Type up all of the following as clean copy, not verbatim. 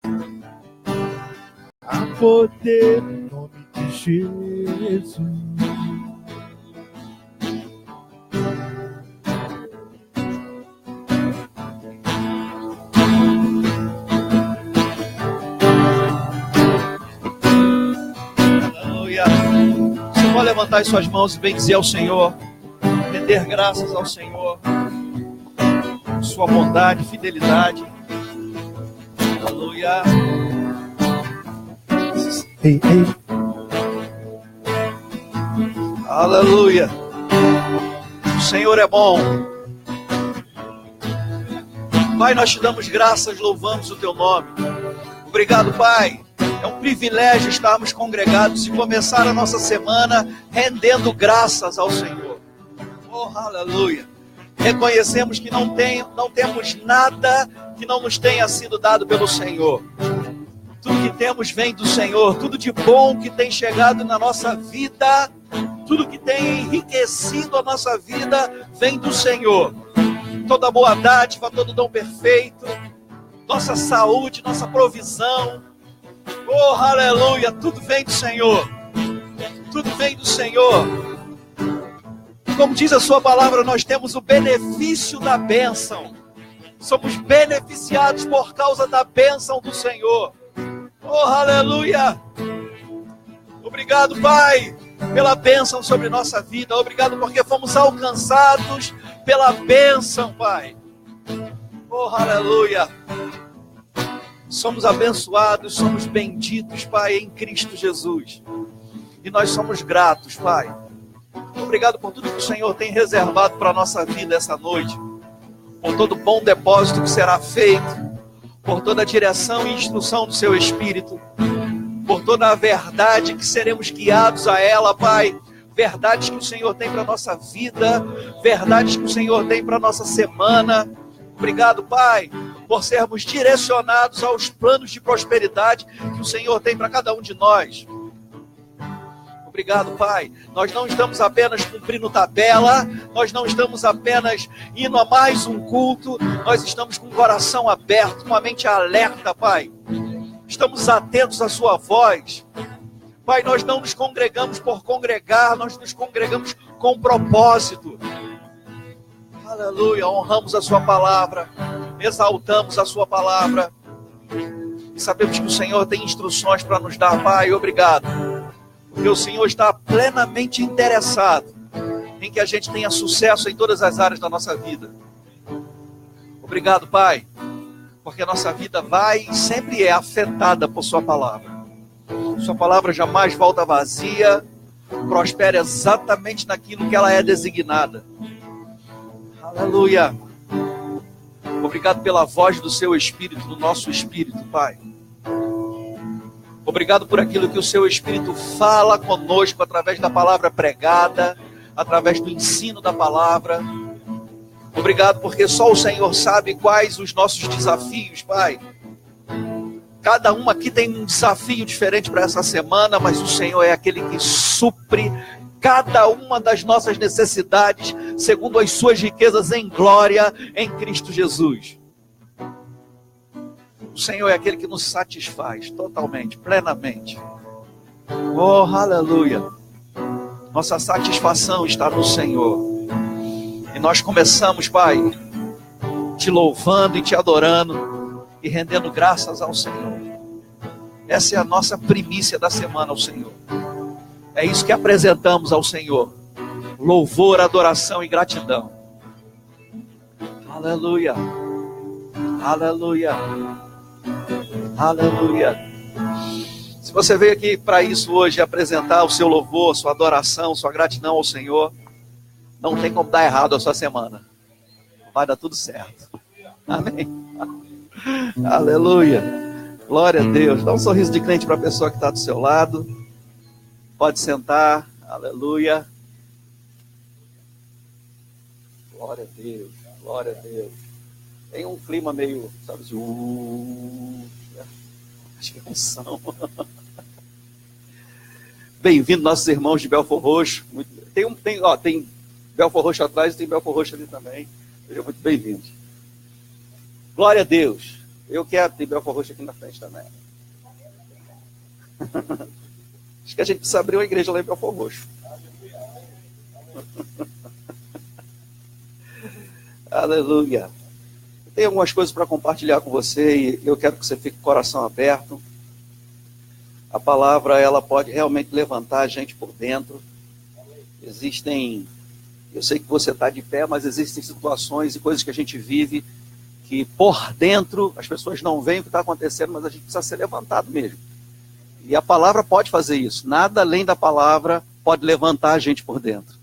Há poder no nome de Jesus. Aleluia. Você pode levantar as suas mãos e bendizer ao Senhor, render graças ao Senhor, sua bondade, fidelidade. Aleluia. Ei. Aleluia. O Senhor é bom. Pai, nós te damos graças, louvamos o teu nome. Obrigado, Pai. É um privilégio estarmos congregados e começar a nossa semana rendendo graças ao Senhor. Oh, aleluia. Reconhecemos que não temos nada que não nos tenha sido dado pelo Senhor. Tudo que temos vem do Senhor. Tudo de bom que tem chegado na nossa vida, tudo que tem enriquecido a nossa vida, vem do Senhor. Toda boa dádiva, todo dom perfeito, nossa saúde, nossa provisão. Oh, aleluia, tudo vem do Senhor. Tudo vem do Senhor. Como diz a sua palavra, nós temos o benefício da bênção. Somos beneficiados por causa da bênção do Senhor. Oh, aleluia. Obrigado, Pai, pela bênção sobre nossa vida. Obrigado porque fomos alcançados pela bênção, Pai. Oh, aleluia. Somos abençoados, somos benditos, Pai, em Cristo Jesus. E nós somos gratos, Pai. Obrigado por tudo que o Senhor tem reservado para a nossa vida essa noite. Por todo bom depósito que será feito. Por toda a direção e instrução do Seu Espírito. Por toda a verdade que seremos guiados a ela, Pai. Verdades que o Senhor tem para a nossa vida. Verdades que o Senhor tem para a nossa semana. Obrigado, Pai, por sermos direcionados aos planos de prosperidade que o Senhor tem para cada um de nós. Obrigado, Pai. Nós não estamos apenas cumprindo tabela, nós não estamos apenas indo a mais um culto, nós estamos com o coração aberto, com a mente alerta, Pai. Estamos atentos à sua voz. Pai, nós não nos congregamos por congregar, nós nos congregamos com propósito. Aleluia, honramos a sua palavra, exaltamos a sua palavra. E sabemos que o Senhor tem instruções para nos dar, Pai. Obrigado. Porque o Senhor está plenamente interessado em que a gente tenha sucesso em todas as áreas da nossa vida. Obrigado, Pai, porque a nossa vida vai e sempre é afetada por sua palavra. Sua palavra jamais volta vazia, prospera exatamente naquilo que ela é designada. Aleluia. Obrigado pela voz do seu Espírito, do nosso Espírito, Pai. Obrigado por aquilo que o seu Espírito fala conosco através da palavra pregada, através do ensino da palavra. Obrigado porque só o Senhor sabe quais os nossos desafios, Pai. Cada um aqui tem um desafio diferente para essa semana, mas o Senhor é aquele que supre cada uma das nossas necessidades, segundo as suas riquezas em glória em Cristo Jesus. O Senhor é aquele que nos satisfaz totalmente, plenamente. Oh, aleluia. Nossa satisfação está no Senhor. E nós começamos, Pai, te louvando e te adorando e rendendo graças ao Senhor. Essa é a nossa primícia da semana ao Senhor. É isso que apresentamos ao Senhor. Louvor, adoração e gratidão. Aleluia. Aleluia. Aleluia. Se você veio aqui para isso hoje, apresentar o seu louvor, sua adoração, sua gratidão ao Senhor, não tem como dar errado a sua semana. Vai dar tudo certo. Amém. Aleluia. Glória a Deus. Dá um sorriso de crente para a pessoa que está do seu lado. Pode sentar. Aleluia. Glória a Deus. Glória a Deus. Tem um clima meio, sabe, acho que é unção. Bem-vindo, nossos irmãos de Belfor Roxo. Tem Belfor Roxo atrás e tem Belfor Roxo ali também. Sejam muito bem-vindos. Glória a Deus. Eu quero ter Belfort Roxo aqui na frente também. Acho que a gente precisa abrir uma igreja lá em Belfort Roxo. Aleluia. Eu tenho algumas coisas para compartilhar com você e eu quero que você fique com o coração aberto. A palavra, ela pode realmente levantar a gente por dentro. Eu sei que você está de pé, mas existem situações e coisas que a gente vive que por dentro as pessoas não veem o que está acontecendo, mas a gente precisa ser levantado mesmo. E a palavra pode fazer isso. Nada além da palavra pode levantar a gente por dentro.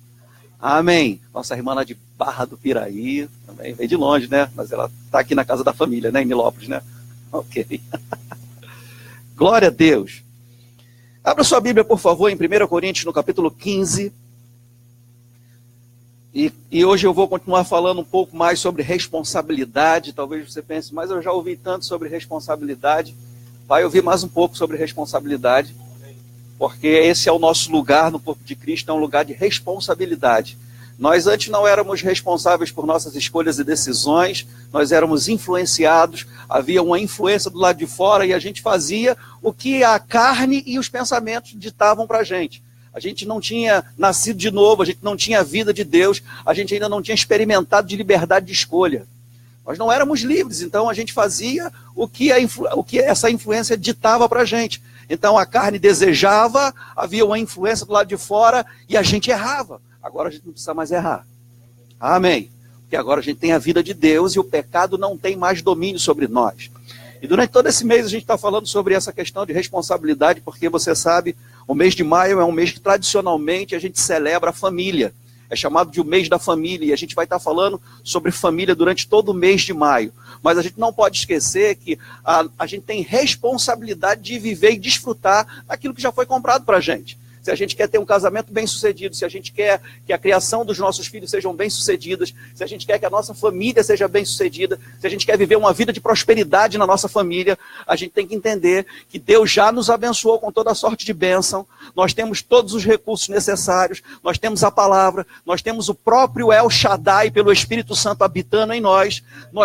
Amém. Nossa irmã lá de Barra do Piraí, também veio de longe, né? Mas ela está aqui na casa da família, né? Em Nilópolis, né? Ok. Glória a Deus. Abra sua Bíblia, por favor, em 1 Coríntios, no capítulo 15. E hoje eu vou continuar falando um pouco mais sobre responsabilidade. Talvez você pense, mas eu já ouvi tanto sobre responsabilidade. Vai ouvir mais um pouco sobre responsabilidade, porque esse é o nosso lugar no corpo de Cristo, é um lugar de responsabilidade. Nós antes não éramos responsáveis por nossas escolhas e decisões, nós éramos influenciados, havia uma influência do lado de fora e a gente fazia o que a carne e os pensamentos ditavam para a gente. A gente não tinha nascido de novo, a gente não tinha a vida de Deus, a gente ainda não tinha experimentado de liberdade de escolha. Nós não éramos livres, então a gente fazia o que essa influência ditava para a gente. Então a carne desejava, havia uma influência do lado de fora e a gente errava. Agora a gente não precisa mais errar. Amém. Porque agora a gente tem a vida de Deus e o pecado não tem mais domínio sobre nós. E durante todo esse mês a gente está falando sobre essa questão de responsabilidade, porque você sabe, o mês de maio é um mês que tradicionalmente a gente celebra a família. É chamado de o mês da família, e a gente vai estar falando sobre família durante todo o mês de maio. Mas a gente não pode esquecer que a gente tem responsabilidade de viver e desfrutar daquilo que já foi comprado para a gente. Se a gente quer ter um casamento bem-sucedido, se a gente quer que a criação dos nossos filhos sejam bem-sucedidas, se a gente quer que a nossa família seja bem-sucedida, se a gente quer viver uma vida de prosperidade na nossa família, a gente tem que entender que Deus já nos abençoou com toda a sorte de bênção, nós temos todos os recursos necessários, nós temos a palavra, nós temos o próprio El Shaddai pelo Espírito Santo habitando em nós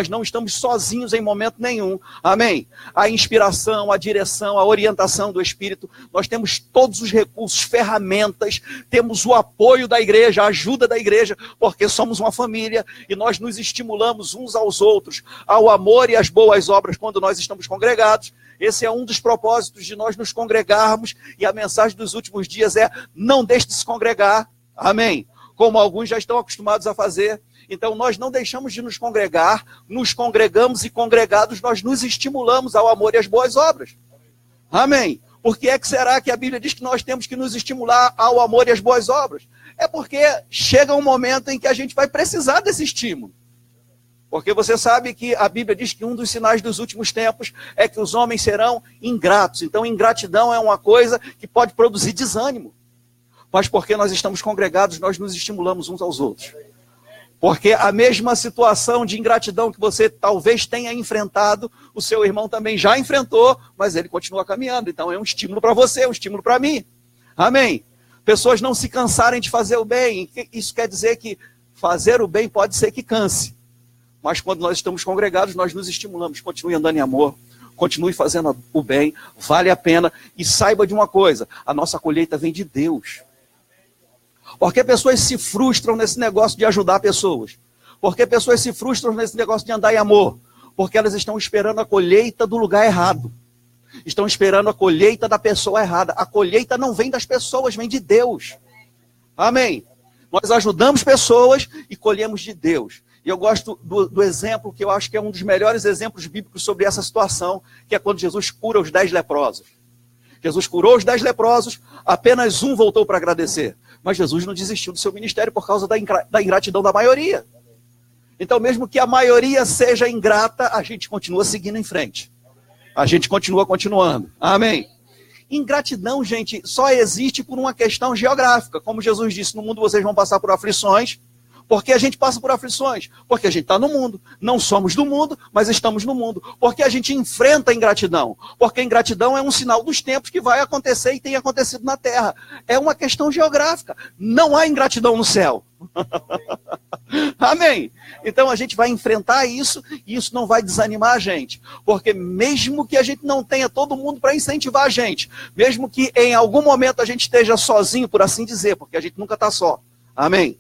não estamos sozinhos em momento nenhum, amém? A inspiração, a direção, a orientação do Espírito, nós temos todos os recursos, ferramentas, temos o apoio da igreja, a ajuda da igreja, porque somos uma família e nós nos estimulamos uns aos outros ao amor e às boas obras quando nós estamos congregados. Esse é um dos propósitos de nós nos congregarmos e a mensagem dos últimos dias é: não deixe de se congregar, amém? Como alguns já estão acostumados a fazer. Então nós não deixamos de nos congregar, nos congregamos e congregados nós nos estimulamos ao amor e às boas obras, amém? Por que é que será que a Bíblia diz que nós temos que nos estimular ao amor e às boas obras? É porque chega um momento em que a gente vai precisar desse estímulo. Porque você sabe que a Bíblia diz que um dos sinais dos últimos tempos é que os homens serão ingratos. Então, ingratidão é uma coisa que pode produzir desânimo. Mas porque nós estamos congregados, nós nos estimulamos uns aos outros. Porque a mesma situação de ingratidão que você talvez tenha enfrentado, o seu irmão também já enfrentou, mas ele continua caminhando. Então é um estímulo para você, é um estímulo para mim. Amém? Pessoas não se cansarem de fazer o bem. Isso quer dizer que fazer o bem pode ser que canse. Mas quando nós estamos congregados, nós nos estimulamos. Continue andando em amor, continue fazendo o bem, vale a pena. E saiba de uma coisa, a nossa colheita vem de Deus. Porque pessoas se frustram nesse negócio de ajudar pessoas. Porque pessoas se frustram nesse negócio de andar em amor. Porque elas estão esperando a colheita do lugar errado. Estão esperando a colheita da pessoa errada. A colheita não vem das pessoas, vem de Deus. Amém? Nós ajudamos pessoas e colhemos de Deus. E eu gosto do exemplo que eu acho que é um dos melhores exemplos bíblicos sobre essa situação, que é quando Jesus cura os 10 leprosos. Jesus curou os 10 leprosos, apenas um voltou para agradecer. Mas Jesus não desistiu do seu ministério por causa da ingratidão da maioria. Então, mesmo que a maioria seja ingrata, a gente continua seguindo em frente. A gente continua continuando. Amém? Ingratidão, gente, só existe por uma questão geográfica. Como Jesus disse, no mundo vocês vão passar por aflições, Porque a gente passa por aflições, porque a gente está no mundo. Não somos do mundo, mas estamos no mundo. Porque a gente enfrenta a ingratidão. Porque a ingratidão é um sinal dos tempos que vai acontecer e tem acontecido na terra. É uma questão geográfica. Não há ingratidão no céu. Amém? Então a gente vai enfrentar isso e isso não vai desanimar a gente. Porque mesmo que a gente não tenha todo mundo para incentivar a gente, mesmo que em algum momento a gente esteja sozinho, por assim dizer, porque a gente nunca está só. Amém?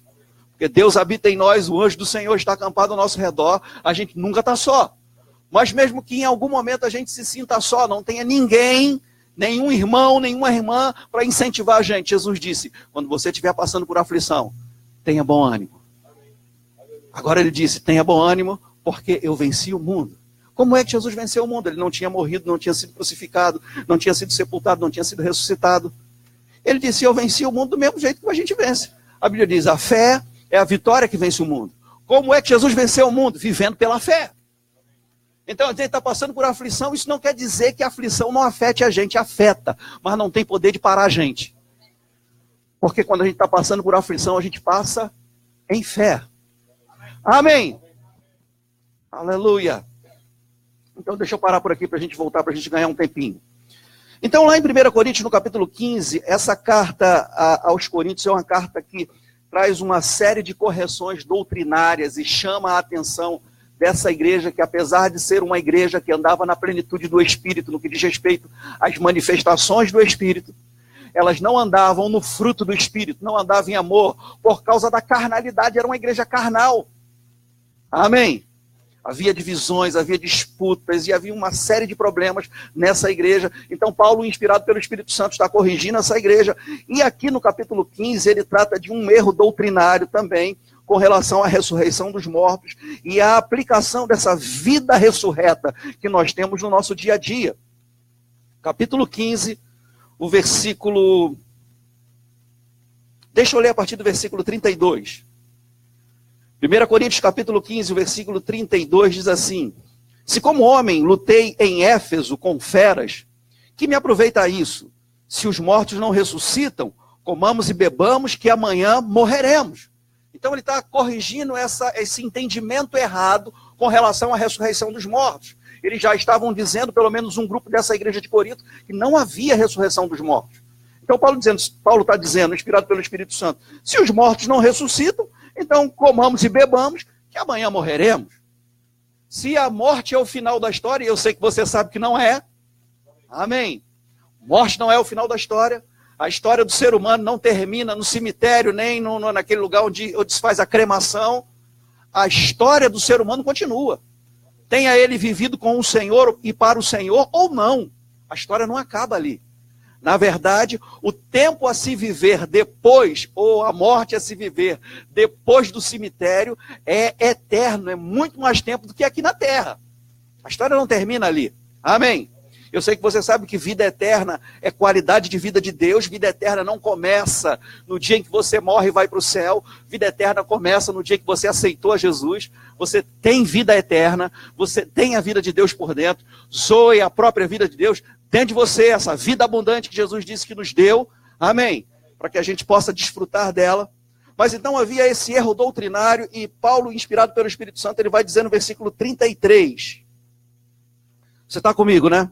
Porque Deus habita em nós, o anjo do Senhor está acampado ao nosso redor, a gente nunca está só. Mas mesmo que em algum momento a gente se sinta só, não tenha ninguém, nenhum irmão, nenhuma irmã para incentivar a gente. Jesus disse, quando você estiver passando por aflição, tenha bom ânimo. Agora ele disse, tenha bom ânimo, porque eu venci o mundo. Como é que Jesus venceu o mundo? Ele não tinha morrido, não tinha sido crucificado, não tinha sido sepultado, não tinha sido ressuscitado. Ele disse, eu venci o mundo do mesmo jeito que a gente vence. A Bíblia diz, a fé é a vitória que vence o mundo. Como é que Jesus venceu o mundo? Vivendo pela fé. Então, a gente está passando por aflição, isso não quer dizer que a aflição não afete a gente, afeta, mas não tem poder de parar a gente. Porque quando a gente está passando por aflição, a gente passa em fé. Amém. Aleluia. Então deixa eu parar por aqui para a gente voltar, para a gente ganhar um tempinho. Então lá em 1 Coríntios, no capítulo 15, essa carta aos Coríntios é uma carta que traz uma série de correções doutrinárias e chama a atenção dessa igreja que, apesar de ser uma igreja que andava na plenitude do Espírito, no que diz respeito às manifestações do Espírito, elas não andavam no fruto do Espírito, não andavam em amor, por causa da carnalidade, era uma igreja carnal. Amém? Havia divisões, havia disputas e havia uma série de problemas nessa igreja. Então Paulo, inspirado pelo Espírito Santo, está corrigindo essa igreja. E aqui no capítulo 15 ele trata de um erro doutrinário também, com relação à ressurreição dos mortos e à aplicação dessa vida ressurreta que nós temos no nosso dia a dia. Capítulo 15, o versículo... Deixa eu ler a partir do versículo 32. 1 Coríntios capítulo 15, o versículo 32 diz assim: se como homem lutei em Éfeso com feras, que me aproveita isso? Se os mortos não ressuscitam, comamos e bebamos, que amanhã morreremos. Então ele está corrigindo esse entendimento errado com relação à ressurreição dos mortos. Eles já estavam dizendo, pelo menos um grupo dessa igreja de Corinto, que não havia ressurreição dos mortos. Então Paulo está dizendo, inspirado pelo Espírito Santo, se os mortos não ressuscitam, então comamos e bebamos, que amanhã morreremos. Se a morte é o final da história, e eu sei que você sabe que não é, amém. Morte não é o final da história. A história do ser humano não termina no cemitério, nem naquele lugar onde se faz a cremação. A história do ser humano continua. Tenha ele vivido com o Senhor e para o Senhor ou não. A história não acaba ali. Na verdade, o tempo a se viver depois, ou a morte a se viver depois do cemitério, é eterno, é muito mais tempo do que aqui na terra. A história não termina ali. Amém? Eu sei que você sabe que vida eterna é qualidade de vida de Deus. Vida eterna não começa no dia em que você morre e vai para o céu. Vida eterna começa no dia que você aceitou a Jesus. Você tem vida eterna, você tem a vida de Deus por dentro. Zoe a própria vida de Deus dentro de você, essa vida abundante que Jesus disse que nos deu. Amém? Para que a gente possa desfrutar dela. Mas então havia esse erro doutrinário e Paulo, inspirado pelo Espírito Santo, ele vai dizer no versículo 33. Você está comigo, né?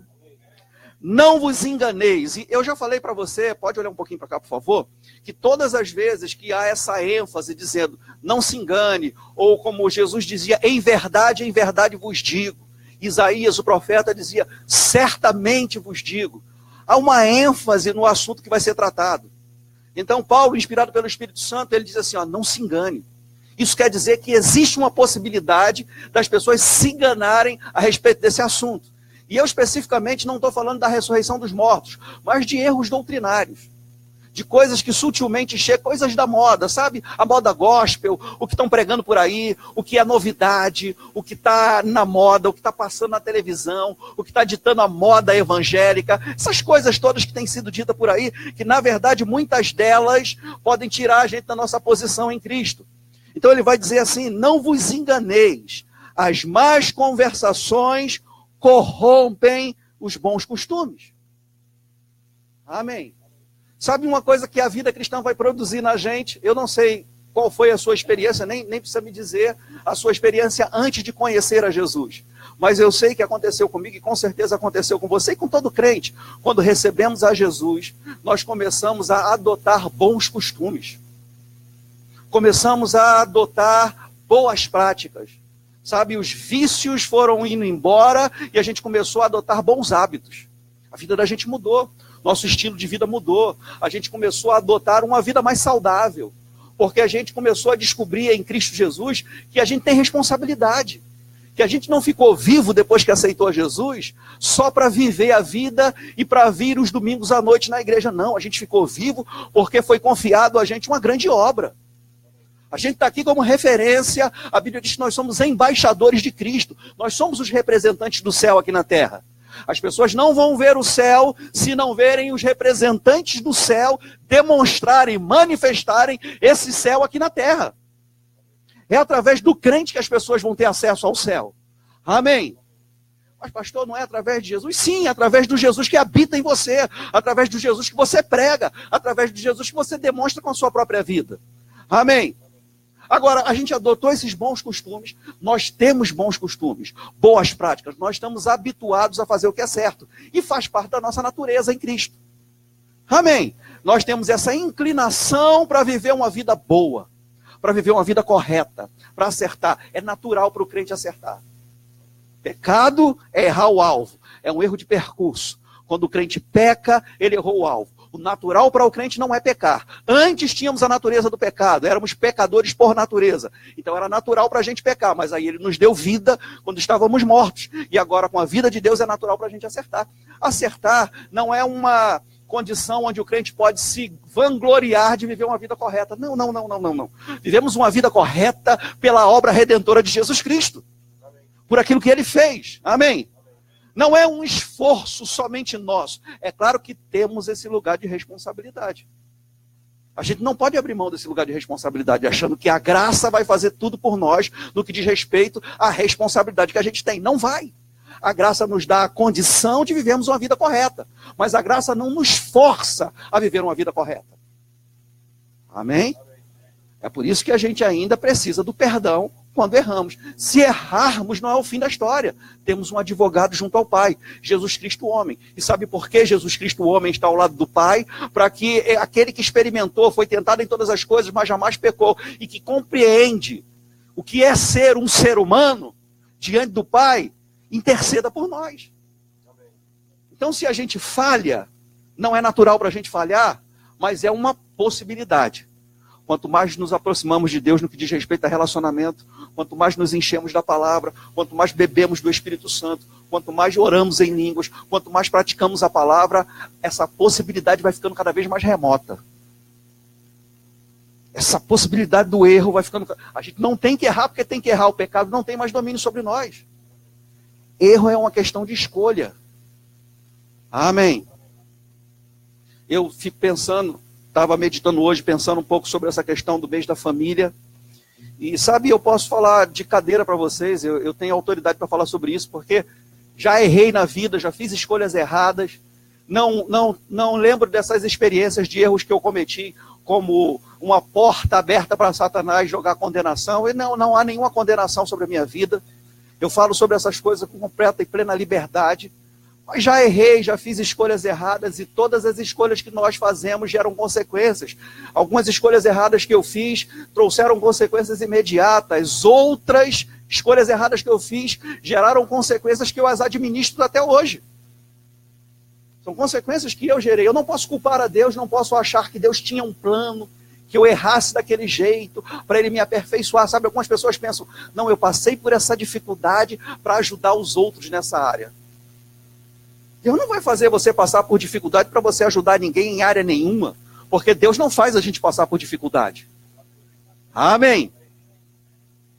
Não vos enganeis. E eu já falei para você, pode olhar um pouquinho para cá, por favor, que todas as vezes que há essa ênfase dizendo, não se engane, ou como Jesus dizia, em verdade vos digo. Isaías, o profeta, dizia, certamente vos digo. Há uma ênfase no assunto que vai ser tratado. Então Paulo, inspirado pelo Espírito Santo, ele diz assim, ó, não se engane. Isso quer dizer que existe uma possibilidade das pessoas se enganarem a respeito desse assunto. E eu especificamente não estou falando da ressurreição dos mortos, mas de erros doutrinários. De coisas que sutilmente chegam, coisas da moda, sabe? A moda gospel, o que estão pregando por aí, o que é novidade, o que está na moda, o que está passando na televisão, o que está ditando a moda evangélica. Essas coisas todas que têm sido ditas por aí, que na verdade muitas delas podem tirar a gente da nossa posição em Cristo. Então ele vai dizer assim, não vos enganeis, as más conversações corrompem os bons costumes. Amém. Sabe uma coisa que a vida cristã vai produzir na gente? Eu não sei qual foi a sua experiência, nem precisa me dizer a sua experiência antes de conhecer a Jesus. Mas eu sei que aconteceu comigo e com certeza aconteceu com você e com todo crente. Quando recebemos a Jesus, nós começamos a adotar bons costumes. Começamos a adotar boas práticas. Sabe, os vícios foram indo embora e a gente começou a adotar bons hábitos. A vida da gente mudou, nosso estilo de vida mudou. A gente começou a adotar uma vida mais saudável, porque a gente começou a descobrir em Cristo Jesus que a gente tem responsabilidade. Que a gente não ficou vivo depois que aceitou Jesus só para viver a vida e para vir os domingos à noite na igreja. Não, a gente ficou vivo porque foi confiado a gente uma grande obra. A gente está aqui como referência. A Bíblia diz que nós somos embaixadores de Cristo. Nós somos os representantes do céu aqui na terra. As pessoas não vão ver o céu se não verem os representantes do céu demonstrarem, manifestarem esse céu aqui na terra. É através do crente que as pessoas vão ter acesso ao céu. Amém? Mas pastor, não é através de Jesus? Sim, é através do Jesus que habita em você. Através do Jesus que você prega. Através de Jesus que você demonstra com a sua própria vida. Amém? Agora, a gente adotou esses bons costumes, nós temos bons costumes, boas práticas, nós estamos habituados a fazer o que é certo, e faz parte da nossa natureza em Cristo. Amém? Nós temos essa inclinação para viver uma vida boa, para viver uma vida correta, para acertar. É natural para o crente acertar. Pecado é errar o alvo, é um erro de percurso. Quando o crente peca, ele errou o alvo. O natural para o crente não é pecar. Antes tínhamos a natureza do pecado, éramos pecadores por natureza. Então era natural para a gente pecar, mas aí ele nos deu vida quando estávamos mortos. E agora com a vida de Deus é natural para a gente acertar. Acertar não é uma condição onde o crente pode se vangloriar de viver uma vida correta. Não. Vivemos uma vida correta pela obra redentora de Jesus Cristo. Por aquilo que ele fez. Amém? Não é um esforço somente nosso. É claro que temos esse lugar de responsabilidade. A gente não pode abrir mão desse lugar de responsabilidade, achando que a graça vai fazer tudo por nós, no que diz respeito à responsabilidade que a gente tem. Não vai. A graça nos dá a condição de vivermos uma vida correta. Mas a graça não nos força a viver uma vida correta. Amém? É por isso que a gente ainda precisa do perdão quando erramos. Se errarmos, não é o fim da história. Temos um advogado junto ao Pai, Jesus Cristo homem. E sabe por que Jesus Cristo homem está ao lado do Pai? Para que aquele que experimentou, foi tentado em todas as coisas, mas jamais pecou, e que compreende o que é ser um ser humano diante do Pai, interceda por nós. Então, se a gente falha, não é natural para a gente falhar, mas é uma possibilidade. Quanto mais nos aproximamos de Deus no que diz respeito a relacionamento, quanto mais nos enchemos da palavra, quanto mais bebemos do Espírito Santo, quanto mais oramos em línguas, quanto mais praticamos a palavra, essa possibilidade vai ficando cada vez mais remota. Essa possibilidade do erro vai ficando... A gente não tem que errar porque tem que errar. O pecado não tem mais domínio sobre nós. Erro é uma questão de escolha. Amém. Eu fico pensando... Estava meditando hoje, pensando um pouco sobre essa questão do mês da família. E sabe, eu posso falar de cadeira para vocês, eu tenho autoridade para falar sobre isso, porque já errei na vida, já fiz escolhas erradas. Não lembro dessas experiências de erros que eu cometi como uma porta aberta para Satanás jogar condenação. E não há nenhuma condenação sobre a minha vida. Eu falo sobre essas coisas com completa e plena liberdade. Mas já errei, já fiz escolhas erradas, e todas as escolhas que nós fazemos geram consequências. Algumas escolhas erradas que eu fiz trouxeram consequências imediatas. Outras escolhas erradas que eu fiz geraram consequências que eu as administro até hoje. São consequências que eu gerei. Eu não posso culpar a Deus, não posso achar que Deus tinha um plano, que eu errasse daquele jeito, para Ele me aperfeiçoar. Sabe, algumas pessoas pensam, não, eu passei por essa dificuldade para ajudar os outros nessa área. Deus não vai fazer você passar por dificuldade para você ajudar ninguém em área nenhuma, porque Deus não faz a gente passar por dificuldade. Amém?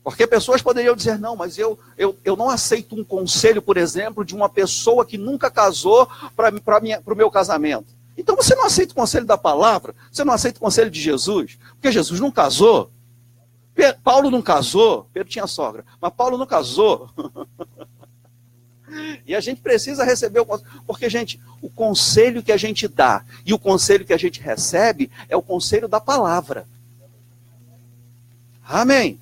Porque pessoas poderiam dizer, não, mas eu não aceito um conselho, por exemplo, de uma pessoa que nunca casou para o meu casamento. Então você não aceita o conselho da palavra, você não aceita o conselho de Jesus, porque Jesus não casou. Paulo não casou, Pedro tinha sogra, mas Paulo não casou. E a gente precisa receber o conselho, porque, gente, o conselho que a gente dá e o conselho que a gente recebe é o conselho da palavra. Amém.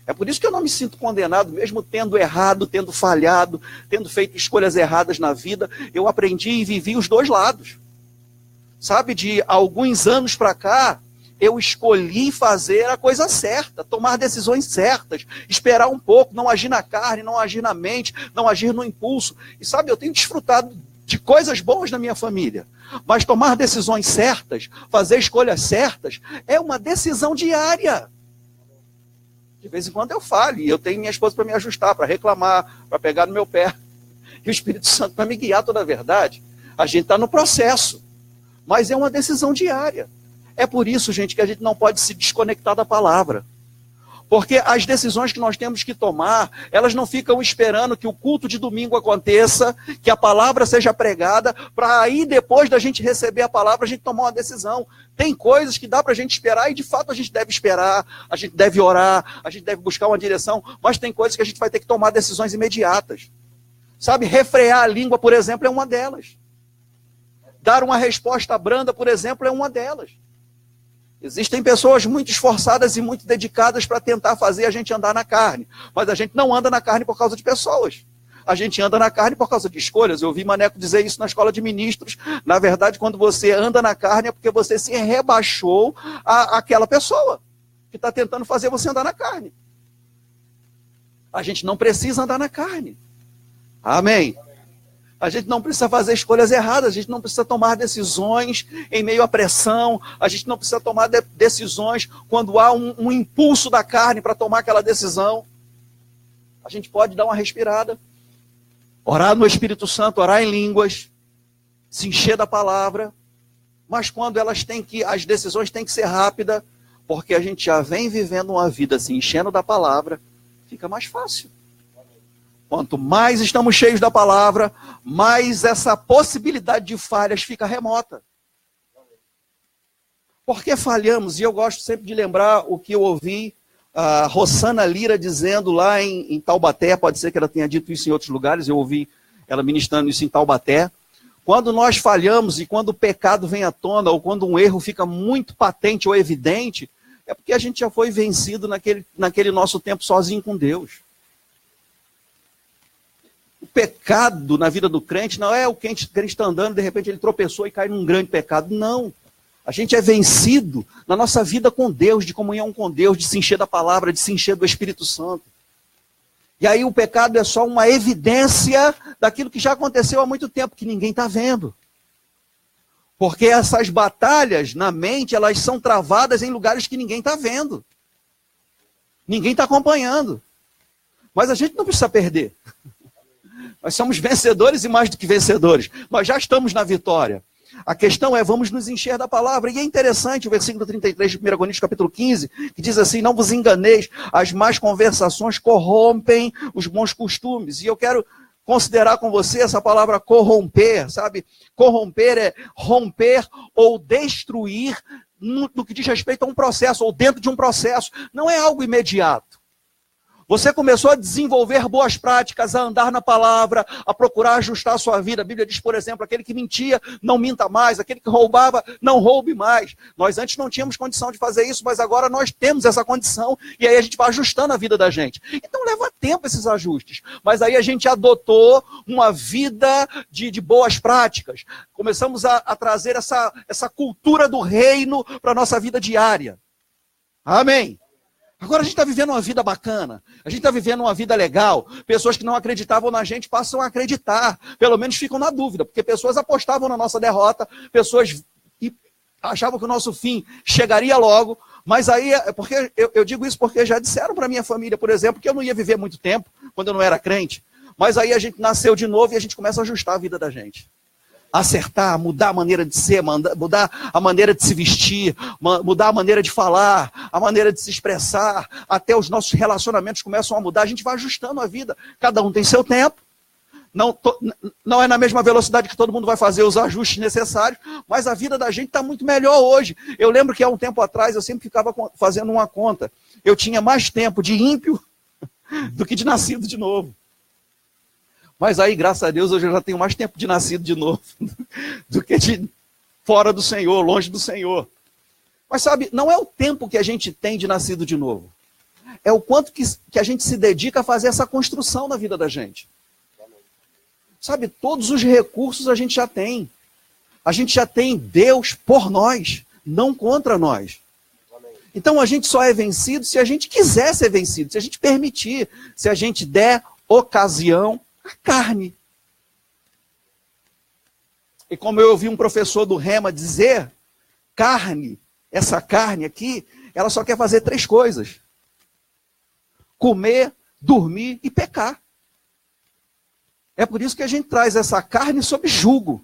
É por isso que eu não me sinto condenado, mesmo tendo errado, tendo falhado, tendo feito escolhas erradas na vida. Eu aprendi e vivi os dois lados. Sabe, de alguns anos para cá, eu escolhi fazer a coisa certa, tomar decisões certas, esperar um pouco, não agir na carne, não agir na mente, não agir no impulso. E sabe, eu tenho desfrutado de coisas boas na minha família. Mas tomar decisões certas, fazer escolhas certas, é uma decisão diária. De vez em quando eu falho, e eu tenho minha esposa para me ajustar, para reclamar, para pegar no meu pé. E o Espírito Santo para me guiar toda a verdade. A gente está no processo, mas é uma decisão diária. É por isso, gente, que a gente não pode se desconectar da palavra. Porque as decisões que nós temos que tomar, elas não ficam esperando que o culto de domingo aconteça, que a palavra seja pregada, para aí depois da gente receber a palavra, a gente tomar uma decisão. Tem coisas que dá para a gente esperar e de fato a gente deve esperar, a gente deve orar, a gente deve buscar uma direção, mas tem coisas que a gente vai ter que tomar decisões imediatas. Sabe, refrear a língua, por exemplo, é uma delas. Dar uma resposta branda, por exemplo, é uma delas. Existem pessoas muito esforçadas e muito dedicadas para tentar fazer a gente andar na carne. Mas a gente não anda na carne por causa de pessoas. A gente anda na carne por causa de escolhas. Eu ouvi Maneco dizer isso na escola de ministros. Na verdade, quando você anda na carne é porque você se rebaixou àquela pessoa que está tentando fazer você andar na carne. A gente não precisa andar na carne. Amém. A gente não precisa fazer escolhas erradas, a gente não precisa tomar decisões em meio à pressão, a gente não precisa tomar decisões quando há um impulso da carne para tomar aquela decisão. A gente pode dar uma respirada, orar no Espírito Santo, orar em línguas, se encher da palavra, mas quando as decisões têm que ser rápidas, porque a gente já vem vivendo uma vida se enchendo da palavra, fica mais fácil. Quanto mais estamos cheios da palavra, mais essa possibilidade de falhas fica remota. Por que falhamos? E eu gosto sempre de lembrar o que eu ouvi a Rosana Lira dizendo lá em Taubaté, pode ser que ela tenha dito isso em outros lugares, eu ouvi ela ministrando isso em Taubaté. Quando nós falhamos e quando o pecado vem à tona, ou quando um erro fica muito patente ou evidente, é porque a gente já foi vencido naquele nosso tempo sozinho com Deus. O pecado na vida do crente não é o crente está andando, de repente ele tropeçou e cai num grande pecado. Não. A gente é vencido na nossa vida com Deus, de comunhão com Deus, de se encher da palavra, de se encher do Espírito Santo. E aí o pecado é só uma evidência daquilo que já aconteceu há muito tempo, que ninguém está vendo. Porque essas batalhas na mente, elas são travadas em lugares que ninguém está vendo. Ninguém está acompanhando. Mas a gente não precisa perder. Nós somos vencedores e mais do que vencedores. Nós já estamos na vitória. A questão é, vamos nos encher da palavra. E é interessante o versículo 33 de 1 Coríntios capítulo 15, que diz assim, não vos enganeis, as más conversações corrompem os bons costumes. E eu quero considerar com você essa palavra corromper, sabe? Corromper é romper ou destruir no que diz respeito a um processo, ou dentro de um processo. Não é algo imediato. Você começou a desenvolver boas práticas, a andar na palavra, a procurar ajustar a sua vida. A Bíblia diz, por exemplo, aquele que mentia, não minta mais. Aquele que roubava, não roube mais. Nós antes não tínhamos condição de fazer isso, mas agora nós temos essa condição. E aí a gente vai ajustando a vida da gente. Então leva tempo esses ajustes. Mas aí a gente adotou uma vida de boas práticas. Começamos a trazer essa cultura do reino para a nossa vida diária. Amém. Agora a gente está vivendo uma vida bacana, a gente está vivendo uma vida legal. Pessoas que não acreditavam na gente passam a acreditar, pelo menos ficam na dúvida, porque pessoas apostavam na nossa derrota, pessoas achavam que o nosso fim chegaria logo, mas aí, porque eu digo isso porque já disseram para minha família, por exemplo, que eu não ia viver muito tempo, quando eu não era crente, mas aí a gente nasceu de novo e a gente começa a ajustar a vida da gente. Acertar, mudar a maneira de ser, mudar a maneira de se vestir, mudar a maneira de falar, a maneira de se expressar, até os nossos relacionamentos começam a mudar, a gente vai ajustando a vida, cada um tem seu tempo, não é na mesma velocidade que todo mundo vai fazer os ajustes necessários, mas a vida da gente está muito melhor hoje. Eu lembro que há um tempo atrás eu sempre ficava fazendo uma conta, eu tinha mais tempo de ímpio do que de nascido de novo. Mas aí, graças a Deus, hoje eu já tenho mais tempo de nascido de novo do que de fora do Senhor, longe do Senhor. Mas sabe, não é o tempo que a gente tem de nascido de novo. é o quanto que a gente se dedica a fazer essa construção na vida da gente. Sabe, todos os recursos a gente já tem. A gente já tem Deus por nós, não contra nós. Então a gente só é vencido se a gente quiser ser vencido, se a gente permitir, se a gente der ocasião à carne. E como eu ouvi um professor do Rema dizer, carne, essa carne aqui, ela só quer fazer 3 coisas: comer, dormir e pecar. É por isso que a gente traz essa carne sob jugo.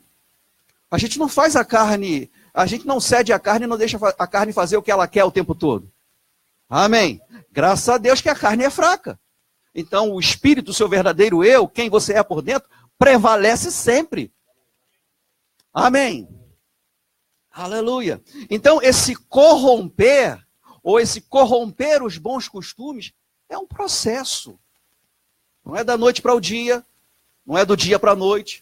A gente não faz a carne, a gente não cede a carne e não deixa a carne fazer o que ela quer o tempo todo. Amém. Graças a Deus que a carne é fraca. Então o espírito, o seu verdadeiro eu, quem você é por dentro, prevalece sempre. Amém. Aleluia. Então esse corromper, ou esse corromper os bons costumes, é um processo. Não é da noite para o dia, não é do dia para a noite.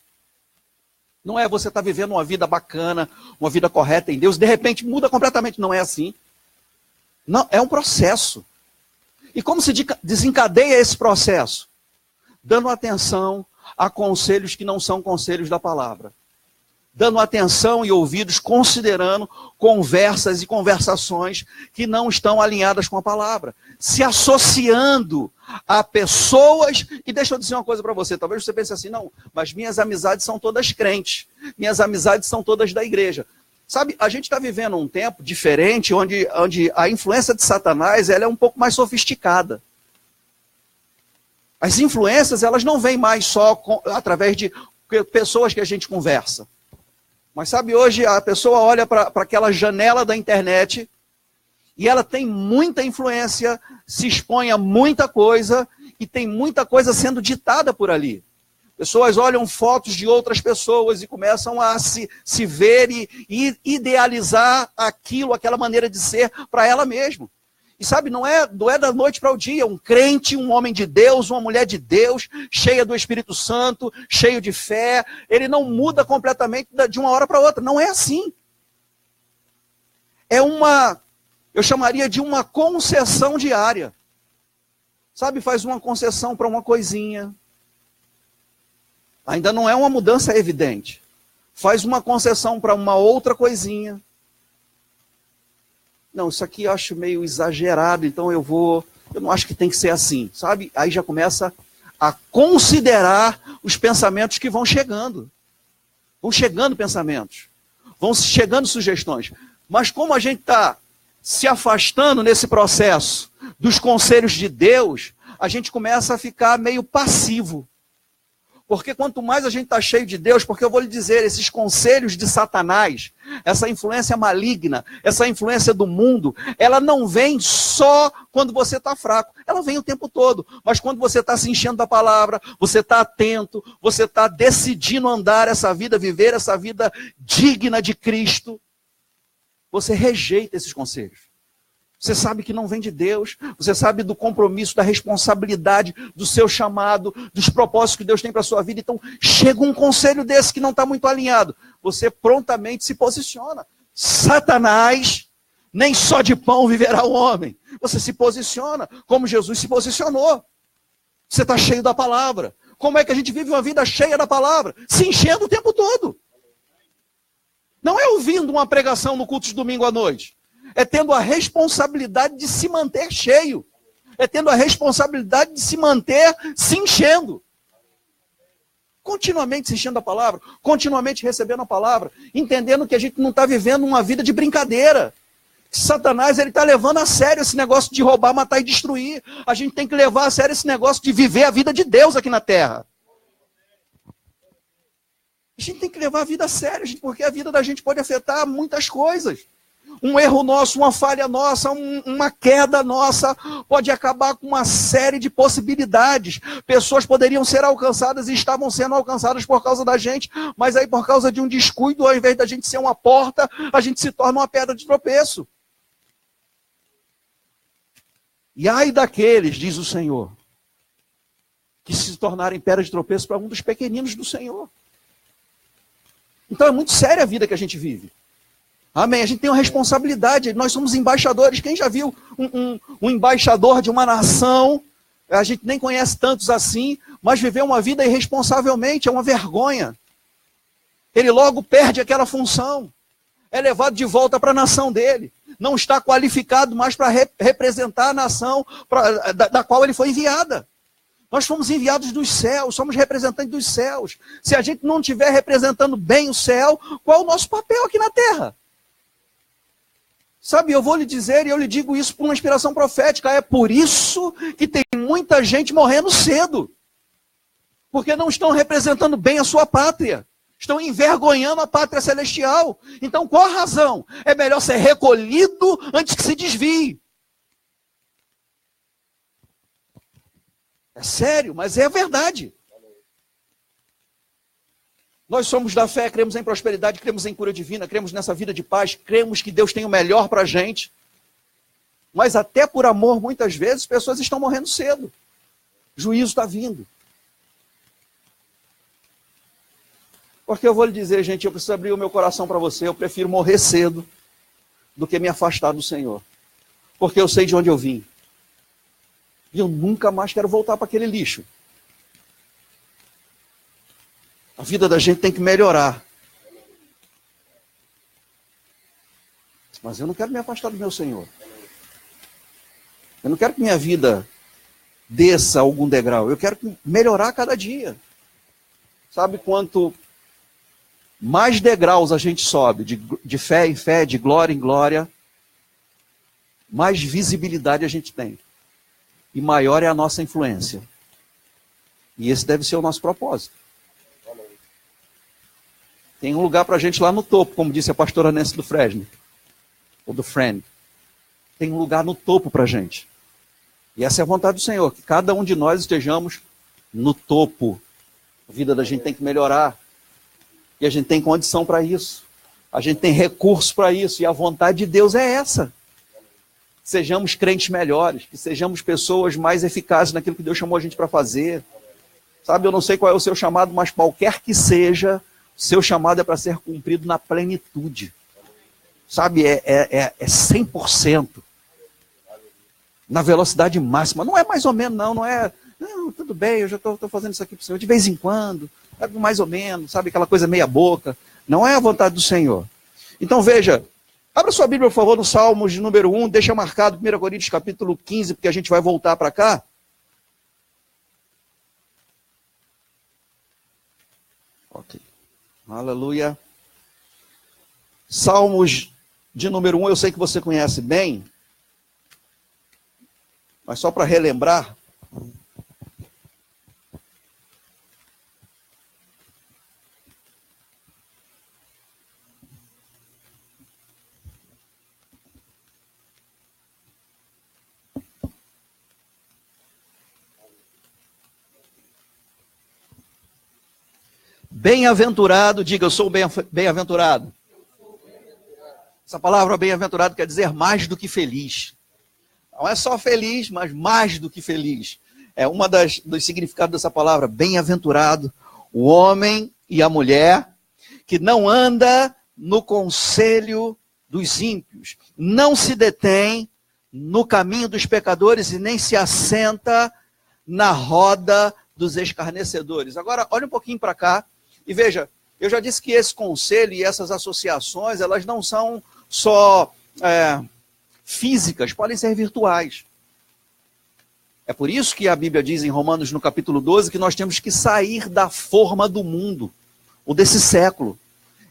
Não é você estar vivendo uma vida bacana, uma vida correta em Deus, de repente muda completamente. Não é assim. Não, é um processo. E como se desencadeia esse processo? Dando atenção a conselhos que não são conselhos da palavra. Dando atenção e ouvidos, considerando conversas e conversações que não estão alinhadas com a palavra. Se associando a pessoas, e deixa eu dizer uma coisa para você, talvez você pense assim, não, mas minhas amizades são todas crentes, minhas amizades são todas da igreja. Sabe, a gente está vivendo um tempo diferente, onde a influência de Satanás ela é um pouco mais sofisticada. As influências, elas não vêm mais só através de pessoas que a gente conversa. Mas sabe, hoje a pessoa olha para aquela janela da internet e ela tem muita influência, se expõe a muita coisa e tem muita coisa sendo ditada por ali. Pessoas olham fotos de outras pessoas e começam a se ver e idealizar aquilo, aquela maneira de ser para ela mesma. E sabe, não é da noite para o dia. Um crente, um homem de Deus, uma mulher de Deus, cheia do Espírito Santo, cheio de fé, ele não muda completamente de uma hora para outra. Não é assim. Eu chamaria de uma concessão diária. Sabe, faz uma concessão para uma coisinha. Ainda não é uma mudança evidente. Faz uma concessão para uma outra coisinha. Não, isso aqui eu acho meio exagerado, então eu não acho que tem que ser assim, sabe? Aí já começa a considerar os pensamentos que vão chegando. Vão chegando pensamentos, vão chegando sugestões. Mas como a gente está se afastando nesse processo dos conselhos de Deus, a gente começa a ficar meio passivo. Porque quanto mais a gente está cheio de Deus, porque eu vou lhe dizer, esses conselhos de Satanás, essa influência maligna, essa influência do mundo, ela não vem só quando você está fraco, ela vem o tempo todo. Mas quando você está se enchendo da palavra, você está atento, você está decidindo andar essa vida, viver essa vida digna de Cristo, você rejeita esses conselhos. Você sabe que não vem de Deus, você sabe do compromisso, da responsabilidade, do seu chamado, dos propósitos que Deus tem para a sua vida. Então, chega um conselho desse que não está muito alinhado, você prontamente se posiciona. Satanás, nem só de pão viverá o homem. Você se posiciona, como Jesus se posicionou. Você está cheio da palavra. Como é que a gente vive uma vida cheia da palavra? Se enchendo o tempo todo. Não é ouvindo uma pregação no culto de domingo à noite. É tendo a responsabilidade de se manter cheio. É tendo a responsabilidade de se manter se enchendo. Continuamente se enchendo a palavra, continuamente recebendo a palavra, entendendo que a gente não está vivendo uma vida de brincadeira. Satanás está levando a sério esse negócio de roubar, matar e destruir. A gente tem que levar a sério esse negócio de viver a vida de Deus aqui na terra. A gente tem que levar a vida a sério, porque a vida da gente pode afetar muitas coisas. Um erro nosso, uma falha nossa, uma queda nossa, pode acabar com uma série de possibilidades. Pessoas poderiam ser alcançadas e estavam sendo alcançadas por causa da gente, mas aí por causa de um descuido, ao invés da gente ser uma porta, a gente se torna uma pedra de tropeço. E ai daqueles, diz o Senhor, que se tornarem pedra de tropeço para um dos pequeninos do Senhor. Então é muito séria a vida que a gente vive. Amém? A gente tem uma responsabilidade, nós somos embaixadores. Quem já viu um embaixador de uma nação? A gente nem conhece tantos assim, mas viver uma vida irresponsavelmente é uma vergonha. Ele logo perde aquela função. É levado de volta para a nação dele. Não está qualificado mais para representar a nação da qual ele foi enviada. Nós fomos enviados dos céus, somos representantes dos céus. Se a gente não estiver representando bem o céu, qual é o nosso papel aqui na terra? Sabe, eu vou lhe dizer, e eu lhe digo isso por uma inspiração profética, é por isso que tem muita gente morrendo cedo. Porque não estão representando bem a sua pátria. Estão envergonhando a pátria celestial. Então, qual a razão? É melhor ser recolhido antes que se desvie. É sério, mas é verdade. Nós somos da fé, cremos em prosperidade, cremos em cura divina, cremos nessa vida de paz, cremos que Deus tem o melhor para a gente. Mas até por amor, muitas vezes, pessoas estão morrendo cedo. Juízo está vindo. Porque eu vou lhe dizer, gente, eu preciso abrir o meu coração para você, eu prefiro morrer cedo do que me afastar do Senhor. Porque eu sei de onde eu vim. E eu nunca mais quero voltar para aquele lixo. A vida da gente tem que melhorar. Mas eu não quero me afastar do meu Senhor. Eu não quero que minha vida desça algum degrau. Eu quero melhorar cada dia. Sabe quanto mais degraus a gente sobe, de fé em fé, de glória em glória, mais visibilidade a gente tem. E maior é a nossa influência. E esse deve ser o nosso propósito. Tem um lugar para a gente lá no topo, como disse a pastora Nancy do Fresno, ou do Friend. Tem um lugar no topo para a gente. E essa é a vontade do Senhor, que cada um de nós estejamos no topo. A vida da gente tem que melhorar. E a gente tem condição para isso. A gente tem recurso para isso. E a vontade de Deus é essa. Sejamos crentes melhores, que sejamos pessoas mais eficazes naquilo que Deus chamou a gente para fazer. Sabe, eu não sei qual é o seu chamado, mas qualquer que seja, seu chamado é para ser cumprido na plenitude. Sabe, é 100%. Na velocidade máxima. Não é mais ou menos, não é... Não, tudo bem, eu já estou fazendo isso aqui para o Senhor. De vez em quando, mais ou menos, sabe, aquela coisa meia boca. Não é a vontade do Senhor. Então veja, abra sua Bíblia, por favor, no Salmos de número 1, deixa marcado 1 Coríntios capítulo 15, porque a gente vai voltar para cá. Ok. Aleluia. Salmos de número 1, eu sei que você conhece bem, mas só para relembrar. Bem-aventurado, diga, eu sou bem-aventurado. Essa palavra bem-aventurado quer dizer mais do que feliz. Não é só feliz, mas mais do que feliz. É uma dos significados dessa palavra, bem-aventurado, o homem e a mulher que não anda no conselho dos ímpios, não se detém no caminho dos pecadores e nem se assenta na roda dos escarnecedores. Agora, olha um pouquinho para cá e veja, eu já disse que esse conselho e essas associações, elas não são só físicas, podem ser virtuais. É por isso que a Bíblia diz em Romanos, no capítulo 12, que nós temos que sair da forma do mundo, ou desse século.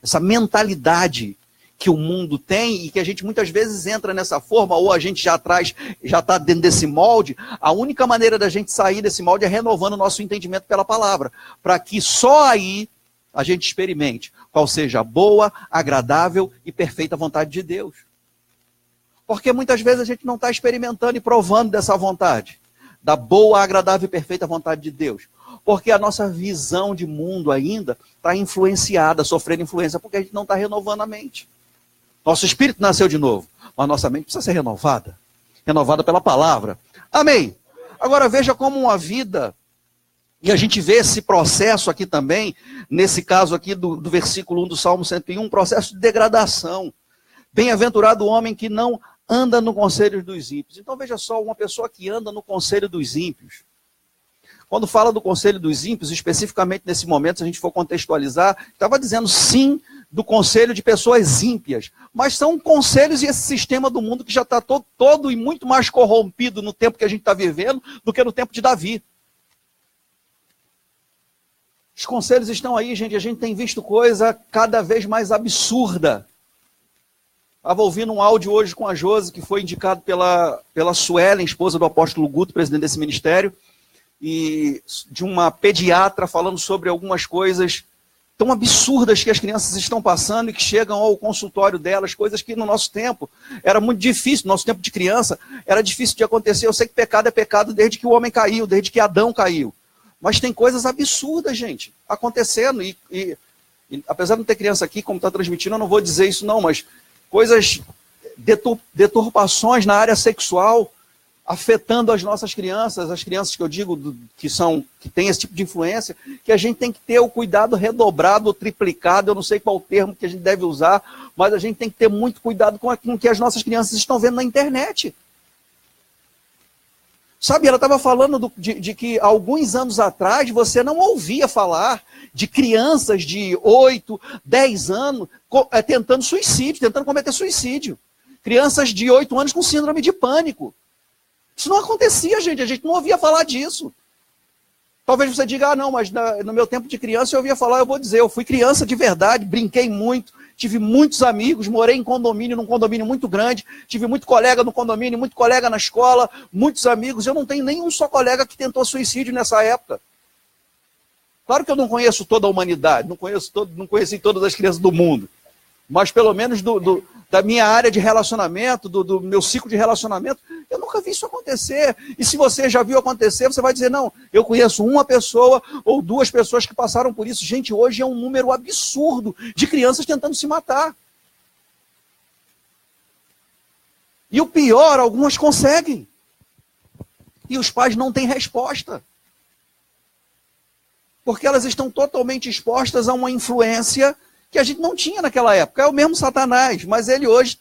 Essa mentalidade que o mundo tem e que a gente muitas vezes entra nessa forma, ou a gente já está dentro desse molde. A única maneira da gente sair desse molde é renovando o nosso entendimento pela palavra, para que só aí a gente experimente qual seja a boa, agradável e perfeita vontade de Deus. Porque muitas vezes a gente não está experimentando e provando dessa vontade, da boa, agradável e perfeita vontade de Deus. Porque a nossa visão de mundo ainda está influenciada, sofrendo influência, porque a gente não está renovando a mente. Nosso espírito nasceu de novo, mas nossa mente precisa ser renovada. Renovada pela palavra. Amém. Agora veja como uma vida, e a gente vê esse processo aqui também, nesse caso aqui do versículo 1 do Salmo 101, um processo de degradação. Bem-aventurado o homem que não anda no conselho dos ímpios. Então veja só, uma pessoa que anda no conselho dos ímpios. Quando fala do conselho dos ímpios, especificamente nesse momento, se a gente for contextualizar, estava dizendo sim do conselho de pessoas ímpias. Mas são conselhos e esse sistema do mundo que já está todo e muito mais corrompido no tempo que a gente está vivendo do que no tempo de Davi. Os conselhos estão aí, gente. A gente tem visto coisa cada vez mais absurda. Estava ouvindo um áudio hoje com a Josi, que foi indicado pela Suelen, esposa do apóstolo Guto, presidente desse ministério, e de uma pediatra falando sobre algumas coisas tão absurdas que as crianças estão passando e que chegam ao consultório delas, coisas que no nosso tempo era muito difícil, no nosso tempo de criança era difícil de acontecer. Eu sei que pecado é pecado desde que o homem caiu, desde que Adão caiu. Mas tem coisas absurdas, gente, acontecendo. E apesar de não ter criança aqui, como está transmitindo, eu não vou dizer isso não, mas coisas, deturpações na área sexual, afetando as nossas crianças, as crianças que eu digo que têm esse tipo de influência, que a gente tem que ter o cuidado redobrado ou triplicado, eu não sei qual o termo que a gente deve usar, mas a gente tem que ter muito cuidado com aquilo que as nossas crianças estão vendo na internet. Sabe, ela estava falando de que alguns anos atrás você não ouvia falar de crianças de 8, 10 anos tentando suicídio, tentando cometer suicídio. Crianças de 8 anos com síndrome de pânico. Isso não acontecia, gente, a gente não ouvia falar disso. Talvez você diga, não, mas no meu tempo de criança eu ouvia falar, eu vou dizer, eu fui criança de verdade, brinquei muito, tive muitos amigos, morei em condomínio, num condomínio muito grande, tive muito colega no condomínio, muito colega na escola, muitos amigos, eu não tenho nenhum só colega que tentou suicídio nessa época. Claro que eu não conheço toda a humanidade, não conheci todas as crianças do mundo, mas pelo menos da minha área de relacionamento, do meu ciclo de relacionamento, eu nunca vi isso acontecer. E se você já viu acontecer, você vai dizer, não, eu conheço uma pessoa ou duas pessoas que passaram por isso. Gente, hoje é um número absurdo de crianças tentando se matar. E o pior, algumas conseguem. E os pais não têm resposta. Porque elas estão totalmente expostas a uma influência que a gente não tinha naquela época. É o mesmo Satanás, mas ele hoje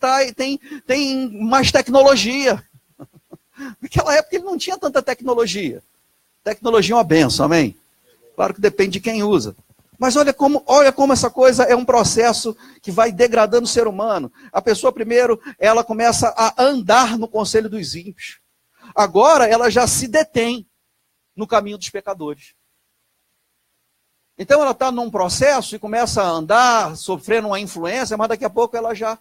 tem mais tecnologia. Naquela época ele não tinha tanta tecnologia. Tecnologia é uma benção, amém? Claro que depende de quem usa. Mas olha como essa coisa é um processo que vai degradando o ser humano. A pessoa primeiro, ela começa a andar no conselho dos ímpios. Agora ela já se detém no caminho dos pecadores. Então ela está num processo e começa a andar, sofrendo uma influência, mas daqui a pouco ela já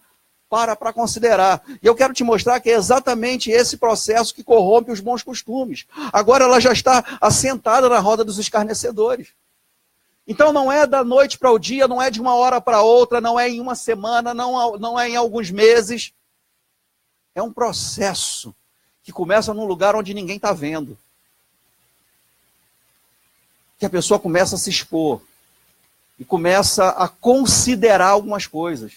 para considerar. E eu quero te mostrar que é exatamente esse processo que corrompe os bons costumes. Agora ela já está assentada na roda dos escarnecedores. Então não é da noite para o dia, não é de uma hora para outra, não é em uma semana, não é em alguns meses. É um processo que começa num lugar onde ninguém está vendo. Que a pessoa começa a se expor e começa a considerar algumas coisas.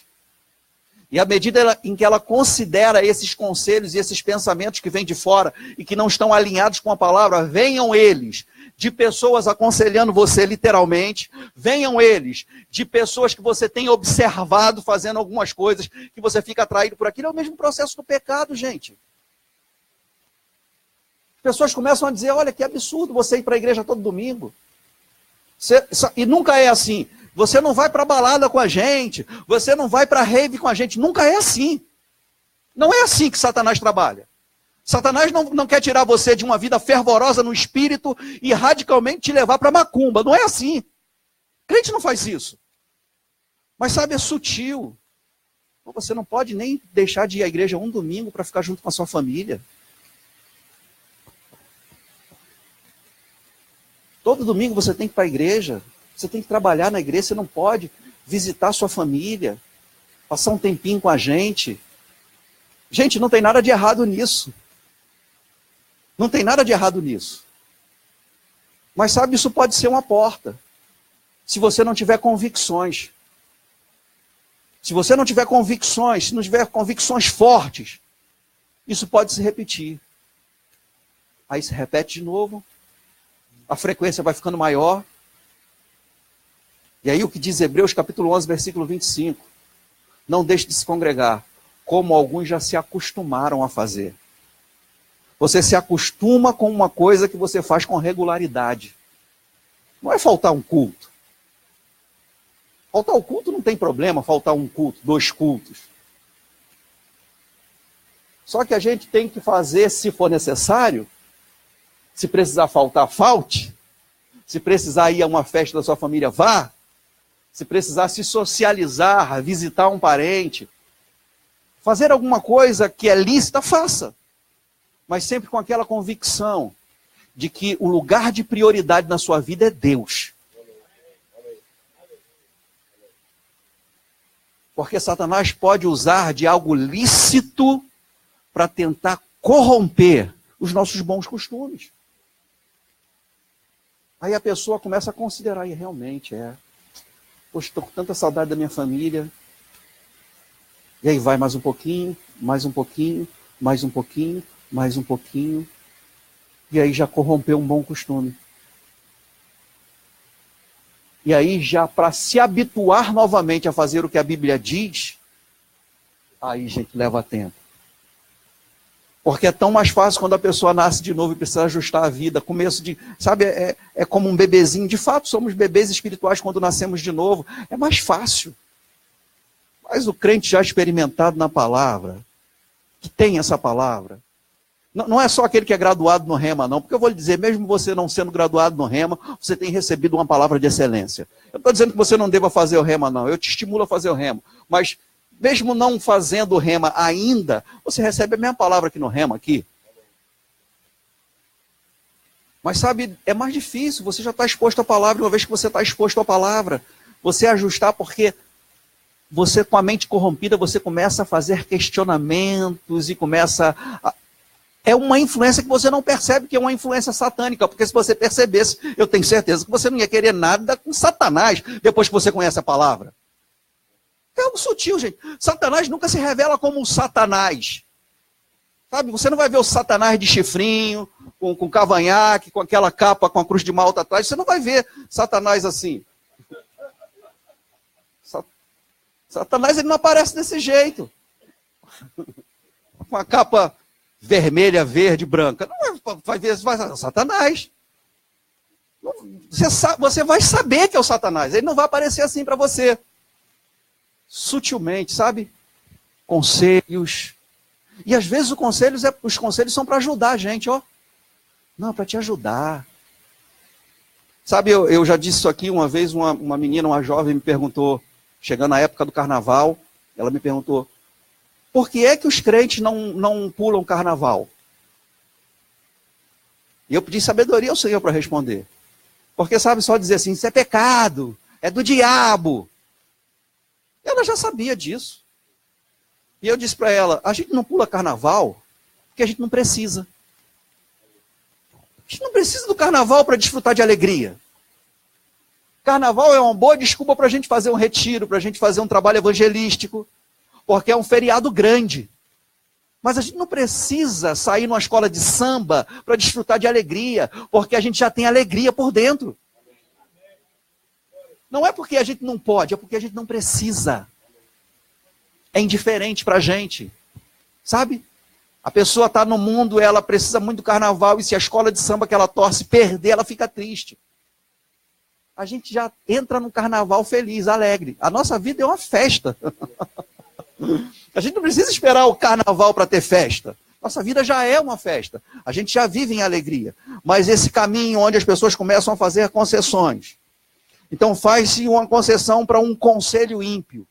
E à medida em que ela considera esses conselhos e esses pensamentos que vêm de fora e que não estão alinhados com a palavra, venham eles de pessoas aconselhando você literalmente, venham eles de pessoas que você tem observado fazendo algumas coisas que você fica atraído por aquilo. É o mesmo processo do pecado, gente. As pessoas começam a dizer, olha que absurdo você ir para a igreja todo domingo. E nunca é assim. Você não vai para balada com a gente, você não vai para rave com a gente, nunca é assim. Não é assim que Satanás trabalha. Satanás não quer tirar você de uma vida fervorosa no espírito e radicalmente te levar para macumba, não é assim. Crente não faz isso. Mas sabe, é sutil. Você não pode nem deixar de ir à igreja um domingo para ficar junto com a sua família. Todo domingo você tem que ir para a igreja, você tem que trabalhar na igreja, você não pode visitar a sua família, passar um tempinho com a gente. Gente, não tem nada de errado nisso. Não tem nada de errado nisso. Mas sabe, isso pode ser uma porta. Se você não tiver convicções. Se você não tiver convicções, se não tiver convicções fortes, isso pode se repetir. Aí se repete de novo. A frequência vai ficando maior. E aí o que diz Hebreus capítulo 11, versículo 25. Não deixe de se congregar. como alguns já se acostumaram a fazer. Você se acostuma com uma coisa que você faz com regularidade. Não é faltar um culto. Faltar o culto não tem problema, faltar um culto, 2 cultos. Só que a gente tem que fazer, se for necessário, se precisar faltar, falte. Se precisar ir a uma festa da sua família, vá. Se precisar se socializar, visitar um parente, fazer alguma coisa que é lícita, faça. Mas sempre com aquela convicção de que o lugar de prioridade na sua vida é Deus. Porque Satanás pode usar de algo lícito para tentar corromper os nossos bons costumes. Aí a pessoa começa a considerar, e realmente poxa, estou com tanta saudade da minha família. E aí vai mais um pouquinho, mais um pouquinho, mais um pouquinho, mais um pouquinho. E aí já corrompeu um bom costume. E aí já para se habituar novamente a fazer o que a Bíblia diz, aí gente leva tempo. Porque é tão mais fácil quando a pessoa nasce de novo e precisa ajustar a vida. Começo de, sabe, é como um bebezinho. De fato, somos bebês espirituais quando nascemos de novo. É mais fácil. Mas o crente já experimentado na palavra, que tem essa palavra, não é só aquele que é graduado no Rema, não. Porque eu vou lhe dizer, mesmo você não sendo graduado no Rema, você tem recebido uma palavra de excelência. Eu estou dizendo que você não deva fazer o Rema, não. Eu te estimulo a fazer o Rema. Mas mesmo não fazendo o Rema ainda, você recebe a mesma palavra aqui no Rema, aqui. Mas sabe, é mais difícil, você já está exposto à palavra, uma vez que você está exposto à palavra, você ajustar, porque você com a mente corrompida, você começa a fazer questionamentos e começa a... É uma influência que você não percebe que é uma influência satânica, porque se você percebesse, eu tenho certeza que você não ia querer nada com Satanás, depois que você conhece a palavra. É algo sutil, gente. Satanás nunca se revela como Satanás. Sabe, você não vai ver o Satanás de chifrinho, com cavanhaque, com aquela capa com a cruz de malta atrás. Você não vai ver Satanás assim. Satanás ele não aparece desse jeito. Com a capa vermelha, verde, branca. Não vai ver Satanás. Você vai saber que é o Satanás. Ele não vai aparecer assim para você. Sutilmente, sabe? Conselhos. E às vezes os conselhos são para ajudar a gente, ó. Não, para te ajudar. Sabe, eu já disse isso aqui uma vez, uma menina, uma jovem me perguntou, chegando na época do carnaval, ela me perguntou, por que é que os crentes não pulam carnaval? E eu pedi sabedoria ao Senhor para responder. Porque sabe, só dizer assim, isso é pecado, é do diabo. Ela já sabia disso. E eu disse para ela, a gente não pula carnaval porque a gente não precisa. A gente não precisa do carnaval para desfrutar de alegria. Carnaval é uma boa desculpa para a gente fazer um retiro, para a gente fazer um trabalho evangelístico, porque é um feriado grande. Mas a gente não precisa sair numa escola de samba para desfrutar de alegria, porque a gente já tem alegria por dentro. Não é porque a gente não pode, é porque a gente não precisa. É indiferente para a gente. Sabe? A pessoa está no mundo, ela precisa muito do carnaval, e se a escola de samba que ela torce perder, ela fica triste. A gente já entra no carnaval feliz, alegre. A nossa vida é uma festa. A gente não precisa esperar o carnaval para ter festa. Nossa vida já é uma festa. A gente já vive em alegria. Mas esse caminho onde as pessoas começam a fazer concessões. Então faz-se uma concessão para um conselho ímpio.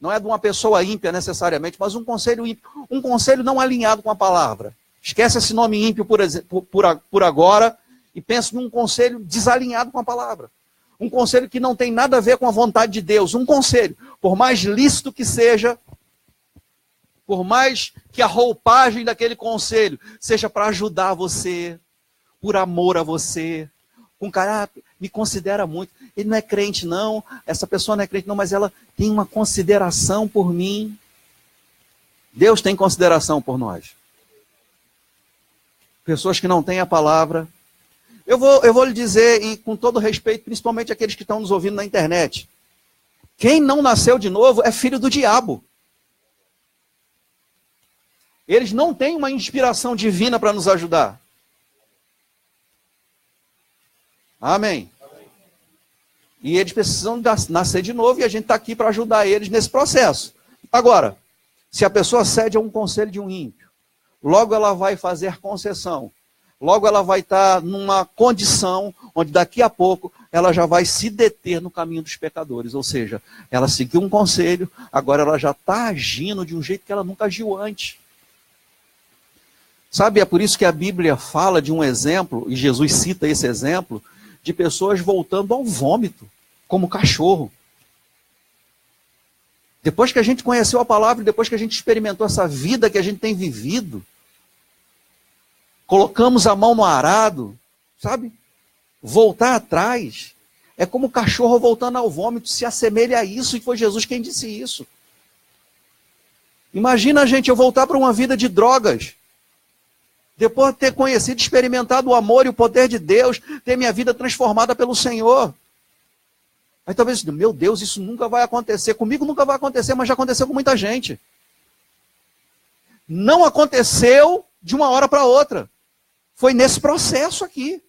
Não é de uma pessoa ímpia necessariamente, mas um conselho ímpio. Um conselho não alinhado com a palavra. Esquece esse nome ímpio por agora e pense num conselho desalinhado com a palavra. Um conselho que não tem nada a ver com a vontade de Deus. Um conselho, por mais lícito que seja, por mais que a roupagem daquele conselho seja para ajudar você, por amor a você, com caráter, me considera muito. Ele não é crente não, essa pessoa não é crente não, mas ela tem uma consideração por mim. Deus tem consideração por nós. Pessoas que não têm a palavra. Eu vou lhe dizer, e com todo respeito, principalmente aqueles que estão nos ouvindo na internet, quem não nasceu de novo é filho do diabo. Eles não têm uma inspiração divina para nos ajudar. Amém. E eles precisam nascer de novo e a gente está aqui para ajudar eles nesse processo. Agora, se a pessoa cede a um conselho de um ímpio, logo ela vai fazer concessão. Logo ela vai estar numa condição onde daqui a pouco ela já vai se deter no caminho dos pecadores. Ou seja, ela seguiu um conselho, agora ela já está agindo de um jeito que ela nunca agiu antes. Sabe, é por isso que a Bíblia fala de um exemplo, e Jesus cita esse exemplo, de pessoas voltando ao vômito, como cachorro. Depois que a gente conheceu a palavra, depois que a gente experimentou essa vida que a gente tem vivido, colocamos a mão no arado, sabe? Voltar atrás é como o cachorro voltando ao vômito, se assemelha a isso, e foi Jesus quem disse isso. Imagina, gente, eu voltar para uma vida de drogas, depois de ter conhecido, experimentado o amor e o poder de Deus, ter minha vida transformada pelo Senhor. Aí talvez, meu Deus, isso nunca vai acontecer. Comigo nunca vai acontecer, mas já aconteceu com muita gente. Não aconteceu de uma hora para outra. Foi nesse processo aqui.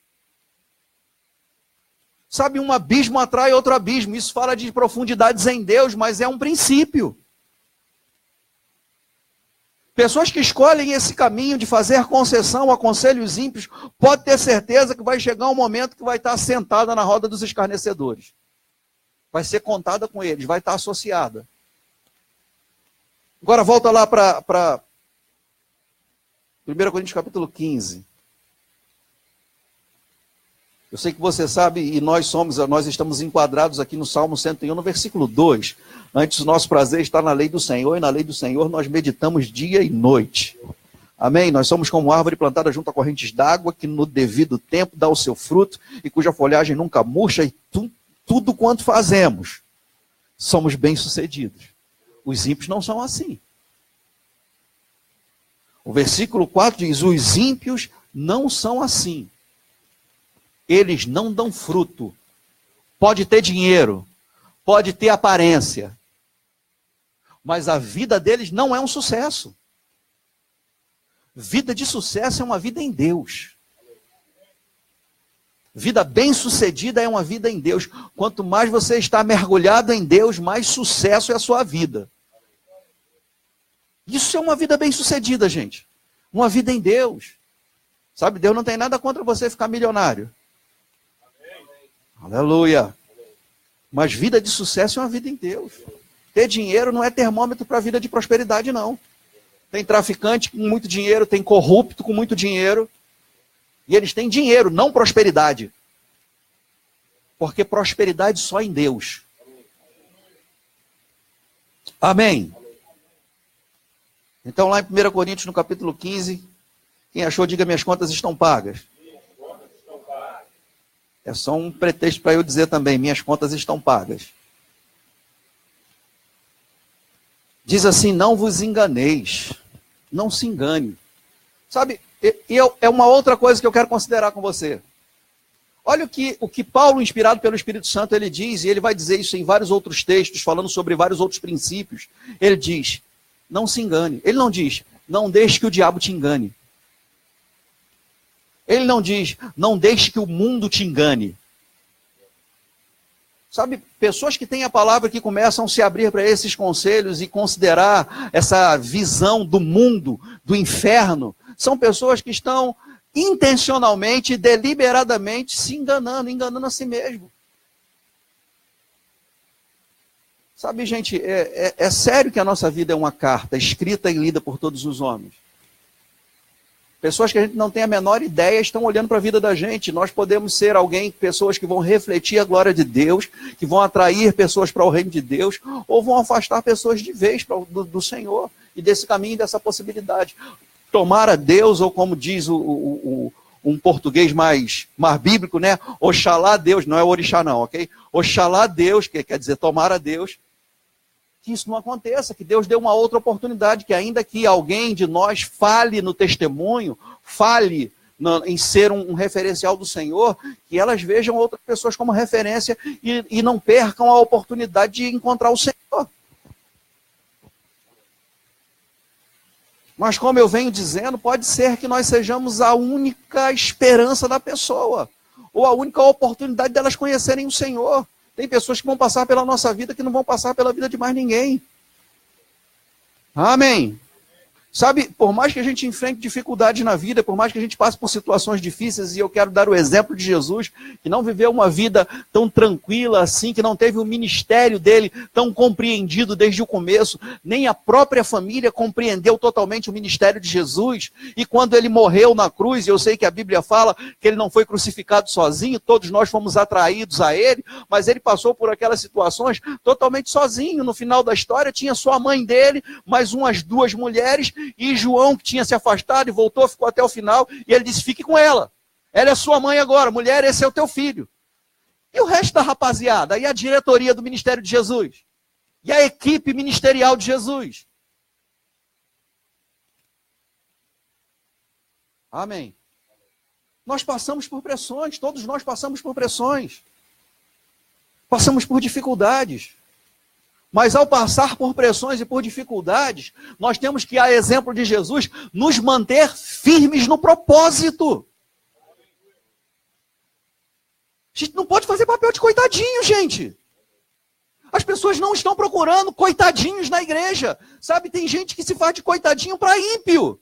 Sabe, um abismo atrai outro abismo. Isso fala de profundidades em Deus, mas é um princípio. Pessoas que escolhem esse caminho de fazer concessão a conselhos ímpios, pode ter certeza que vai chegar um momento que vai estar sentada na roda dos escarnecedores. Vai ser contada com eles, vai estar associada. Agora volta lá para 1 Coríntios capítulo 15. Eu sei que você sabe, e nós estamos enquadrados aqui no Salmo 101, no versículo 2. Antes o nosso prazer está na lei do Senhor, e na lei do Senhor nós meditamos dia e noite. Amém? Nós somos como árvore plantada junto a correntes d'água, que no devido tempo dá o seu fruto, e cuja folhagem nunca murcha, e tudo quanto fazemos, somos bem-sucedidos. Os ímpios não são assim. O versículo 4 diz, os ímpios não são assim. Eles não dão fruto. Pode ter dinheiro, pode ter aparência, mas a vida deles não é um sucesso. Vida de sucesso é uma vida em Deus. Vida bem-sucedida é uma vida em Deus. Quanto mais você está mergulhado em Deus, mais sucesso é a sua vida. Isso é uma vida bem-sucedida, gente. Uma vida em Deus. Sabe, Deus não tem nada contra você ficar milionário. Aleluia. Mas vida de sucesso é uma vida em Deus. Ter dinheiro não é termômetro para a vida de prosperidade, não. Tem traficante com muito dinheiro, tem corrupto com muito dinheiro. E eles têm dinheiro, não prosperidade. Porque prosperidade só em Deus. Amém. Então lá em 1 Coríntios, no capítulo 15, quem achou, diga, minhas contas estão pagas. É só um pretexto para eu dizer também, minhas contas estão pagas. Diz assim, não vos enganeis, não se engane. Sabe, é uma outra coisa que eu quero considerar com você. Olha o que Paulo, inspirado pelo Espírito Santo, ele diz, e ele vai dizer isso em vários outros textos, falando sobre vários outros princípios. Ele diz, não se engane. Ele não diz, não deixe que o diabo te engane. Ele não diz, não deixe que o mundo te engane. Sabe, pessoas que têm a palavra que começam a se abrir para esses conselhos e considerar essa visão do mundo, do inferno, são pessoas que estão intencionalmente, deliberadamente se enganando a si mesmo. Sabe, gente, é sério que a nossa vida é uma carta escrita e lida por todos os homens. Pessoas que a gente não tem a menor ideia estão olhando para a vida da gente. Nós podemos ser pessoas que vão refletir a glória de Deus, que vão atrair pessoas para o reino de Deus, ou vão afastar pessoas de vez do Senhor e desse caminho, dessa possibilidade. Tomar a Deus, ou como diz um português mais bíblico, né? Oxalá Deus, não é orixá não, ok? Oxalá Deus, que quer dizer tomar a Deus, que isso não aconteça, que Deus dê uma outra oportunidade, que ainda que alguém de nós fale no testemunho, fale em ser um referencial do Senhor, que elas vejam outras pessoas como referência e não percam a oportunidade de encontrar o Senhor. Mas como eu venho dizendo, pode ser que nós sejamos a única esperança da pessoa, ou a única oportunidade delas conhecerem o Senhor. Tem pessoas que vão passar pela nossa vida que não vão passar pela vida de mais ninguém. Amém. Sabe, por mais que a gente enfrente dificuldades na vida, por mais que a gente passe por situações difíceis, e eu quero dar o exemplo de Jesus, que não viveu uma vida tão tranquila assim, que não teve o ministério dele tão compreendido desde o começo, nem a própria família compreendeu totalmente o ministério de Jesus, e quando ele morreu na cruz, e eu sei que a Bíblia fala que ele não foi crucificado sozinho, todos nós fomos atraídos a ele, mas ele passou por aquelas situações totalmente sozinho. No final da história tinha só a mãe dele, mais umas 2 mulheres, e João, que tinha se afastado e voltou, ficou até o final, e ele disse, fique com ela. Ela é sua mãe agora, mulher, esse é o teu filho. E o resto da rapaziada? E a diretoria do ministério de Jesus? E a equipe ministerial de Jesus? Amém. Nós passamos por pressões, todos nós passamos por pressões. Passamos por dificuldades. Mas ao passar por pressões e por dificuldades, nós temos que, a exemplo de Jesus, nos manter firmes no propósito. A gente não pode fazer papel de coitadinho, gente. As pessoas não estão procurando coitadinhos na igreja. Sabe, tem gente que se faz de coitadinho para ímpio.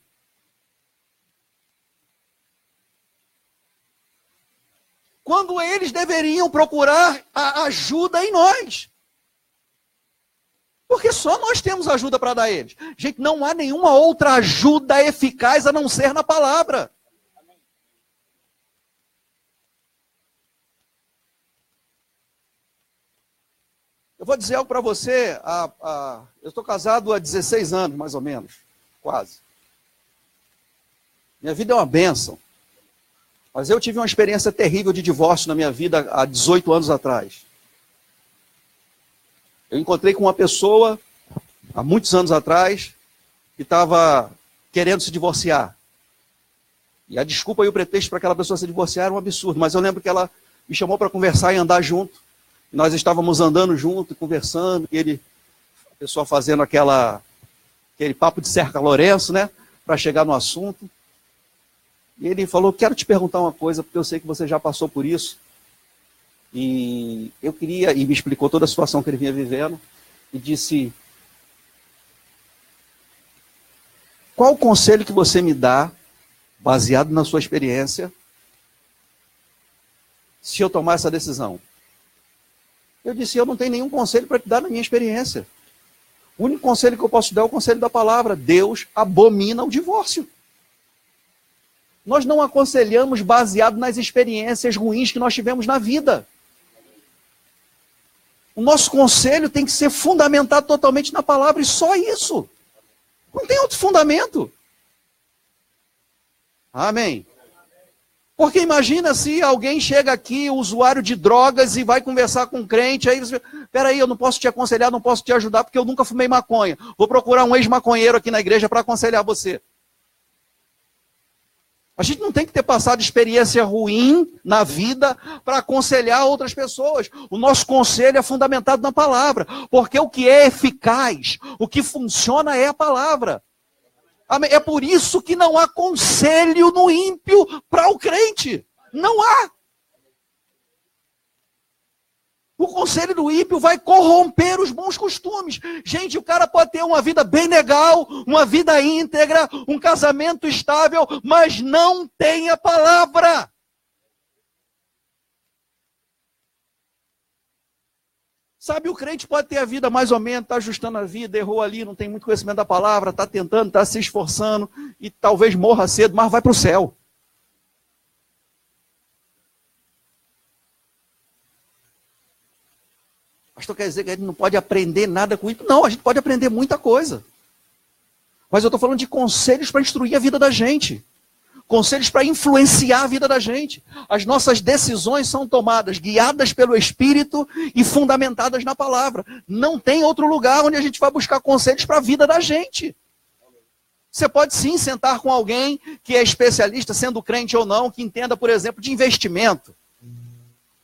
Quando eles deveriam procurar a ajuda em nós. Porque só nós temos ajuda para dar a eles. Gente, não há nenhuma outra ajuda eficaz a não ser na palavra. Eu vou dizer algo para você. Eu estou casado há 16 anos, mais ou menos. Quase. Minha vida é uma bênção. Mas eu tive uma experiência terrível de divórcio na minha vida há 18 anos atrás. Eu encontrei com uma pessoa, há muitos anos atrás, que estava querendo se divorciar. E a desculpa e o pretexto para aquela pessoa se divorciar era um absurdo. Mas eu lembro que ela me chamou para conversar e andar junto. E nós estávamos andando junto, conversando, e a pessoa fazendo aquele papo de cerca Lourenço, né? Para chegar no assunto. E ele falou, quero te perguntar uma coisa, porque eu sei que você já passou por isso. E eu queria, e me explicou toda a situação que ele vinha vivendo, e disse, qual o conselho que você me dá, baseado na sua experiência, se eu tomar essa decisão? Eu disse, eu não tenho nenhum conselho para te dar na minha experiência. O único conselho que eu posso dar é o conselho da palavra. Deus abomina o divórcio. Nós não aconselhamos baseado nas experiências ruins que nós tivemos na vida. O nosso conselho tem que ser fundamentado totalmente na palavra, e só isso. Não tem outro fundamento. Amém. Porque imagina se alguém chega aqui, usuário de drogas, e vai conversar com um crente, aí você, peraí, eu não posso te aconselhar, não posso te ajudar, porque eu nunca fumei maconha. Vou procurar um ex-maconheiro aqui na igreja para aconselhar você. A gente não tem que ter passado experiência ruim na vida para aconselhar outras pessoas. O nosso conselho é fundamentado na palavra, porque o que é eficaz, o que funciona é a palavra. Amém? É por isso que não há conselho no ímpio para o crente. Não há. O conselho do ímpio vai corromper os bons costumes. Gente, o cara pode ter uma vida bem legal, uma vida íntegra, um casamento estável, mas não tem a palavra. Sabe, o crente pode ter a vida mais ou menos, está ajustando a vida, errou ali, não tem muito conhecimento da palavra, está tentando, está se esforçando, e talvez morra cedo, mas vai para o céu. Pastor, quer dizer que a gente não pode aprender nada com isso? Não, a gente pode aprender muita coisa. Mas eu estou falando de conselhos para instruir a vida da gente. Conselhos para influenciar a vida da gente. As nossas decisões são tomadas, guiadas pelo Espírito e fundamentadas na palavra. Não tem outro lugar onde a gente vai buscar conselhos para a vida da gente. Você pode sim sentar com alguém que é especialista, sendo crente ou não, que entenda, por exemplo, de investimento.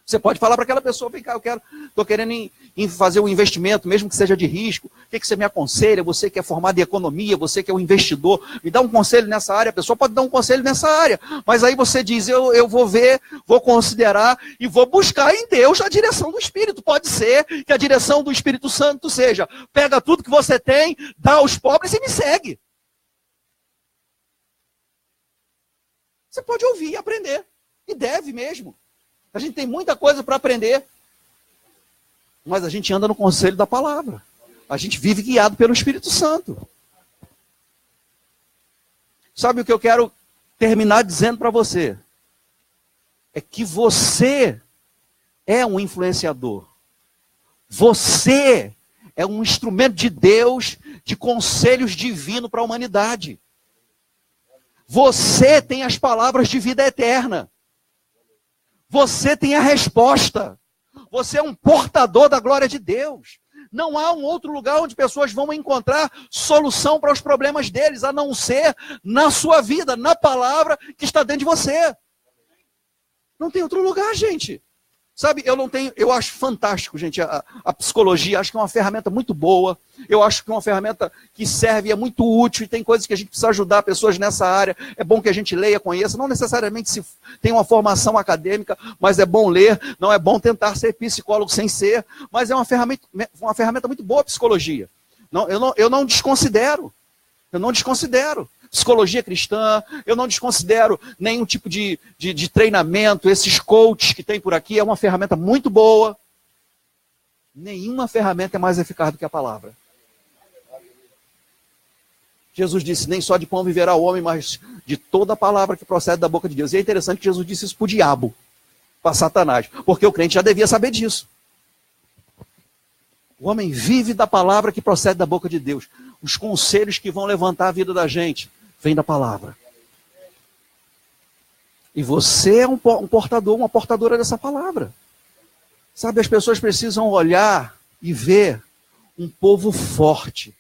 Você pode falar para aquela pessoa, vem cá, estou querendo em fazer um investimento, mesmo que seja de risco. O que você me aconselha? Você que é formado em economia, você que é um investidor, me dá um conselho nessa área. A pessoa pode dar um conselho nessa área. Mas aí você diz, eu vou ver, vou considerar e vou buscar em Deus a direção do Espírito. Pode ser que a direção do Espírito Santo seja, pega tudo que você tem, dá aos pobres e me segue. Você pode ouvir e aprender. E deve mesmo. A gente tem muita coisa para aprender, mas a gente anda no conselho da palavra. A gente vive guiado pelo Espírito Santo. Sabe o que eu quero terminar dizendo para você? É que você é um influenciador. Você é um instrumento de Deus, de conselhos divinos para a humanidade. Você tem as palavras de vida eterna. Você tem a resposta. Você é um portador da glória de Deus. Não há um outro lugar onde pessoas vão encontrar solução para os problemas deles, a não ser na sua vida, na palavra que está dentro de você. Não tem outro lugar, gente. Sabe, eu acho fantástico, gente, a psicologia, acho que é uma ferramenta muito boa, eu acho que é uma ferramenta que serve, é muito útil, e tem coisas que a gente precisa ajudar pessoas nessa área, é bom que a gente leia, conheça, não necessariamente se tem uma formação acadêmica, mas é bom ler, não é bom tentar ser psicólogo sem ser, mas é uma ferramenta muito boa a psicologia. Eu não desconsidero. Psicologia cristã, eu não desconsidero nenhum tipo de treinamento, esses coaches que tem por aqui, é uma ferramenta muito boa. Nenhuma ferramenta é mais eficaz do que a palavra. Jesus disse, nem só de pão viverá o homem, mas de toda a palavra que procede da boca de Deus. E é interessante que Jesus disse isso para o diabo, para Satanás, porque o crente já devia saber disso. O homem vive da palavra que procede da boca de Deus. Os conselhos que vão levantar a vida da gente vêm da palavra. E você é um portador, uma portadora dessa palavra. Sabe, as pessoas precisam olhar e ver um povo forte,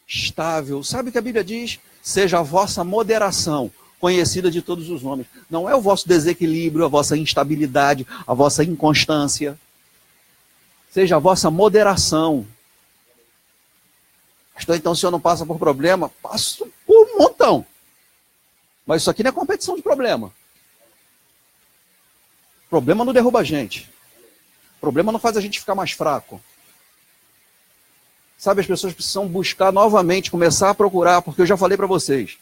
estável. Sabe o que a Bíblia diz? Seja a vossa moderação conhecida de todos os homens. Não é o vosso desequilíbrio, a vossa instabilidade, a vossa inconstância. Seja a vossa moderação. Então, se eu não passo por problema, passo por um montão. Mas isso aqui não é competição de problema. Problema não derruba a gente. Problema não faz a gente ficar mais fraco. Sabe, as pessoas precisam buscar novamente, começar a procurar, porque eu já falei para vocês.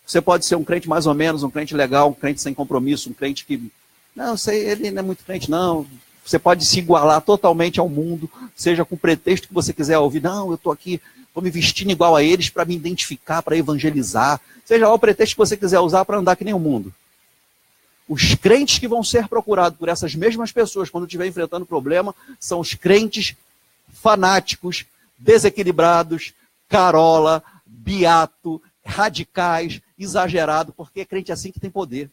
Você pode ser um crente mais ou menos, um crente legal, um crente sem compromisso, um crente que... Não, ele não é muito crente, não. Você pode se igualar totalmente ao mundo, seja com o pretexto que você quiser ouvir. Não, eu estou aqui, estou me vestindo igual a eles para me identificar, para evangelizar. Seja lá o pretexto que você quiser usar para andar que nem o mundo. Os crentes que vão ser procurados por essas mesmas pessoas quando estiver enfrentando problema são os crentes fanáticos, desequilibrados, carola, beato, radicais, exagerado, porque é crente assim que tem poder.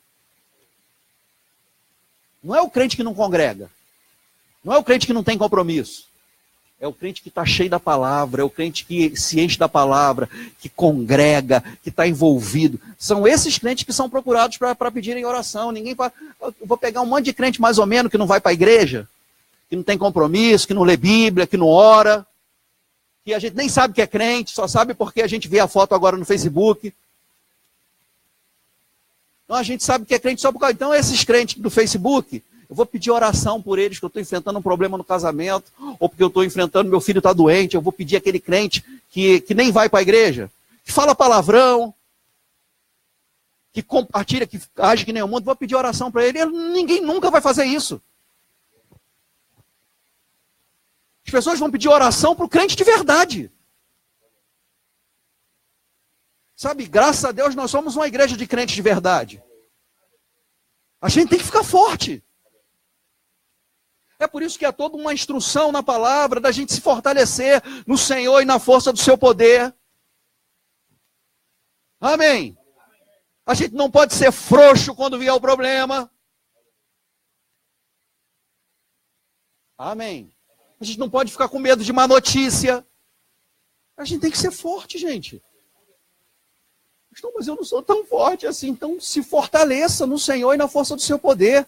Não é o crente que não congrega. Não é o crente que não tem compromisso. É o crente que está cheio da palavra, é o crente que se enche da palavra, que congrega, que está envolvido. São esses crentes que são procurados para pedirem oração. Eu vou pegar um monte de crente mais ou menos que não vai para a igreja, que não tem compromisso, que não lê Bíblia, que não ora, que a gente nem sabe que é crente, só sabe porque a gente vê a foto agora no Facebook. Então a gente sabe que é crente só por causa... Então esses crentes do Facebook, eu vou pedir oração por eles, que eu estou enfrentando um problema no casamento, ou porque eu estou enfrentando, meu filho está doente, eu vou pedir aquele crente que nem vai para a igreja, que fala palavrão, que compartilha, que age que nem o mundo, vou pedir oração para ele. Ninguém nunca vai fazer isso. As pessoas vão pedir oração para o crente de verdade. Sabe, graças a Deus nós somos uma igreja de crentes de verdade. A gente tem que ficar forte. É por isso que há toda uma instrução na palavra da gente se fortalecer no Senhor e na força do seu poder. Amém. A gente não pode ser frouxo quando vier o problema. Amém. A gente não pode ficar com medo de má notícia. A gente tem que ser forte, gente. Pastor, mas eu não sou tão forte assim. Então se fortaleça no Senhor e na força do seu poder.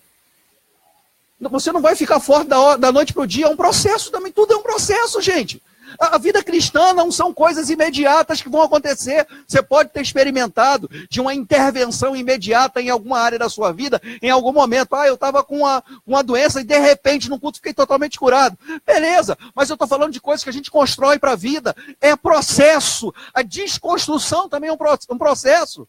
Você não vai ficar forte da noite para o dia, é um processo também, tudo é um processo, gente. A vida cristã não são coisas imediatas que vão acontecer. Você pode ter experimentado de uma intervenção imediata em alguma área da sua vida, em algum momento. Eu estava com uma doença e de repente no culto fiquei totalmente curado. Beleza, mas eu estou falando de coisas que a gente constrói para a vida. É processo. A desconstrução também é um processo.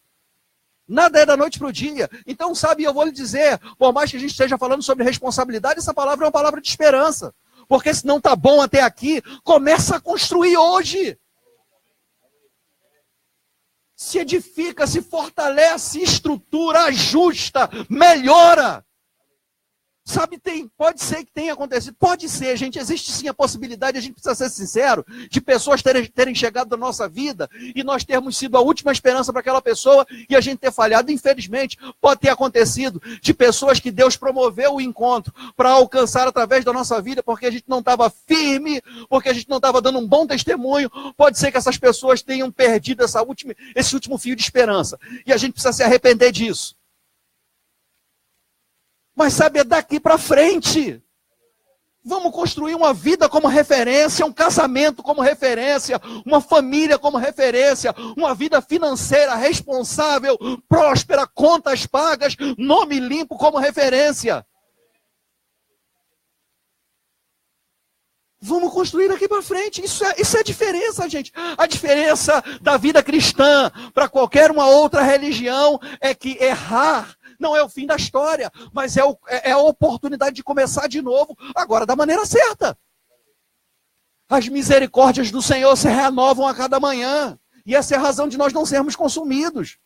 Nada é da noite para o dia. Então, sabe, eu vou lhe dizer, por mais que a gente esteja falando sobre responsabilidade, essa palavra é uma palavra de esperança. Porque se não está bom até aqui, começa a construir hoje. Se edifica, se fortalece, estrutura, ajusta, melhora. Sabe, pode ser que tenha acontecido. Pode ser, gente. Existe sim a possibilidade, a gente precisa ser sincero, de pessoas terem chegado na nossa vida e nós termos sido a última esperança para aquela pessoa e a gente ter falhado. Infelizmente, pode ter acontecido de pessoas que Deus promoveu o encontro para alcançar através da nossa vida, porque a gente não estava firme, porque a gente não estava dando um bom testemunho. Pode ser que essas pessoas tenham perdido esse último fio de esperança. E a gente precisa se arrepender disso. Mas sabe, é daqui para frente. Vamos construir uma vida como referência, um casamento como referência, uma família como referência, uma vida financeira responsável, próspera, contas pagas, nome limpo como referência. Vamos construir daqui para frente. Isso é a diferença, gente. A diferença da vida cristã para qualquer uma outra religião é que errar não é o fim da história, mas é a oportunidade de começar de novo, agora da maneira certa. As misericórdias do Senhor se renovam a cada manhã, e essa é a razão de nós não sermos consumidos.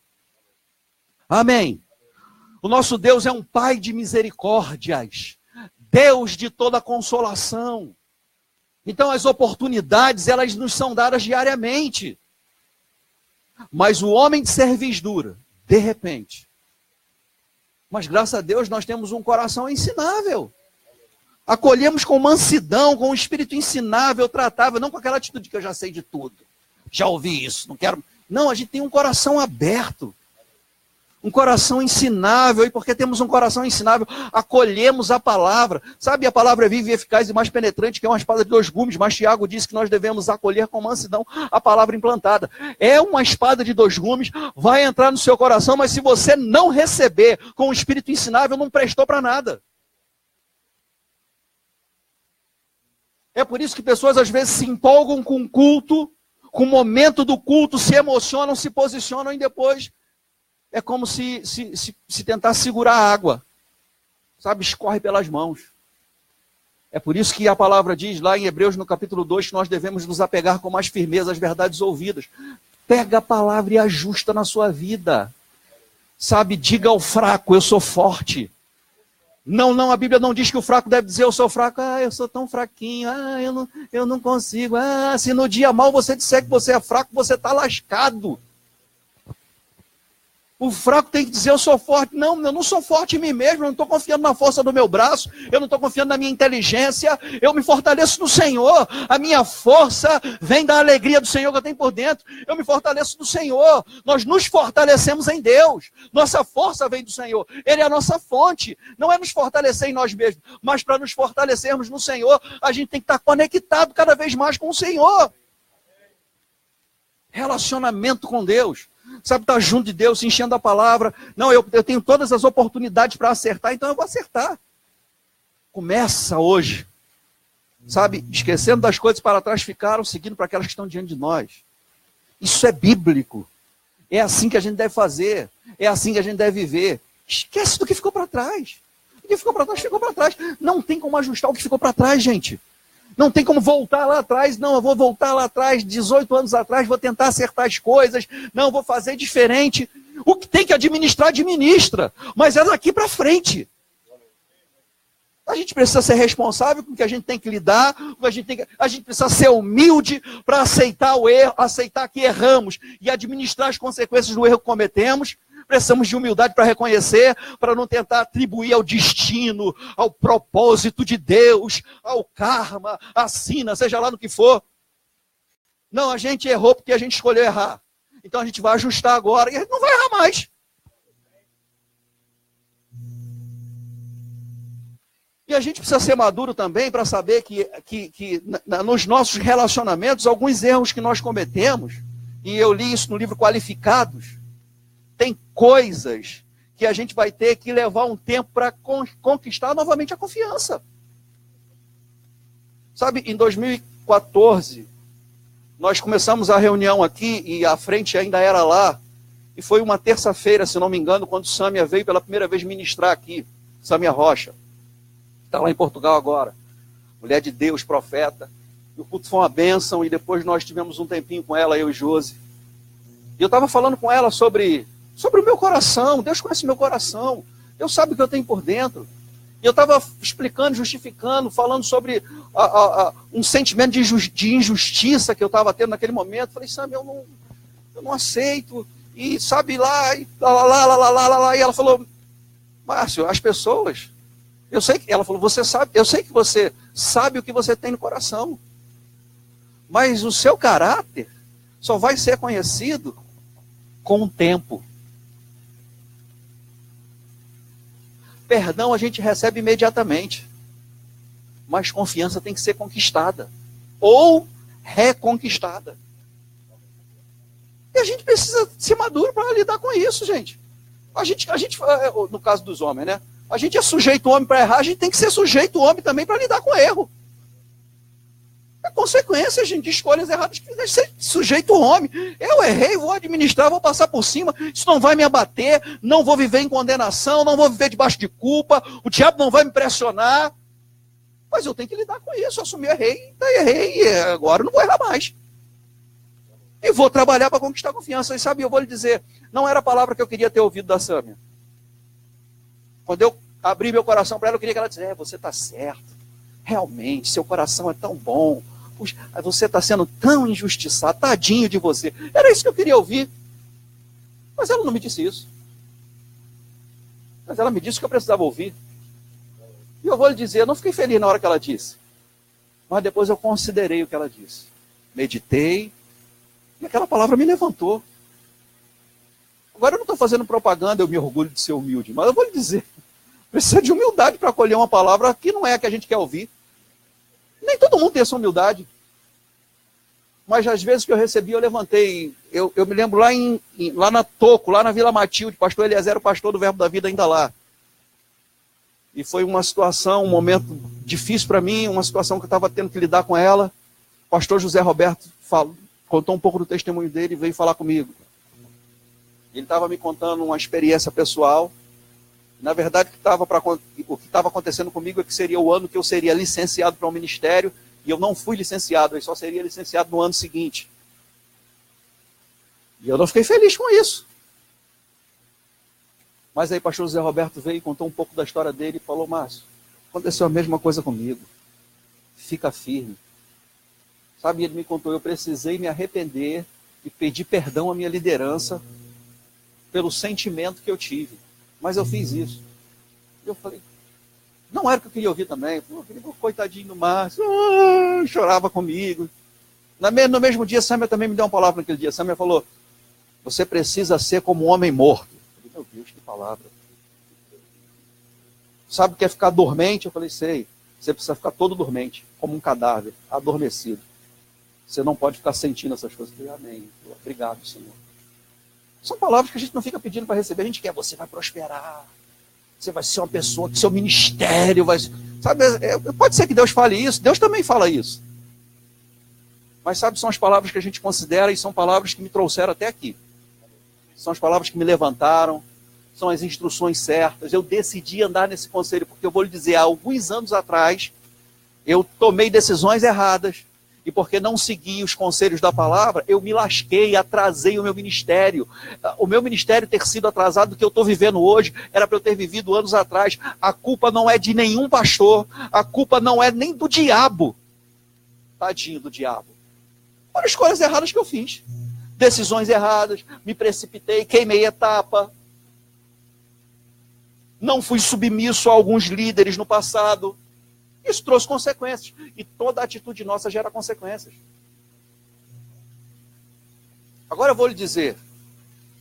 Amém. O nosso Deus é um Pai de misericórdias, Deus de toda consolação. Então as oportunidades, elas nos são dadas diariamente. Mas o homem de cerviz dura, de repente. Mas graças a Deus nós temos um coração ensinável. Acolhemos com mansidão, com um espírito ensinável, tratável, não com aquela atitude que eu já sei de tudo. Já ouvi isso, não quero. Não, a gente tem um coração aberto. Um coração ensinável, e porque temos um coração ensinável, acolhemos a palavra. Sabe, a palavra é viva e eficaz e mais penetrante que é uma espada de 2 gumes, mas Tiago disse que nós devemos acolher com mansidão a palavra implantada. É uma espada de 2 gumes, vai entrar no seu coração, mas se você não receber com o espírito ensinável, não prestou para nada. É por isso que pessoas às vezes se empolgam com o culto, com o momento do culto, se emocionam, se posicionam e depois... É como se tentar segurar a água, sabe, escorre pelas mãos. É por isso que a palavra diz lá em Hebreus, no capítulo 2, que nós devemos nos apegar com mais firmeza às verdades ouvidas. Pega a palavra e ajusta na sua vida. Sabe, diga ao fraco, eu sou forte. Não, a Bíblia não diz que o fraco deve dizer, eu sou fraco, eu sou tão fraquinho, eu não consigo. Se no dia mal você disser que você é fraco, você está lascado. O fraco tem que dizer, eu sou forte. Não, eu não sou forte em mim mesmo, eu não estou confiando na força do meu braço, eu não estou confiando na minha inteligência, eu me fortaleço no Senhor. A minha força vem da alegria do Senhor que eu tenho por dentro. Eu me fortaleço no Senhor. Nós nos fortalecemos em Deus. Nossa força vem do Senhor. Ele é a nossa fonte. Não é nos fortalecer em nós mesmos, mas para nos fortalecermos no Senhor, a gente tem que estar conectado cada vez mais com o Senhor. Relacionamento com Deus. Sabe, estar junto de Deus, se enchendo a palavra. Não, eu tenho todas as oportunidades para acertar, então eu vou acertar. Começa hoje. Sabe, esquecendo das coisas para trás ficaram, seguindo para aquelas que estão diante de nós. Isso é bíblico. É assim que a gente deve fazer. É assim que a gente deve viver. Esquece do que ficou para trás. O que ficou para trás, ficou para trás. Não tem como ajustar o que ficou para trás, gente. Não tem como voltar lá atrás. Não, eu vou voltar lá atrás, 18 anos atrás, vou tentar acertar as coisas. Não, vou fazer diferente. O que tem que administrar, administra. Mas é daqui para frente. A gente precisa ser responsável com o que a gente tem que lidar. A gente precisa ser humilde para aceitar o erro, aceitar que erramos e administrar as consequências do erro que cometemos. Precisamos de humildade para reconhecer, para não tentar atribuir ao destino, ao propósito de Deus, ao karma, à sina, seja lá no que for. Não, a gente errou porque a gente escolheu errar. Então a gente vai ajustar agora e a gente não vai errar mais. E a gente precisa ser maduro também para saber que nos nossos relacionamentos, alguns erros que nós cometemos, e eu li isso no livro Qualificados, tem coisas que a gente vai ter que levar um tempo para conquistar novamente a confiança. Sabe, em 2014, nós começamos a reunião aqui e a frente ainda era lá. E foi uma terça-feira, se não me engano, quando Sâmia veio pela primeira vez ministrar aqui. Sâmia Rocha. Está lá em Portugal agora. Mulher de Deus, profeta. E o culto foi uma bênção e depois nós tivemos um tempinho com ela, eu e Josi. E eu estava falando com ela sobre o meu coração. Deus conhece meu coração. Deus sabe o que eu tenho por dentro. E eu estava explicando, justificando, falando sobre um sentimento de injustiça que eu estava tendo naquele momento. Falei, Sâmia, eu não aceito. E sabe lá, e lá. E ela falou, Márcio, as pessoas, ela falou, eu sei que você sabe o que você tem no coração. Mas o seu caráter só vai ser conhecido com o tempo. Perdão a gente recebe imediatamente, mas confiança tem que ser conquistada ou reconquistada. E a gente precisa ser maduro para lidar com isso, gente. A gente, no caso dos homens, né? A gente é sujeito homem para errar, a gente tem que ser sujeito homem também para lidar com erro. É consequência, gente, de escolhas erradas que deve ser sujeito homem. Eu errei, vou administrar, vou passar por cima, isso não vai me abater, não vou viver em condenação, não vou viver debaixo de culpa, o diabo não vai me pressionar. Mas eu tenho que lidar com isso, assumir, errei, agora eu não vou errar mais. E vou trabalhar para conquistar a confiança. E sabe, eu vou lhe dizer, não era a palavra que eu queria ter ouvido da Sâmia. Quando eu abri meu coração para ela, eu queria que ela dissesse, você está certo, realmente, seu coração é tão bom, puxa, você está sendo tão injustiçado, tadinho de você. Era isso que eu queria ouvir. Mas ela não me disse isso. Mas ela me disse que eu precisava ouvir. E eu vou lhe dizer, eu não fiquei feliz na hora que ela disse. Mas depois eu considerei o que ela disse. Meditei, e aquela palavra me levantou. Agora eu não estou fazendo propaganda, eu me orgulho de ser humilde, mas eu vou lhe dizer, precisa de humildade para acolher uma palavra que não é a que a gente quer ouvir. Nem todo mundo tem essa humildade. Mas às vezes que eu recebi, eu levantei. Eu me lembro lá na Toco, lá na Vila Matilde, pastor Eliezer, o pastor do Verbo da Vida, ainda lá. E foi uma situação, um momento difícil para mim, uma situação que eu estava tendo que lidar com ela. O pastor José Roberto contou um pouco do testemunho dele e veio falar comigo. Ele estava me contando uma experiência pessoal. Na verdade, o que estava acontecendo comigo é que seria o ano que eu seria licenciado para um ministério, e eu não fui licenciado, eu só seria licenciado no ano seguinte. E eu não fiquei feliz com isso. Mas aí o pastor José Roberto veio e contou um pouco da história dele e falou, Márcio, aconteceu a mesma coisa comigo. Fica firme. Sabe, ele me contou, eu precisei me arrepender e pedir perdão à minha liderança pelo sentimento que eu tive. Mas eu fiz isso. Eu falei, não era o que eu queria ouvir também. Eu falei, coitadinho do Márcio, chorava comigo. No mesmo dia, Sâmia também me deu uma palavra naquele dia. Sâmia falou, você precisa ser como um homem morto. Eu falei, meu Deus, que palavra. Sabe o que é ficar dormente? Eu falei, sei. Você precisa ficar todo dormente, como um cadáver, adormecido. Você não pode ficar sentindo essas coisas. Eu falei, amém. Obrigado, Senhor. São palavras que a gente não fica pedindo para receber. A gente quer, você vai prosperar. Você vai ser uma pessoa que seu ministério vai... Sabe, pode ser que Deus fale isso. Deus também fala isso. Mas sabe, são as palavras que a gente considera e são palavras que me trouxeram até aqui. São as palavras que me levantaram. São as instruções certas. Eu decidi andar nesse conselho, porque eu vou lhe dizer, há alguns anos atrás, eu tomei decisões erradas. E porque não segui os conselhos da palavra, eu me lasquei, atrasei o meu ministério. O meu ministério ter sido atrasado do que eu estou vivendo hoje, era para eu ter vivido anos atrás. A culpa não é de nenhum pastor, a culpa não é nem do diabo. Tadinho do diabo. Foram escolhas erradas que eu fiz. Decisões erradas, me precipitei, queimei etapa. Não fui submisso a alguns líderes no passado. Isso trouxe consequências. E toda atitude nossa gera consequências. Agora eu vou lhe dizer,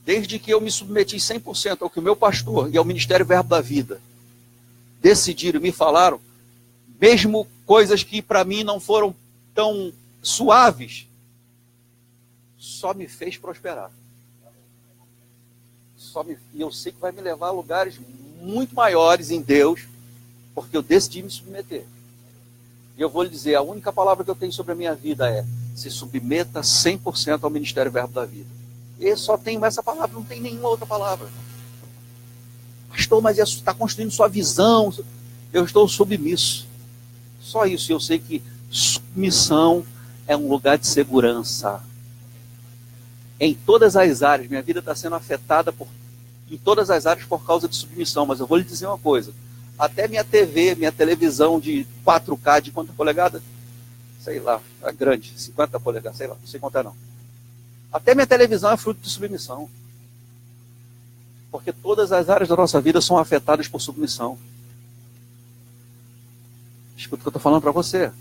desde que eu me submeti 100% ao que o meu pastor e ao Ministério Verbo da Vida decidiram e me falaram, mesmo coisas que para mim não foram tão suaves, só me fez prosperar. E eu sei que vai me levar a lugares muito maiores em Deus, porque eu decidi me submeter. E eu vou lhe dizer, a única palavra que eu tenho sobre a minha vida é: se submeta 100% ao Ministério Verbo da Vida. E só tenho essa palavra, não tem nenhuma outra palavra. Pastor, mas isso está construindo sua visão. Eu estou submisso. Só isso. Eu sei que submissão é um lugar de segurança. Em todas as áreas, minha vida está sendo afetada em todas as áreas por causa de submissão. Mas eu vou lhe dizer uma coisa. Até minha TV, minha televisão de 4K, de quantas polegadas? Sei lá, é grande, 50 polegadas, sei lá, não sei contar não. Até minha televisão é fruto de submissão. Porque todas as áreas da nossa vida são afetadas por submissão. Escuta o que eu estou falando para você.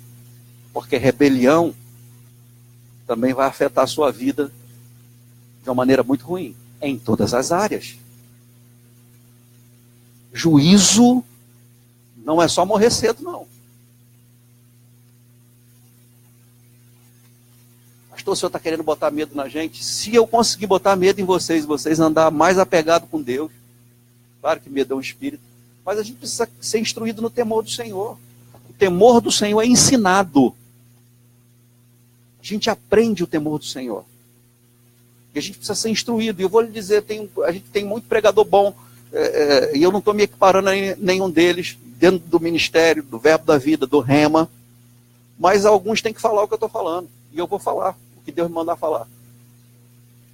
Porque rebelião também vai afetar a sua vida de uma maneira muito ruim, em todas as áreas. Juízo não é só morrer cedo, não. Pastor, o senhor está querendo botar medo na gente? Se eu conseguir botar medo em vocês, vocês andar mais apegado com Deus, claro que medo é um espírito, mas a gente precisa ser instruído no temor do Senhor. O temor do Senhor é ensinado. A gente aprende o temor do Senhor. E a gente precisa ser instruído. E eu vou lhe dizer, a gente tem muito pregador bom, e eu não estou me equiparando a nenhum deles, dentro do ministério, do Verbo da Vida, do Rema, mas alguns têm que falar o que eu estou falando. E eu vou falar o que Deus me mandar falar.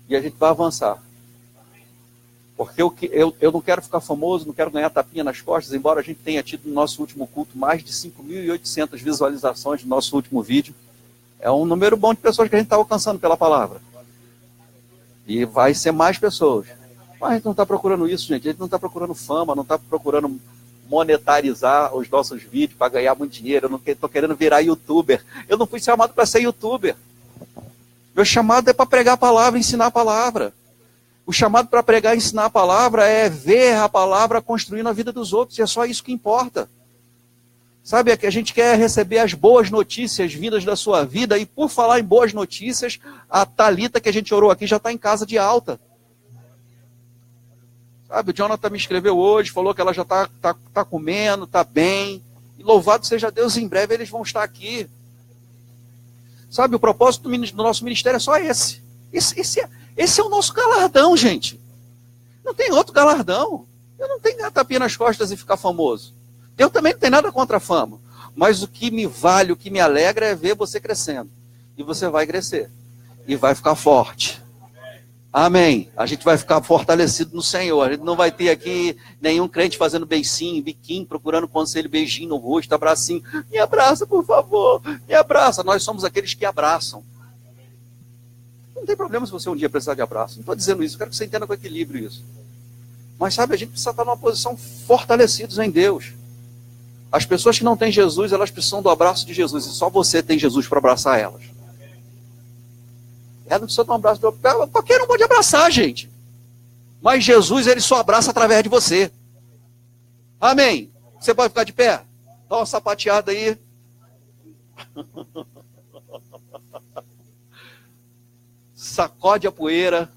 E a gente vai avançar. Porque eu não quero ficar famoso, não quero ganhar tapinha nas costas, embora a gente tenha tido no nosso último culto mais de 5.800 visualizações do nosso último vídeo. É um número bom de pessoas que a gente está alcançando pela palavra. E vai ser mais pessoas. Mas a gente não está procurando isso, gente. A gente não está procurando fama, não está procurando monetarizar os nossos vídeos para ganhar muito dinheiro. Eu não estou querendo virar youtuber. Eu não fui chamado para ser youtuber. Meu chamado é para pregar a palavra, ensinar a palavra. O chamado para pregar e ensinar a palavra é ver a palavra construindo a vida dos outros. E é só isso que importa. Sabe, é que a gente quer receber as boas notícias vindas da sua vida. E por falar em boas notícias, a Thalita que a gente orou aqui já está em casa de alta. Sabe, o Jonathan me escreveu hoje, falou que ela já está comendo, está bem. E louvado seja Deus, em breve eles vão estar aqui. Sabe, o propósito do nosso ministério é só esse. Esse é o nosso galardão, gente. Não tem outro galardão. Eu não tenho que dar tapinha nas costas e ficar famoso. Eu também não tenho nada contra a fama. Mas o que me vale, o que me alegra é ver você crescendo. E você vai crescer. E vai ficar forte. Amém. A gente vai ficar fortalecido no Senhor. A gente não vai ter aqui nenhum crente fazendo beicinho, biquinho, procurando conselho, beijinho no rosto, abracinho. Me abraça, por favor. Me abraça. Nós somos aqueles que abraçam. Não tem problema se você um dia precisar de abraço. Não estou dizendo isso. Eu quero que você entenda com equilíbrio isso. Mas sabe, a gente precisa estar numa posição fortalecidos em Deus. As pessoas que não têm Jesus, elas precisam do abraço de Jesus. E só você tem Jesus para abraçar elas. Ela não precisa dar um abraço. Qualquer um pode abraçar, gente. Mas Jesus, ele só abraça através de você. Amém. Você pode ficar de pé? Dá uma sapateada aí. Sacode a poeira.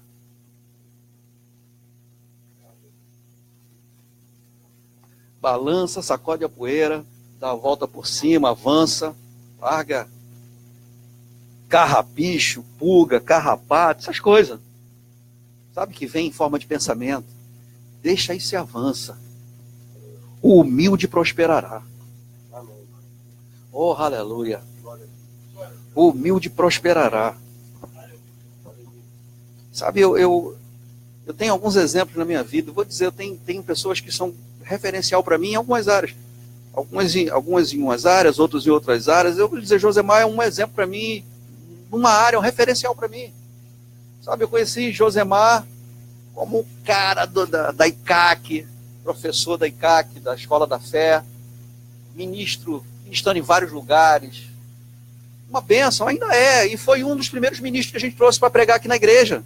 Balança, sacode a poeira. Dá a volta por cima, avança. Larga carrapicho, pulga, carrapato, essas coisas. Sabe que vem em forma de pensamento. Deixa aí se avança. O humilde prosperará. Oh, aleluia. O humilde prosperará. Sabe, eu tenho alguns exemplos na minha vida. Eu vou dizer, eu tenho pessoas que são referencial para mim em algumas áreas. Algumas em umas áreas, outras em outras áreas. Eu vou dizer, Josemar é um exemplo para mim, numa área, um referencial para mim. Sabe, eu conheci Josemar como cara da ICAC, professor da ICAC, da Escola da Fé, ministrando em vários lugares. Uma bênção, ainda é, e foi um dos primeiros ministros que a gente trouxe para pregar aqui na igreja.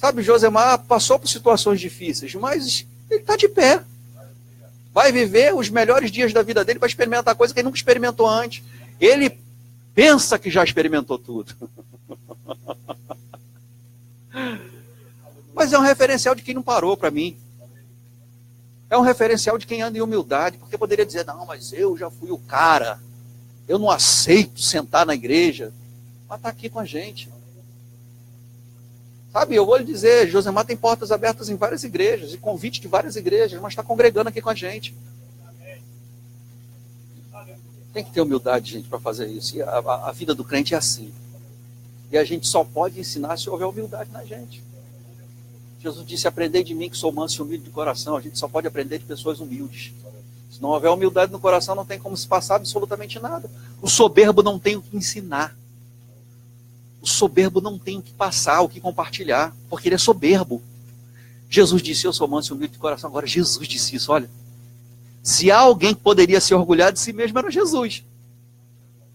Sabe, Josemar passou por situações difíceis, mas ele está de pé. Vai viver os melhores dias da vida dele, vai experimentar coisa que ele nunca experimentou antes. Ele pensa que já experimentou tudo. Mas é um referencial de quem não parou para mim. É um referencial de quem anda em humildade, porque poderia dizer, não, mas eu já fui o cara, eu não aceito sentar na igreja, mas está aqui com a gente. Sabe, eu vou lhe dizer, Josemar tem portas abertas em várias igrejas, e convite de várias igrejas, mas está congregando aqui com a gente. Tem que ter humildade, gente, para fazer isso. E a vida do crente é assim. E a gente só pode ensinar se houver humildade na gente. Jesus disse, aprendei de mim que sou manso e humilde de coração. A gente só pode aprender de pessoas humildes. Se não houver humildade no coração, não tem como se passar absolutamente nada. O soberbo não tem o que ensinar. O soberbo não tem o que passar, o que compartilhar, porque ele é soberbo. Jesus disse, eu sou manso e humilde de coração. Agora, Jesus disse isso, olha. Se há alguém que poderia se orgulhar de si mesmo, era Jesus.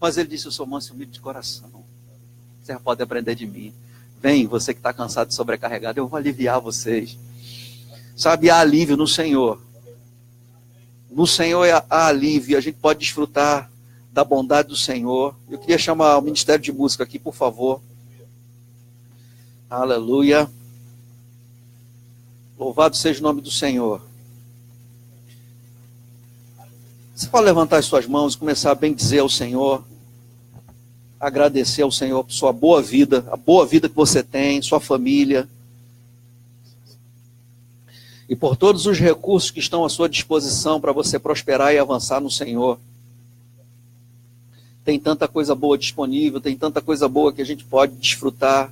Mas ele disse, eu sou manso e humilde de coração. Você já pode aprender de mim. Vem, você que está cansado e sobrecarregado, eu vou aliviar vocês. Sabe, há alívio no Senhor. No Senhor há alívio, a gente pode desfrutar da bondade do Senhor. Eu queria chamar o Ministério de Música aqui, por favor. Aleluia. Louvado seja o nome do Senhor. Você pode levantar as suas mãos e começar a bendizer ao Senhor. Agradecer ao Senhor por sua boa vida, a boa vida que você tem, sua família. E por todos os recursos que estão à sua disposição para você prosperar e avançar no Senhor. Tem tanta coisa boa disponível, tem tanta coisa boa que a gente pode desfrutar.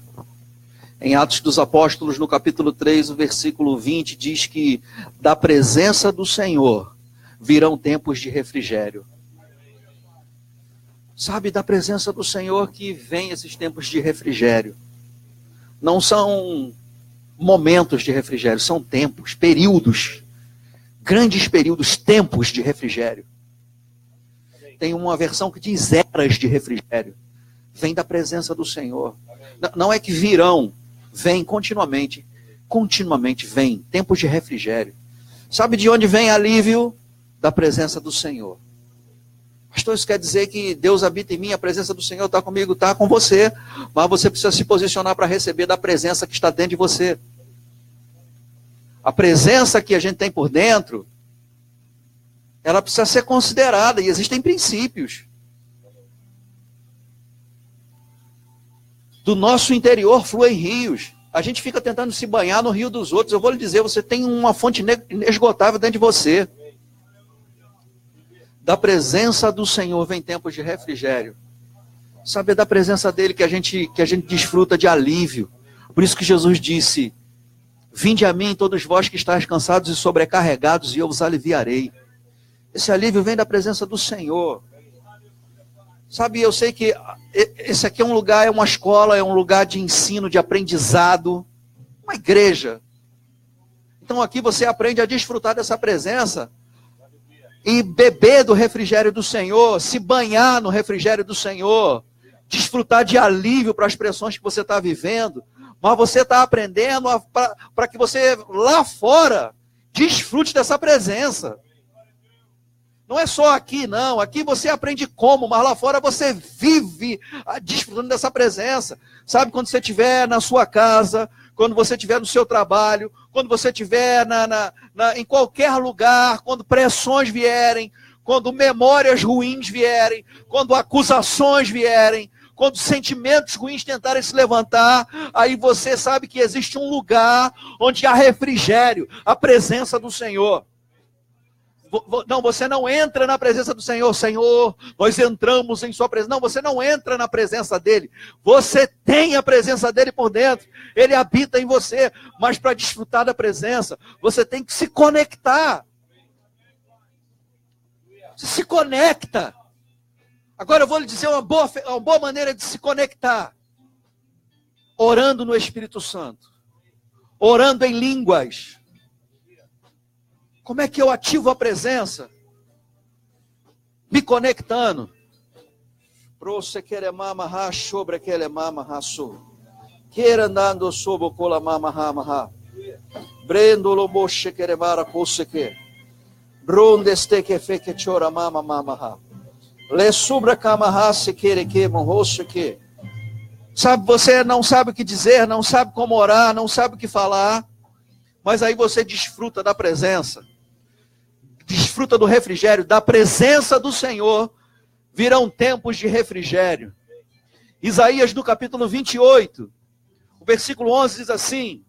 Em Atos dos Apóstolos, no capítulo 3, o versículo 20, diz que da presença do Senhor virão tempos de refrigério. Sabe, da presença do Senhor que vem esses tempos de refrigério. Não são momentos de refrigério, são tempos, períodos, grandes períodos, tempos de refrigério. Tem uma versão que diz eras de refrigério. Vem da presença do Senhor. Não é que virão, vem continuamente vem, tempos de refrigério. Sabe de onde vem alívio? Da presença do Senhor. Pastor, isso quer dizer que Deus habita em mim, a presença do Senhor está comigo, está com você, mas você precisa se posicionar para receber da presença que está dentro de você. A presença que a gente tem por dentro, ela precisa ser considerada, e existem princípios. Do nosso interior fluem rios. A gente fica tentando se banhar no rio dos outros. Eu vou lhe dizer, você tem uma fonte inesgotável dentro de você. Da presença do Senhor vem tempos de refrigério. Sabe, é da presença dele que a gente desfruta de alívio. Por isso que Jesus disse, vinde a mim todos vós que estáis cansados e sobrecarregados, e eu vos aliviarei. Esse alívio vem da presença do Senhor. Sabe, eu sei que esse aqui é um lugar, é uma escola, é um lugar de ensino, de aprendizado, uma igreja. Então aqui você aprende a desfrutar dessa presença e beber do refrigério do Senhor, se banhar no refrigério do Senhor, desfrutar de alívio para as pressões que você está vivendo, mas você está aprendendo para que você lá fora desfrute dessa presença. Não é só aqui, não. Aqui você aprende como, mas lá fora você vive desfrutando dessa presença. Sabe, quando você estiver na sua casa, quando você estiver no seu trabalho, quando você estiver em qualquer lugar, quando pressões vierem, quando memórias ruins vierem, quando acusações vierem, quando sentimentos ruins tentarem se levantar, aí você sabe que existe um lugar onde há refrigério, a presença do Senhor. Não, você não entra na presença do Senhor. Senhor, nós entramos em sua presença. Não, você não entra na presença dele. Você tem a presença dele por dentro. Ele habita em você. Mas para desfrutar da presença, você tem que se conectar. Você se conecta. Agora eu vou lhe dizer uma boa maneira de se conectar. Orando no Espírito Santo. Orando em línguas. Como é que eu ativo a presença? Me conectando. Queira andando sobo cola mama hamaha. Brendolo moshe queremara poseke. Brondeste que fe que chora mama mamaha. Le subra kamaha se quere que monroche que. Sabe, você não sabe o que dizer, não sabe como orar, não sabe o que falar, mas aí você desfruta da presença, desfruta do refrigério, da presença do Senhor, virão tempos de refrigério. Isaías no capítulo 28, o versículo 11 diz assim: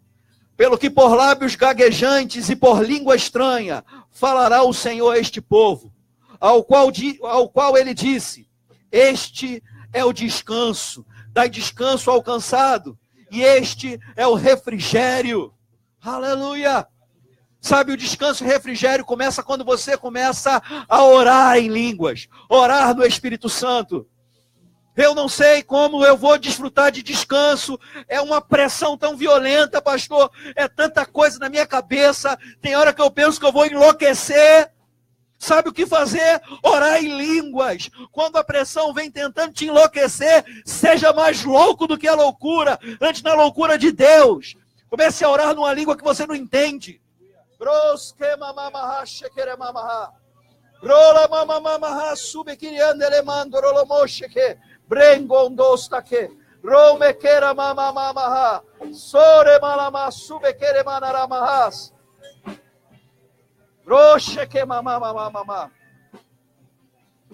pelo que por lábios gaguejantes e por língua estranha falará o Senhor a este povo, ao qual ele disse, este é o descanso, dai descanso ao cansado, e este é o refrigério. Aleluia! Sabe, o descanso e o refrigério começa quando você começa a orar em línguas, orar no Espírito Santo. Eu não sei como eu vou desfrutar de descanso, é uma pressão tão violenta, pastor, é tanta coisa na minha cabeça, tem hora que eu penso que eu vou enlouquecer. Sabe o que fazer? Orar em línguas. Quando a pressão vem tentando te enlouquecer, seja mais louco do que a loucura, antes na loucura de Deus. Comece a orar numa língua que você não entende.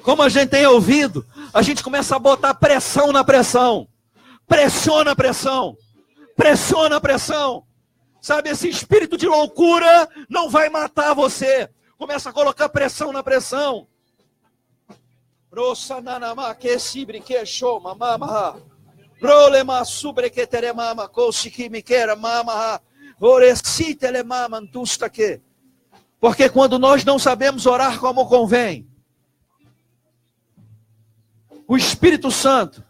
Como a gente tem ouvido, a gente começa a botar pressão na pressão. Pressiona a pressão. Pressiona a pressão. Sabe, esse espírito de loucura não vai matar você. Começa a colocar pressão na pressão. Porque quando nós não sabemos orar como convém, o Espírito Santo,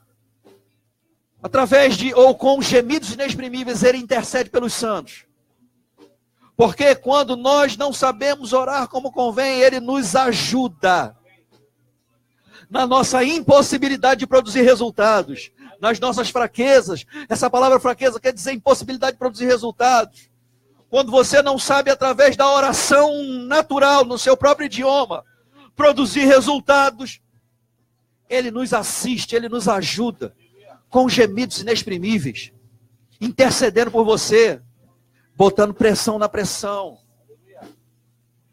através de ou com gemidos inexprimíveis, ele intercede pelos santos. Porque quando nós não sabemos orar como convém, ele nos ajuda na nossa impossibilidade de produzir resultados, nas nossas fraquezas. Essa palavra fraqueza quer dizer impossibilidade de produzir resultados. Quando você não sabe, através da oração natural, no seu próprio idioma, produzir resultados, ele nos assiste, ele nos ajuda, com gemidos inexprimíveis, intercedendo por você, botando pressão na pressão,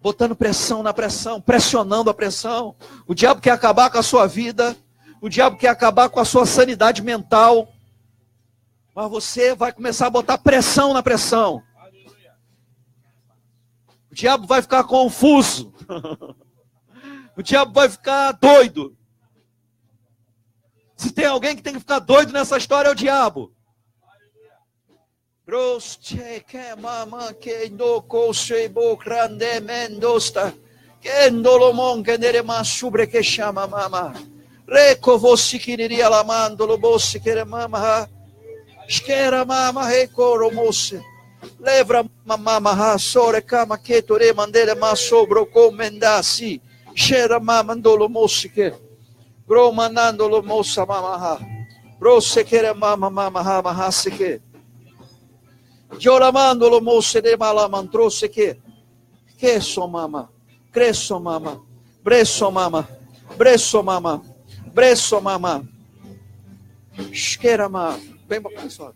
botando pressão na pressão, pressionando a pressão. O diabo quer acabar com a sua vida, o diabo quer acabar com a sua sanidade mental, mas você vai começar a botar pressão na pressão. O diabo vai ficar confuso. O diabo vai ficar doido. Se tem alguém que tem que ficar doido nessa história, é o diabo. Levra mama sore kama ketore mandele masobro comendasi shera mamandolo mosike bro manandolo mosa mama bro sekere mama mama seke joramandolo mose de malamantro seke keso mama creso mama bresso mama bresso mama bresso mama shkera mama bem pessoal.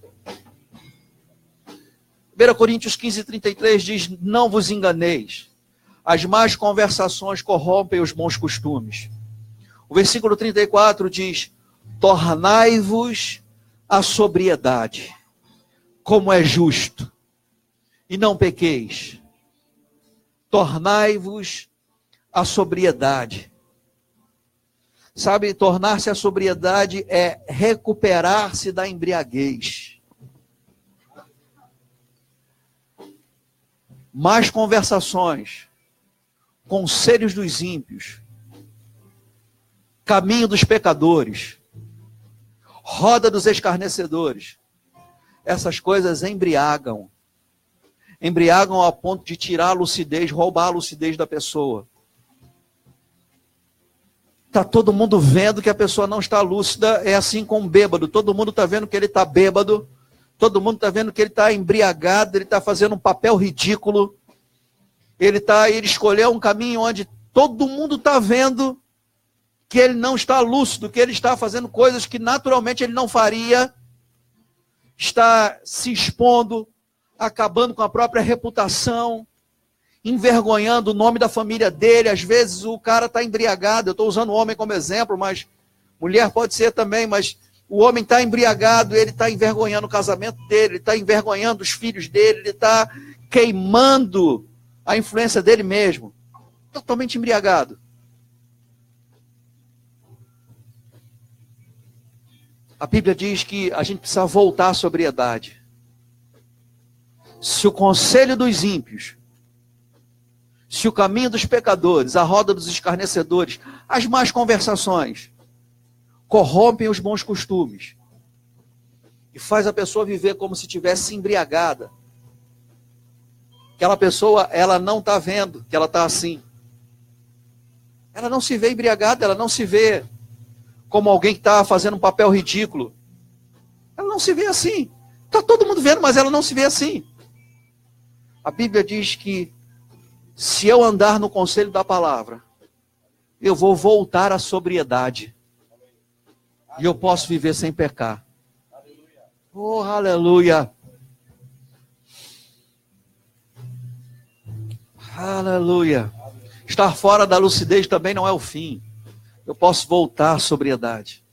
1 Coríntios 15:33 diz, não vos enganeis, as más conversações corrompem os bons costumes. O versículo 34 diz, tornai-vos à sobriedade, como é justo, e não pequeis. Tornai-vos à sobriedade. Sabe, tornar-se à sobriedade é recuperar-se da embriaguez. Mais conversações, conselhos dos ímpios, caminho dos pecadores, roda dos escarnecedores. Essas coisas embriagam ao ponto de tirar a lucidez, roubar a lucidez da pessoa. Está todo mundo vendo que a pessoa não está lúcida, é assim com um bêbado, todo mundo está vendo que ele está bêbado, Todo mundo está vendo que ele está embriagado, ele está fazendo um papel ridículo. Ele escolheu um caminho onde todo mundo está vendo que ele não está lúcido, que ele está fazendo coisas que naturalmente ele não faria. Está se expondo, acabando com a própria reputação, envergonhando o nome da família dele. Às vezes o cara está embriagado. Eu estou usando o homem como exemplo, mas mulher pode ser também, mas o homem está embriagado, ele está envergonhando o casamento dele, ele está envergonhando os filhos dele, ele está queimando a influência dele mesmo. Totalmente embriagado. A Bíblia diz que a gente precisa voltar à sobriedade. Se o conselho dos ímpios, se o caminho dos pecadores, a roda dos escarnecedores, as más conversações, corrompem os bons costumes e faz a pessoa viver como se estivesse embriagada. Aquela pessoa, ela não está vendo que ela está assim. Ela não se vê embriagada, ela não se vê como alguém que está fazendo um papel ridículo. Ela não se vê assim. Está todo mundo vendo, mas ela não se vê assim. A Bíblia diz que se eu andar no conselho da palavra, eu vou voltar à sobriedade. E eu posso viver sem pecar. Oh, aleluia. Aleluia. Estar fora da lucidez também não é o fim. Eu posso voltar à sobriedade.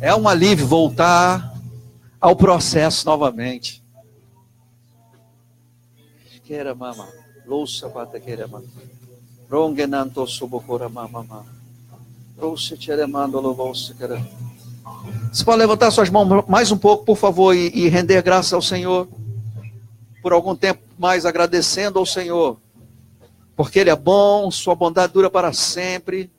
É um alívio voltar ao processo novamente. Louça bata querema. Rongenanto subocora mama. Rouça cheremando louça querema. Você pode levantar suas mãos mais um pouco, por favor, e render graça ao Senhor. Por algum tempo mais agradecendo ao Senhor. Porque Ele é bom, sua bondade dura para sempre.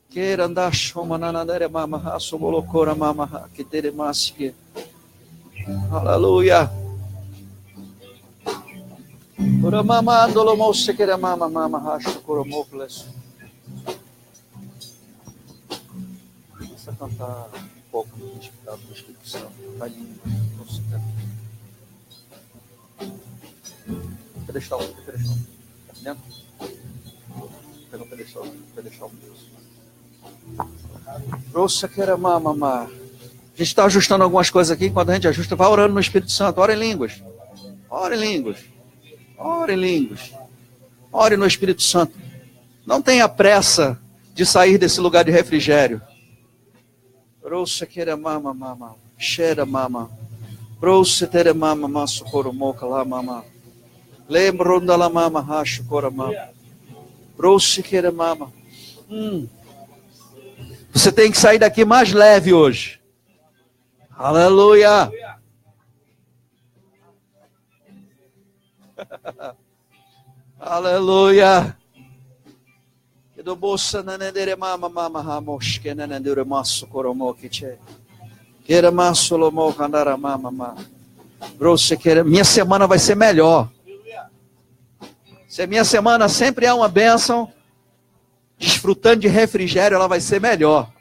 Queira andar chomananadere mama, sobolocora mama, que teremaske. Aleluia. Ora mama andolo mouse queira mama racho coromoples. Começa a cantar um pouco no Espírito do Espírito Santo. Vai lindo. Pedestal. Dentro? Pega o pedestal mesmo. Trouxe que era mama. A gente está ajustando algumas coisas aqui. Quando a gente ajusta, vai orando no Espírito Santo. Ora em línguas. Ora em línguas. Ore em línguas. Ore no Espírito Santo. Não tenha pressa de sair desse lugar de refrigério. Trouxe que era mama. Cheira mama. Trouxe tere mama. Socorro moca lá mama. Lembro da la mama. Racho cora mama. Trouxe que era mama. Você tem que sair daqui mais leve hoje. Aleluia. Aleluia. Do bolsa nanendere mama ramos que nanendure masso coromo que che. Queira masso lomo candara mama. Brosse queira, minha semana vai ser melhor. Se a minha semana sempre é uma bênção, desfrutando de refrigério, ela vai ser melhor.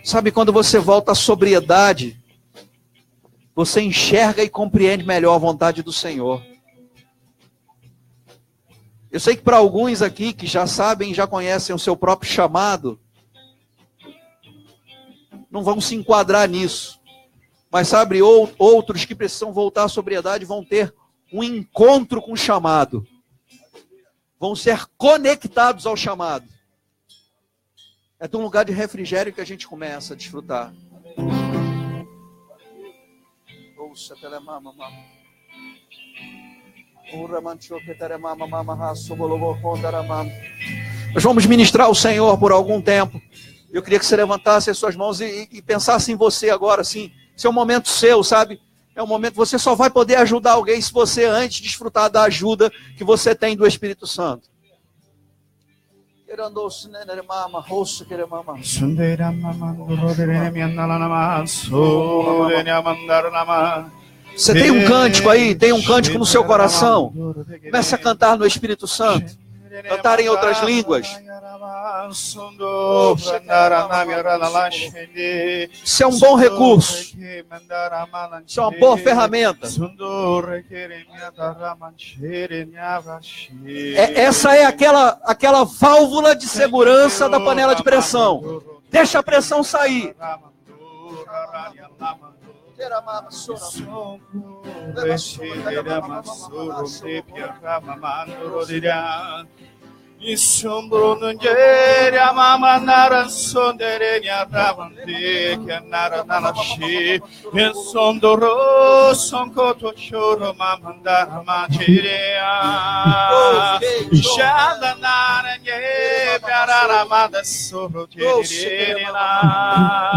Sabe quando você volta à sobriedade, você enxerga e compreende melhor a vontade do Senhor. Eu sei que para alguns aqui que já sabem, já conhecem o seu próprio chamado, não vão se enquadrar nisso. Mas sabe, outros que precisam voltar à sobriedade vão ter um encontro com o chamado. Vão ser conectados ao chamado. É de um lugar de refrigério que a gente começa a desfrutar. Nós vamos ministrar o Senhor por algum tempo. Eu queria que você levantasse as suas mãos e pensasse em você agora, assim. Esse é um momento seu, sabe? É um momento que você só vai poder ajudar alguém se você antes desfrutar da ajuda que você tem do Espírito Santo. Você tem um cântico aí, tem um cântico no seu coração. Comece a cantar no Espírito Santo. Cantar em outras línguas. Isso é um bom recurso. Isso é uma boa ferramenta. Essa é aquela válvula de segurança da panela de pressão. Deixa a pressão sair. Isombro는 제랴 마마나란 손데레냐 라반데 캬나라나라시 벤솜도로 손코토쇼로 마만다마 제랴 샤다나란 예베라라마다 소로 제리라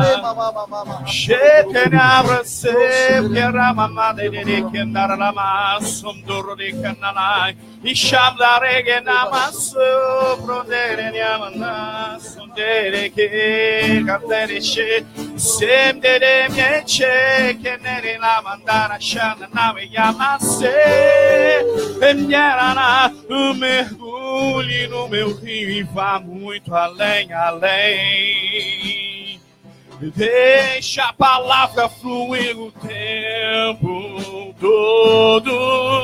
셰테냐브라세 캬라마마데레 캬나라라마 솜도로레 캬나라 이샴다레게 나마스 Prondere niamana sondere che cantare che semdere miece che nere la mandana shana nave yamase emnyarana o mergulho no meu rio e vá muito além, além. Deixa a palavra fluir o tempo todo.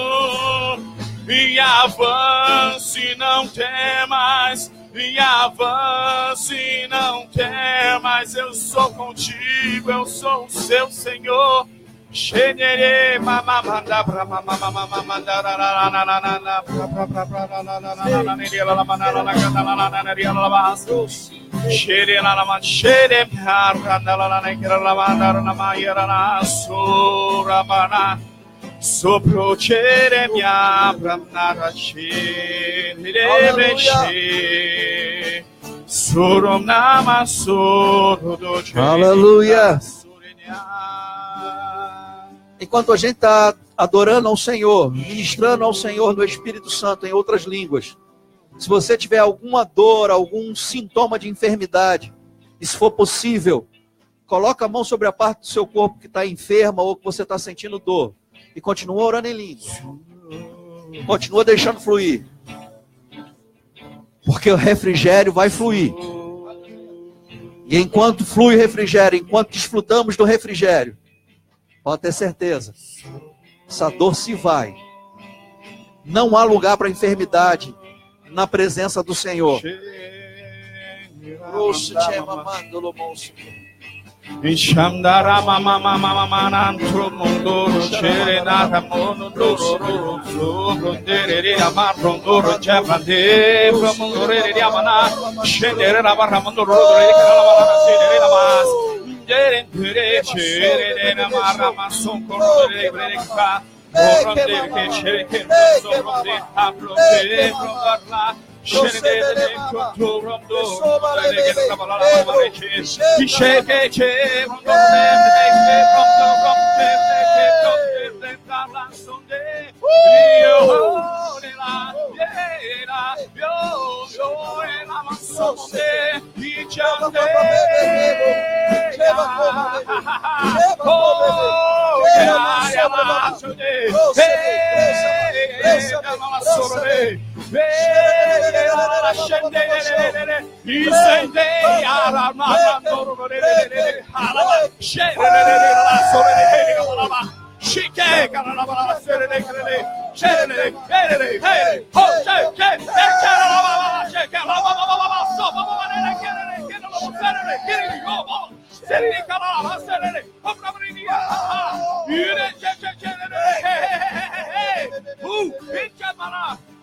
E avance, não temas. E avance, não temas. Eu sou contigo, eu sou o seu Senhor. Xenere mamamanda pra mamamanda na Sopro ceremia pramnara chenere Sorom nama soro do Aleluia. Enquanto a gente está adorando ao Senhor, ministrando ao Senhor no Espírito Santo em outras línguas, se você tiver alguma dor, algum sintoma de enfermidade, e se for possível, coloca a mão sobre a parte do seu corpo que está enferma ou que você está sentindo dor. E continua orando em línguas. Continua deixando fluir. Porque o refrigério vai fluir. E enquanto flui o refrigério, enquanto desfrutamos do refrigério, pode ter certeza, essa dor se vai. Não há lugar para enfermidade na presença do Senhor. Shamdara mama mama manantro mondoro cherenata monondoro prondere amarondoro chavande promondore amana scendere la barra mondoro la mas dere chere na marra mason corre breca prondere che chere che prondere aprondere provarla Scendere contro rondo, che la parola che c'è rondo,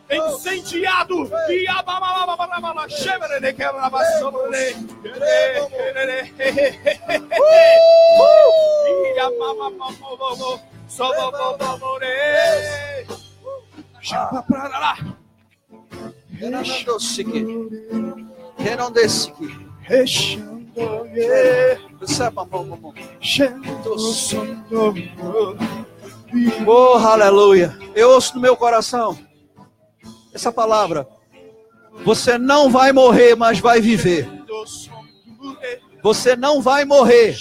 incendiado e a bababababababa chevere que era sobre e a mamamamamo sobobobore chapa para lá Que não desce aqui. Oh, aleluia. Eu ouço no meu coração essa palavra. Você não vai morrer, mas vai viver. Você não vai morrer,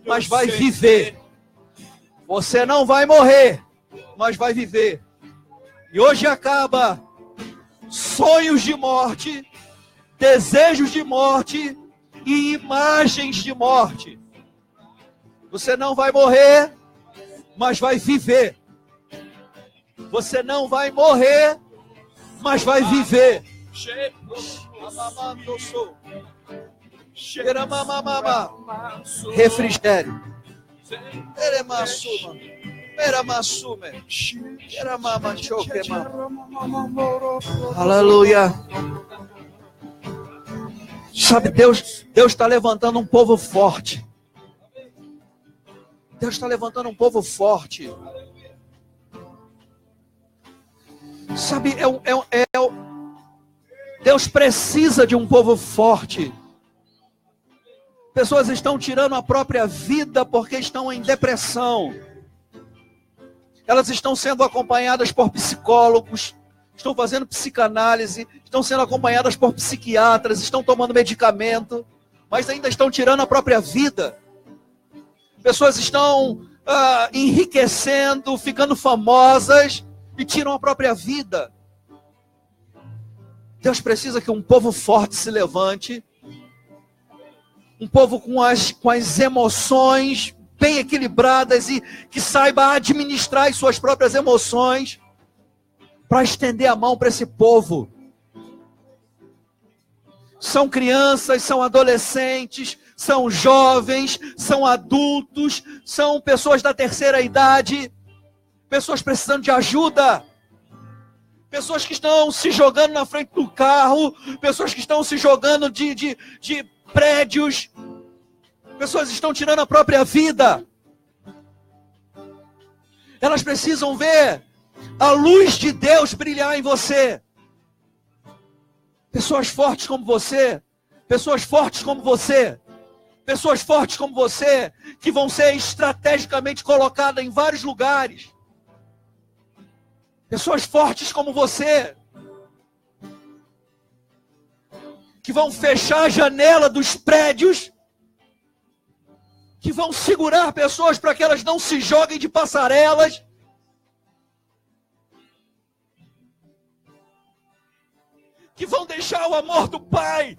mas vai viver. Você não vai morrer, mas vai viver. E hoje acaba sonhos de morte, desejos de morte e imagens de morte. Você não vai morrer, mas vai viver. Você não vai morrer, mas vai viver. Refrigério. Aleluia. Sabe, Deus está levantando um povo forte. Deus está levantando um povo forte. Sabe, Deus precisa de um povo forte. Pessoas estão tirando a própria vida porque estão em depressão. Elas estão sendo acompanhadas por psicólogos, estão fazendo psicanálise, estão sendo acompanhadas por psiquiatras, estão tomando medicamento, mas ainda estão tirando a própria vida. Pessoas estão enriquecendo, ficando famosas e tiram a própria vida. Deus precisa que um povo forte se levante, um povo com as emoções bem equilibradas e que saiba administrar as suas próprias emoções para estender a mão para esse povo. São crianças, são adolescentes, são jovens, são adultos, são pessoas da terceira idade, pessoas precisando de ajuda, pessoas que estão se jogando na frente do carro, pessoas que estão se jogando de prédios, pessoas estão tirando a própria vida. Elas precisam ver a luz de Deus brilhar em você. Pessoas fortes como você, pessoas fortes como você, pessoas fortes como você, que vão ser estrategicamente colocadas em vários lugares. Pessoas fortes como você, que vão fechar a janela dos prédios, que vão segurar pessoas para que elas não se joguem de passarelas, que vão deixar o amor do Pai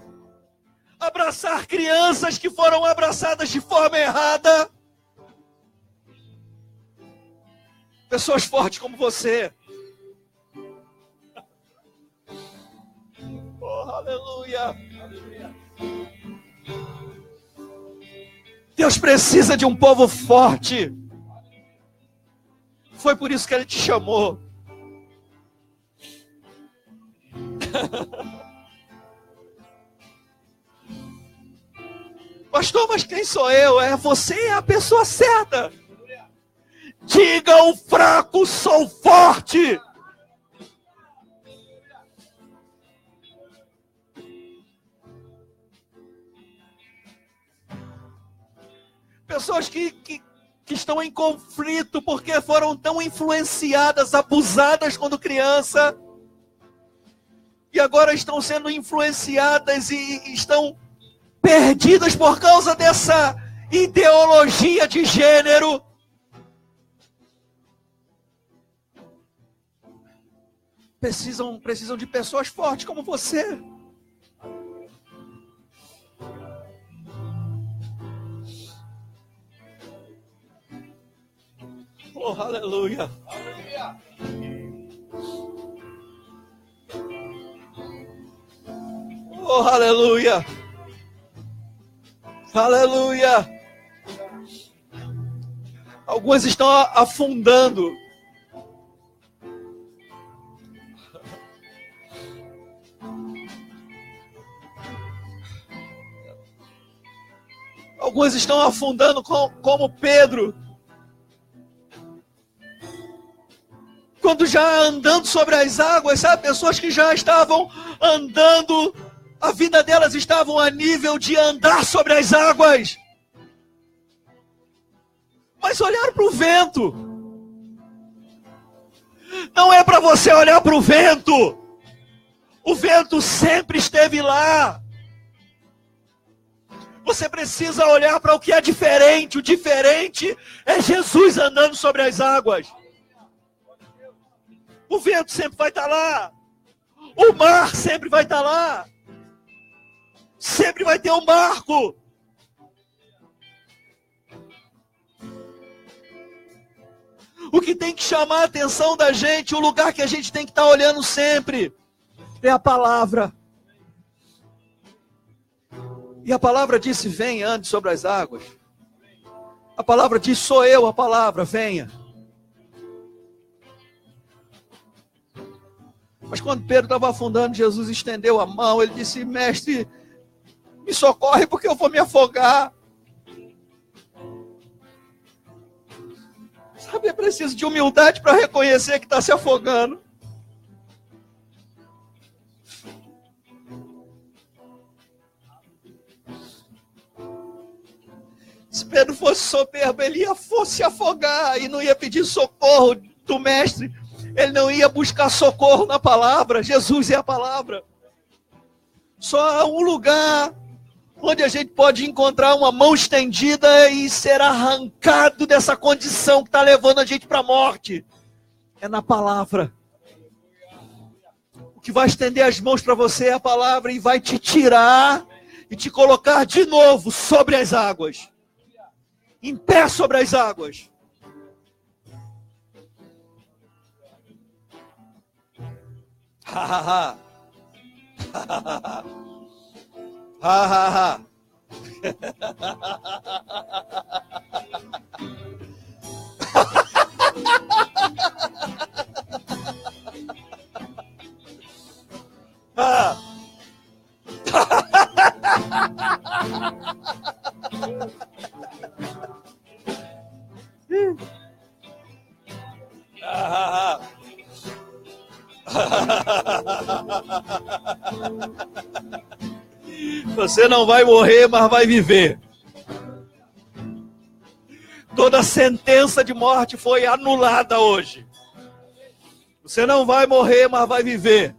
abraçar crianças que foram abraçadas de forma errada. Pessoas fortes como você. Oh, aleluia. Deus precisa de um povo forte. Foi por isso que Ele te chamou. Pastor, mas quem sou eu? Você é a pessoa certa. Diga ao fraco, sou forte. Pessoas que estão em conflito porque foram tão influenciadas, abusadas quando criança, e agora estão sendo influenciadas e estão perdidas por causa dessa ideologia de gênero. Precisam de pessoas fortes como você. Oh, aleluia. Oh, aleluia. Aleluia. Algumas estão afundando. Algumas estão afundando como Pedro. Quando já andando sobre as águas, sabe? Pessoas que já estavam andando, a vida delas estavam a nível de andar sobre as águas. Mas olharam para o vento. Não é para você olhar para o vento. O vento sempre esteve lá. Você precisa olhar para o que é diferente. O diferente é Jesus andando sobre as águas. O vento sempre vai estar lá. O mar sempre vai estar lá. Sempre vai ter um barco. O que tem que chamar a atenção da gente, o lugar que a gente tem que estar olhando sempre, é a palavra. E a palavra disse, vem, ande sobre as águas. A palavra diz, sou eu a palavra, venha. Mas quando Pedro estava afundando, Jesus estendeu a mão, ele disse, mestre, me socorre porque eu vou me afogar. Sabe, é preciso de humildade para reconhecer que está se afogando. Se Pedro fosse soberbo, ele ia se afogar e não ia pedir socorro do mestre. Ele não ia buscar socorro na palavra. Jesus é a palavra. Só há um lugar onde a gente pode encontrar uma mão estendida e ser arrancado dessa condição que está levando a gente para a morte. É na palavra. O que vai estender as mãos para você é a palavra e vai te tirar e te colocar de novo sobre as águas. Em pé sobre as águas. Ha ha ha. Ha ha ha. Ha ha ha. Você não vai morrer, mas vai viver. Toda sentença de morte foi anulada hoje. Você não vai morrer, mas vai viver.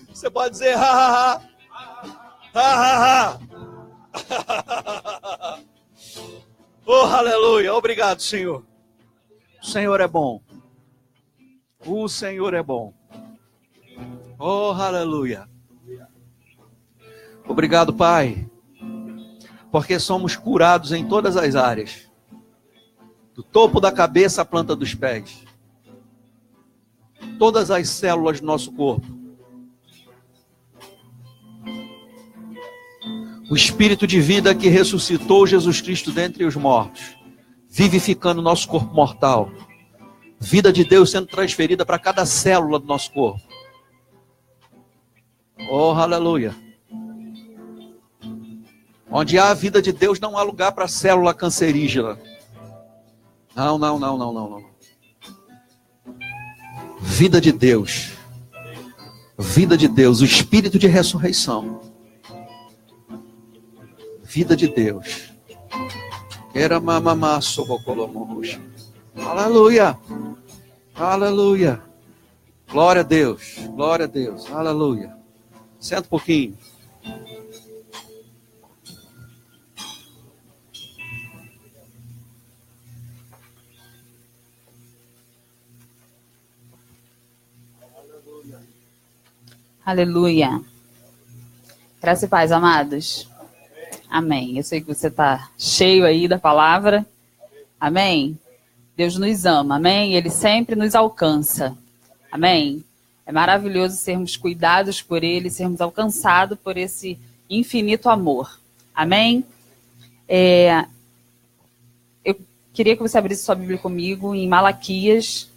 Você pode dizer ha ha ha. Ha ha ha. Oh, aleluia. Obrigado, Senhor. O Senhor é bom. O Senhor é bom. Oh, aleluia. Obrigado, Pai, porque somos curados em todas as áreas. Do topo da cabeça à planta dos pés. Todas as células do nosso corpo. O Espírito de vida que ressuscitou Jesus Cristo dentre os mortos, vivificando o nosso corpo mortal. Vida de Deus sendo transferida para cada célula do nosso corpo. Oh, aleluia. Onde há a vida de Deus, não há lugar para célula cancerígena. Não. Vida de Deus. Vida de Deus, o Espírito de ressurreição. Vida de Deus. Era mamamá sobocolomos. Aleluia. Aleluia. Glória a Deus. Glória a Deus. Aleluia. Senta um pouquinho. Aleluia. Graça e paz, amados. Amém. Eu sei que você está cheio aí da palavra. Amém. Deus nos ama. Amém. Ele sempre nos alcança. Amém. É maravilhoso sermos cuidados por Ele, sermos alcançados por esse infinito amor. Amém. Eu queria que você abrisse sua Bíblia comigo em Malaquias,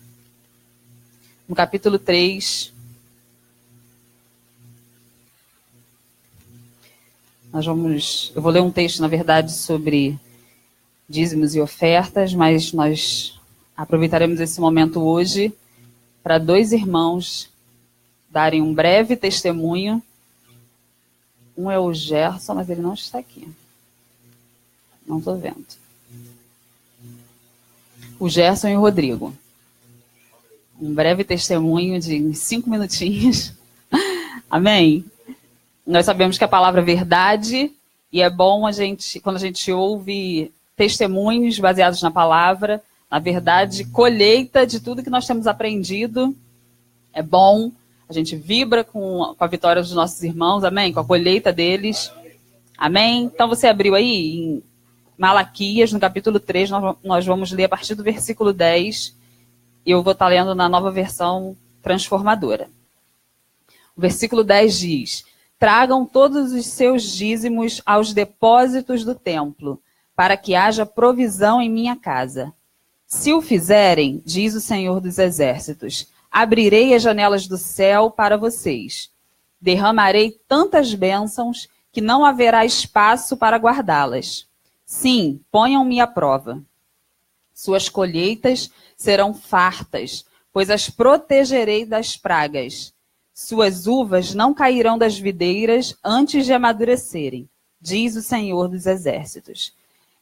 no capítulo 3. Eu vou ler um texto, na verdade, sobre dízimos e ofertas, mas nós aproveitaremos esse momento hoje para dois irmãos darem um breve testemunho. Um é o Gerson, mas ele não está aqui. Não estou vendo. O Gerson e o Rodrigo. um breve testemunho de 5 minutinhos. Amém? Nós sabemos que a palavra é verdade e é bom quando a gente ouve testemunhos baseados na palavra, na verdade, colheita de tudo que nós temos aprendido. É bom, a gente vibra com a vitória dos nossos irmãos, amém? Com a colheita deles, amém? Então você abriu aí em Malaquias, no capítulo 3, nós vamos ler a partir do versículo 10, e eu vou estar lendo na nova versão transformadora. O versículo 10 diz: tragam todos os seus dízimos aos depósitos do templo, para que haja provisão em minha casa. Se o fizerem, diz o Senhor dos Exércitos, abrirei as janelas do céu para vocês. Derramarei tantas bênçãos que não haverá espaço para guardá-las. Sim, ponham-me à prova. Suas colheitas serão fartas, pois as protegerei das pragas. Suas uvas não cairão das videiras antes de amadurecerem, diz o Senhor dos Exércitos.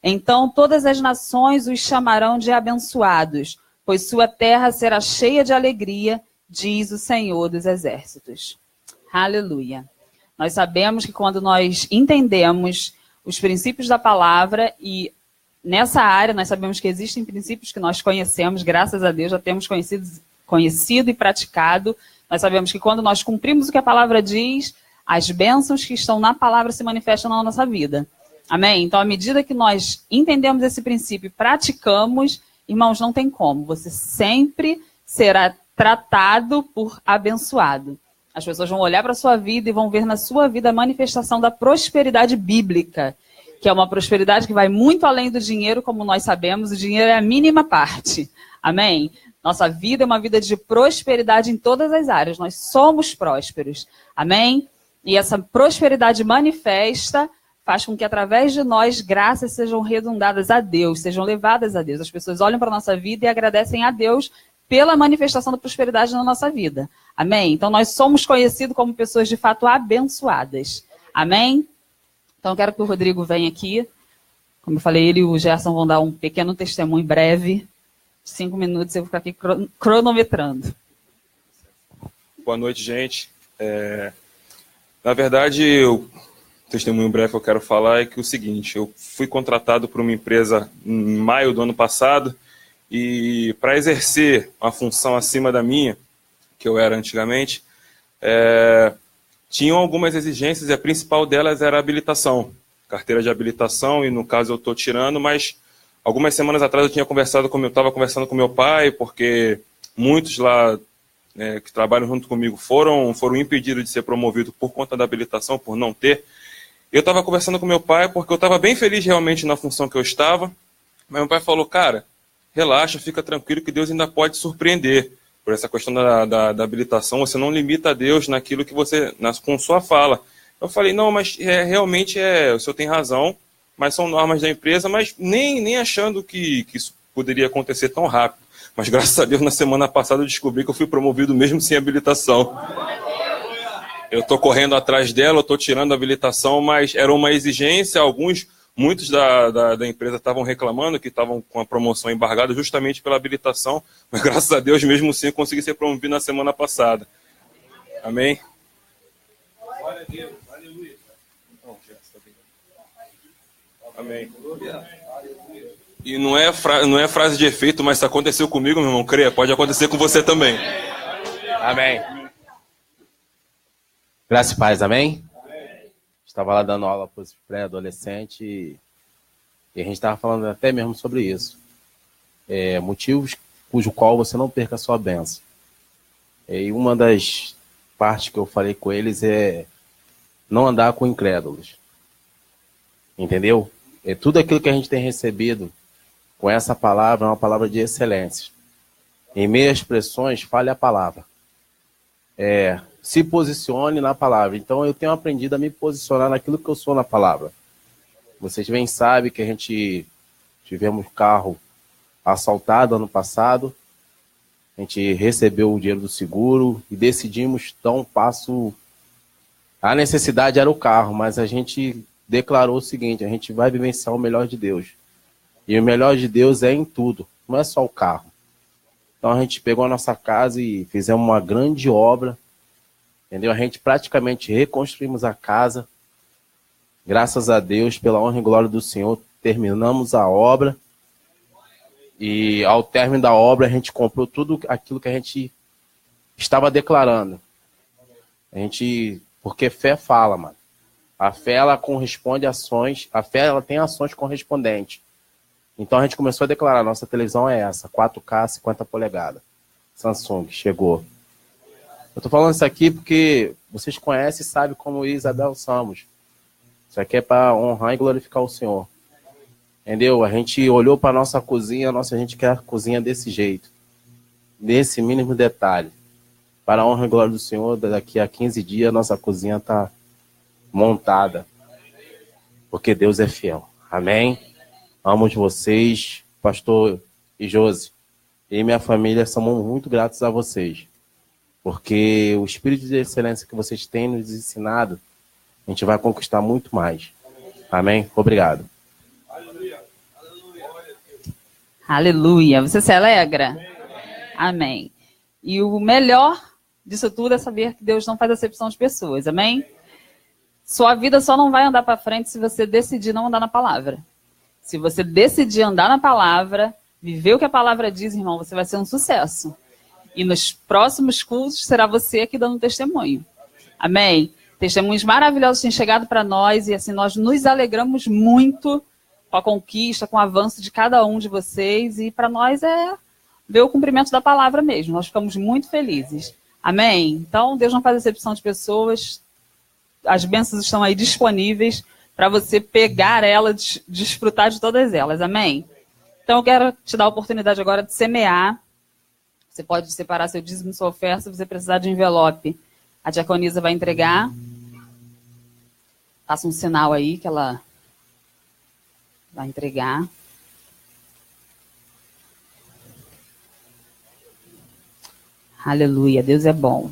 Então todas as nações os chamarão de abençoados, pois sua terra será cheia de alegria, diz o Senhor dos Exércitos. Aleluia. Nós sabemos que quando nós entendemos os princípios da palavra, e nessa área nós sabemos que existem princípios que nós conhecemos, graças a Deus já temos conhecido e praticado. Nós sabemos que quando nós cumprimos o que a palavra diz, as bênçãos que estão na palavra se manifestam na nossa vida. Amém? Então, à medida que nós entendemos esse princípio e praticamos, irmãos, não tem como. Você sempre será tratado por abençoado. As pessoas vão olhar para a sua vida e vão ver na sua vida a manifestação da prosperidade bíblica, que é uma prosperidade que vai muito além do dinheiro, como nós sabemos. O dinheiro é a mínima parte. Amém? Nossa vida é uma vida de prosperidade em todas as áreas. Nós somos prósperos. Amém? E essa prosperidade manifesta faz com que, através de nós, graças sejam redundadas a Deus, sejam levadas a Deus. As pessoas olham para a nossa vida e agradecem a Deus pela manifestação da prosperidade na nossa vida. Amém? Então, nós somos conhecidos como pessoas, de fato, abençoadas. Amém? Então, eu quero que o Rodrigo venha aqui. Como eu falei, ele e o Gerson vão dar um pequeno testemunho breve. 5 minutos, eu vou ficar aqui cronometrando. Boa noite, gente. Na verdade, o testemunho breve que eu quero falar é que o seguinte: eu fui contratado por uma empresa em maio do ano passado, e para exercer uma função acima da minha, que eu era antigamente, tinham algumas exigências, e a principal delas era a habilitação, carteira de habilitação, e no caso eu estou tirando, mas algumas semanas atrás eu estava conversando com meu pai, porque muitos lá que trabalham junto comigo foram impedidos de ser promovidos por conta da habilitação, por não ter. Eu estava conversando com meu pai porque eu estava bem feliz realmente na função que eu estava, mas meu pai falou: cara, relaxa, fica tranquilo que Deus ainda pode surpreender. Por essa questão da habilitação, você não limita a Deus naquilo que você, com sua fala. Eu falei: não, mas realmente o senhor tem razão, mas são normas da empresa, mas nem achando que isso poderia acontecer tão rápido. Mas graças a Deus, na semana passada eu descobri que eu fui promovido mesmo sem habilitação. Eu estou correndo atrás dela, eu estou tirando a habilitação, mas era uma exigência. Muitos da empresa estavam reclamando que estavam com a promoção embargada justamente pela habilitação, mas graças a Deus, mesmo assim, eu consegui ser promovido na semana passada. Amém? Glória a Deus, aleluia. Amém. E não é frase de efeito, mas se aconteceu comigo, meu irmão, creia, pode acontecer com você também. Amém. Graças e paz, amém? Estava lá dando aula para os pré-adolescentes e a gente estava falando até mesmo sobre isso. Motivos cujo qual você não perca a sua bênção. E uma das partes que eu falei com eles é não andar com incrédulos. Entendeu? Tudo aquilo que a gente tem recebido com essa palavra é uma palavra de excelência. Em meio às pressões, fale a palavra. Se posicione na palavra. Então eu tenho aprendido a me posicionar naquilo que eu sou na palavra. Vocês bem sabem que a gente tivemos carro assaltado ano passado. A gente recebeu o dinheiro do seguro e decidimos dar um passo. A necessidade era o carro, mas a gente declarou o seguinte: a gente vai vivenciar o melhor de Deus. E o melhor de Deus é em tudo, não é só o carro. Então a gente pegou a nossa casa e fizemos uma grande obra, entendeu? A gente praticamente reconstruímos a casa. Graças a Deus, pela honra e glória do Senhor, terminamos a obra. E ao término da obra, a gente comprou tudo aquilo que a gente estava declarando. Porque fé fala, mano. A fé, ela corresponde a ações. A fé, ela tem ações correspondentes. Então a gente começou a declarar, nossa televisão é essa, 4K, 50 polegadas. Samsung, chegou. Eu tô falando isso aqui porque vocês conhecem e sabem como eu e Isabel somos. Isso aqui é para honrar e glorificar o Senhor. Entendeu? A gente olhou para a nossa cozinha, a gente quer a cozinha desse jeito. Nesse mínimo detalhe. Para a honra e glória do Senhor, daqui a 15 dias, nossa cozinha está montada. Porque Deus é fiel. Amém? Amo vocês, pastor e Josi. E minha família somos muito gratos a vocês. Porque o espírito de excelência que vocês têm nos ensinado, a gente vai conquistar muito mais. Amém? Obrigado. Aleluia. Você se alegra? Amém. E o melhor disso tudo é saber que Deus não faz acepção de pessoas. Amém? Sua vida só não vai andar para frente se você decidir não andar na palavra. Se você decidir andar na palavra, viver o que a palavra diz, irmão, você vai ser um sucesso. E nos próximos cultos será você aqui dando testemunho. Amém? Testemunhos maravilhosos têm chegado para nós e assim nós nos alegramos muito com a conquista, com o avanço de cada um de vocês. E para nós é ver o cumprimento da palavra mesmo. Nós ficamos muito felizes. Amém? Então, Deus não faz acepção de pessoas. As bênçãos estão aí disponíveis para você pegar elas, desfrutar de todas elas. Amém? Então, eu quero te dar a oportunidade agora de semear. Você pode separar seu dízimo e sua oferta se você precisar de envelope. A diaconisa vai entregar. Faça um sinal aí que ela vai entregar. Aleluia, Deus é bom.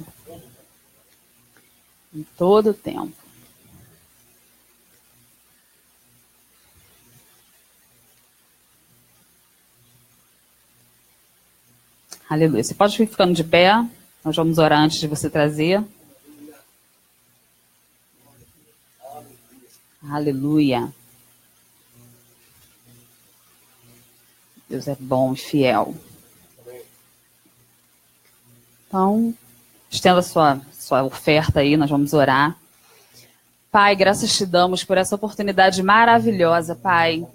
Em todo o tempo. Aleluia. Você pode ir ficando de pé. Nós vamos orar antes de você trazer. Aleluia. Deus é bom e fiel. Então, estenda sua oferta aí, nós vamos orar. Pai, graças te damos por essa oportunidade maravilhosa, Pai,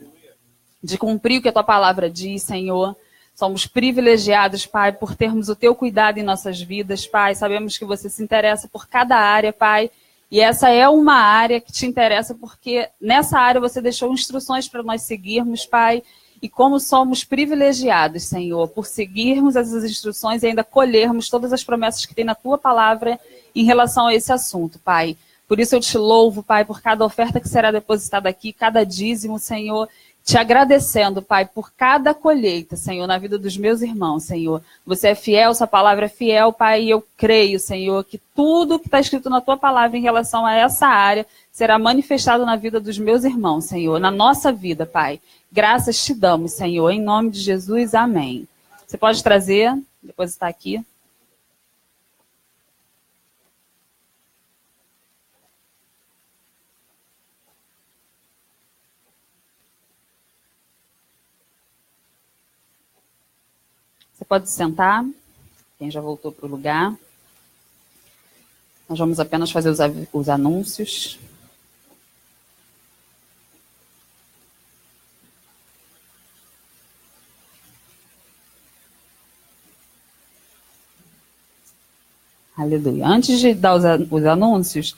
de cumprir o que a tua palavra diz, Senhor. Somos privilegiados, Pai, por termos o teu cuidado em nossas vidas, Pai. Sabemos que você se interessa por cada área, Pai. E essa é uma área que te interessa porque nessa área você deixou instruções para nós seguirmos, Pai. E como somos privilegiados, Senhor, por seguirmos essas instruções e ainda colhermos todas as promessas que tem na tua palavra em relação a esse assunto, Pai. Por isso eu te louvo, Pai, por cada oferta que será depositada aqui, cada dízimo, Senhor. Te agradecendo, Pai, por cada colheita, Senhor, na vida dos meus irmãos, Senhor. Você é fiel, sua palavra é fiel, Pai, e eu creio, Senhor, que tudo que está escrito na tua palavra em relação a essa área será manifestado na vida dos meus irmãos, Senhor, na nossa vida, Pai. Graças te damos, Senhor, em nome de Jesus, amém. Você pode trazer, depois está aqui. Você pode sentar, quem já voltou para o lugar. Nós vamos apenas fazer os anúncios. Aleluia. Antes de dar os anúncios,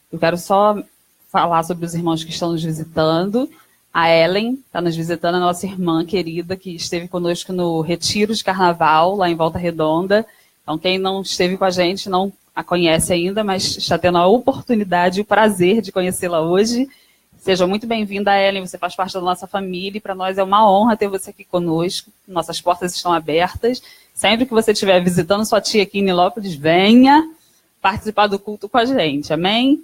eu quero só falar sobre os irmãos que estão nos visitando. A Ellen está nos visitando, a nossa irmã querida, que esteve conosco no retiro de carnaval, lá em Volta Redonda. Então, quem não esteve com a gente não a conhece ainda, mas está tendo a oportunidade e o prazer de conhecê-la hoje. Seja muito bem-vinda, Ellen, você faz parte da nossa família e para nós é uma honra ter você aqui conosco. Nossas portas estão abertas. Sempre que você estiver visitando sua tia aqui em Nilópolis, venha participar do culto com a gente, amém?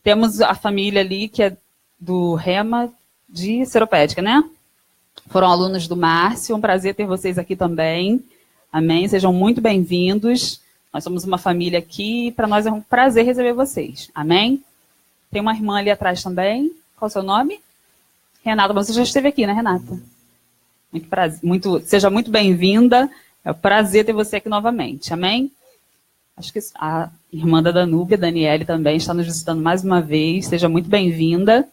Temos a família ali que é do Rema de Seropédica, né? Foram alunos do Márcio, um prazer ter vocês aqui também. Amém? Sejam muito bem-vindos. Nós somos uma família aqui e para nós é um prazer receber vocês. Amém? Tem uma irmã ali atrás também. Qual é o seu nome? Renata, você já esteve aqui, né, Renata? Muito prazer, seja muito bem-vinda. É um prazer ter você aqui novamente. Amém? Acho que a irmã da Danúbia, Daniele, também está nos visitando mais uma vez. Seja muito bem-vinda.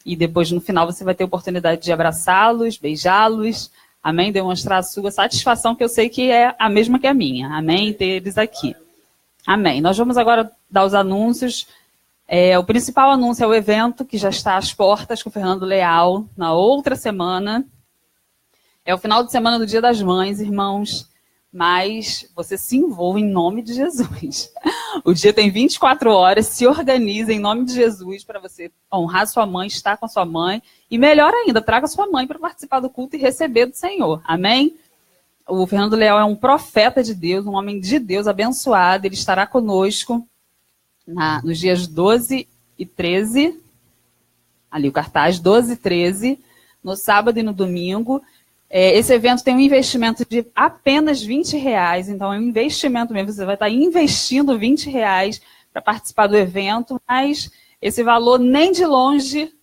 E depois, no final, você vai ter a oportunidade de abraçá-los, beijá-los. Amém? Demonstrar a sua satisfação, que eu sei que é a mesma que a minha. Amém? Ter eles aqui. Amém. Nós vamos agora dar os anúncios. O principal anúncio é o evento que já está às portas com o Fernando Leal na outra semana. É o final de semana do Dia das Mães, irmãos. Mas você se envolve em nome de Jesus. O dia tem 24 horas, se organize em nome de Jesus para você honrar sua mãe, estar com a sua mãe. E melhor ainda, traga sua mãe para participar do culto e receber do Senhor. Amém? O Fernando Leal é um profeta de Deus, um homem de Deus abençoado. Ele estará conosco nos dias 12 e 13. Ali o cartaz, 12 e 13, no sábado e no domingo. Esse evento tem um investimento de apenas R$20, então é um investimento mesmo, você vai estar investindo R$20 para participar do evento, mas esse valor nem de longe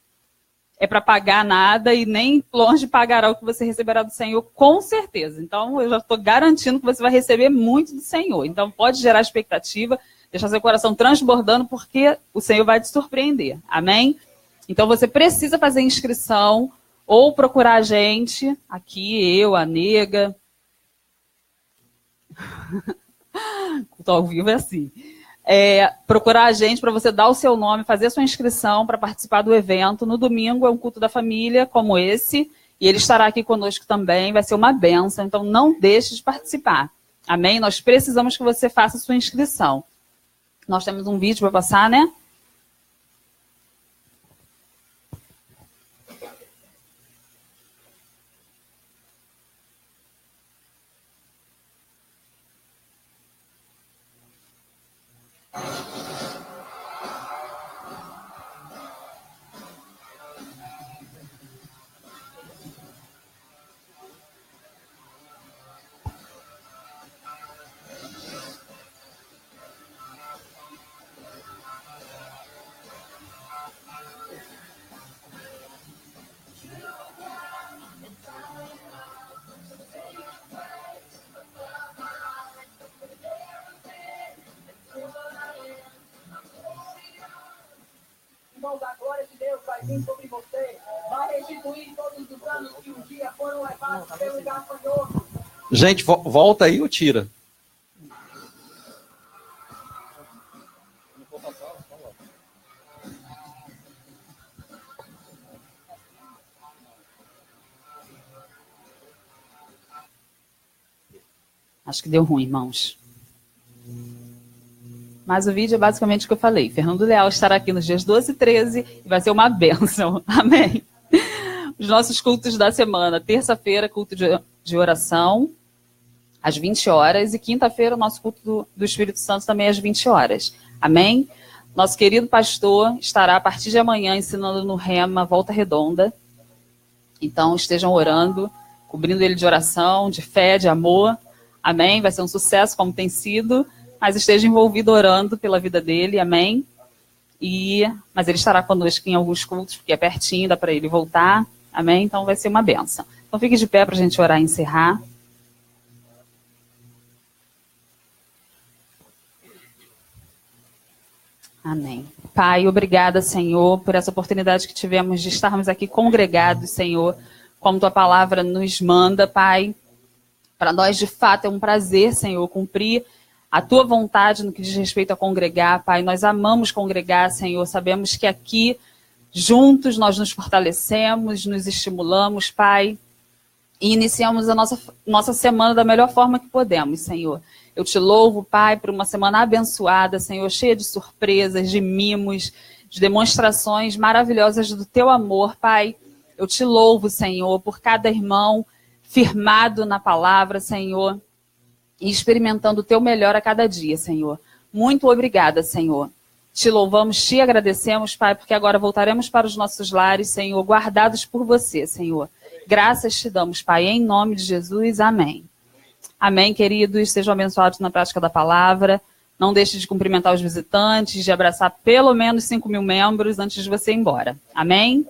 é para pagar nada e nem longe pagará o que você receberá do Senhor, com certeza. Então eu já estou garantindo que você vai receber muito do Senhor, então pode gerar expectativa, deixar seu coração transbordando, porque o Senhor vai te surpreender, amém? Então você precisa fazer inscrição, ou procurar a gente, aqui, eu, a Nega. Culto ao vivo é assim. Procurar a gente para você dar o seu nome, fazer a sua inscrição para participar do evento. No domingo é um culto da família, como esse, e ele estará aqui conosco também, vai ser uma bênção, então não deixe de participar. Amém? Nós precisamos que você faça a sua inscrição. Nós temos um vídeo para passar, né? Irmãos, a glória de Deus vai vir sobre você, vai restituir todos os anos que um dia foram levados pelo gafanhoto. Gente, volta aí ou tira? Acho que deu ruim, irmãos. Mas o vídeo é basicamente o que eu falei. Fernando Leal estará aqui nos dias 12 e 13 e vai ser uma bênção. Amém. Os nossos cultos da semana. Terça-feira, culto de oração, às 20 horas. E quinta-feira, o nosso culto do Espírito Santo também às 20 horas. Amém? Nosso querido pastor estará a partir de amanhã ensinando no Rema Volta Redonda. Então, estejam orando, cobrindo ele de oração, de fé, de amor. Amém? Vai ser um sucesso, como tem sido. Mas esteja envolvido orando pela vida dele, amém? Mas ele estará conosco em alguns cultos, porque é pertinho, dá para ele voltar, amém? Então vai ser uma bênção. Então fique de pé para a gente orar e encerrar. Amém. Pai, obrigada, Senhor, por essa oportunidade que tivemos de estarmos aqui congregados, Senhor, como Tua palavra nos manda, Pai. Para nós, de fato, é um prazer, Senhor, cumprir a Tua vontade no que diz respeito a congregar, Pai. Nós amamos congregar, Senhor. Sabemos que aqui, juntos, nós nos fortalecemos, nos estimulamos, Pai. E iniciamos a nossa semana da melhor forma que podemos, Senhor. Eu te louvo, Pai, por uma semana abençoada, Senhor, cheia de surpresas, de mimos, de demonstrações maravilhosas do Teu amor, Pai. Eu te louvo, Senhor, por cada irmão firmado na palavra, Senhor, e experimentando o Teu melhor a cada dia, Senhor. Muito obrigada, Senhor. Te louvamos, te agradecemos, Pai, porque agora voltaremos para os nossos lares, Senhor, guardados por Você, Senhor. Graças te damos, Pai, em nome de Jesus. Amém. Amém, queridos? Sejam abençoados na prática da palavra. Não deixe de cumprimentar os visitantes, de abraçar pelo menos 5.000 membros antes de você ir embora. Amém?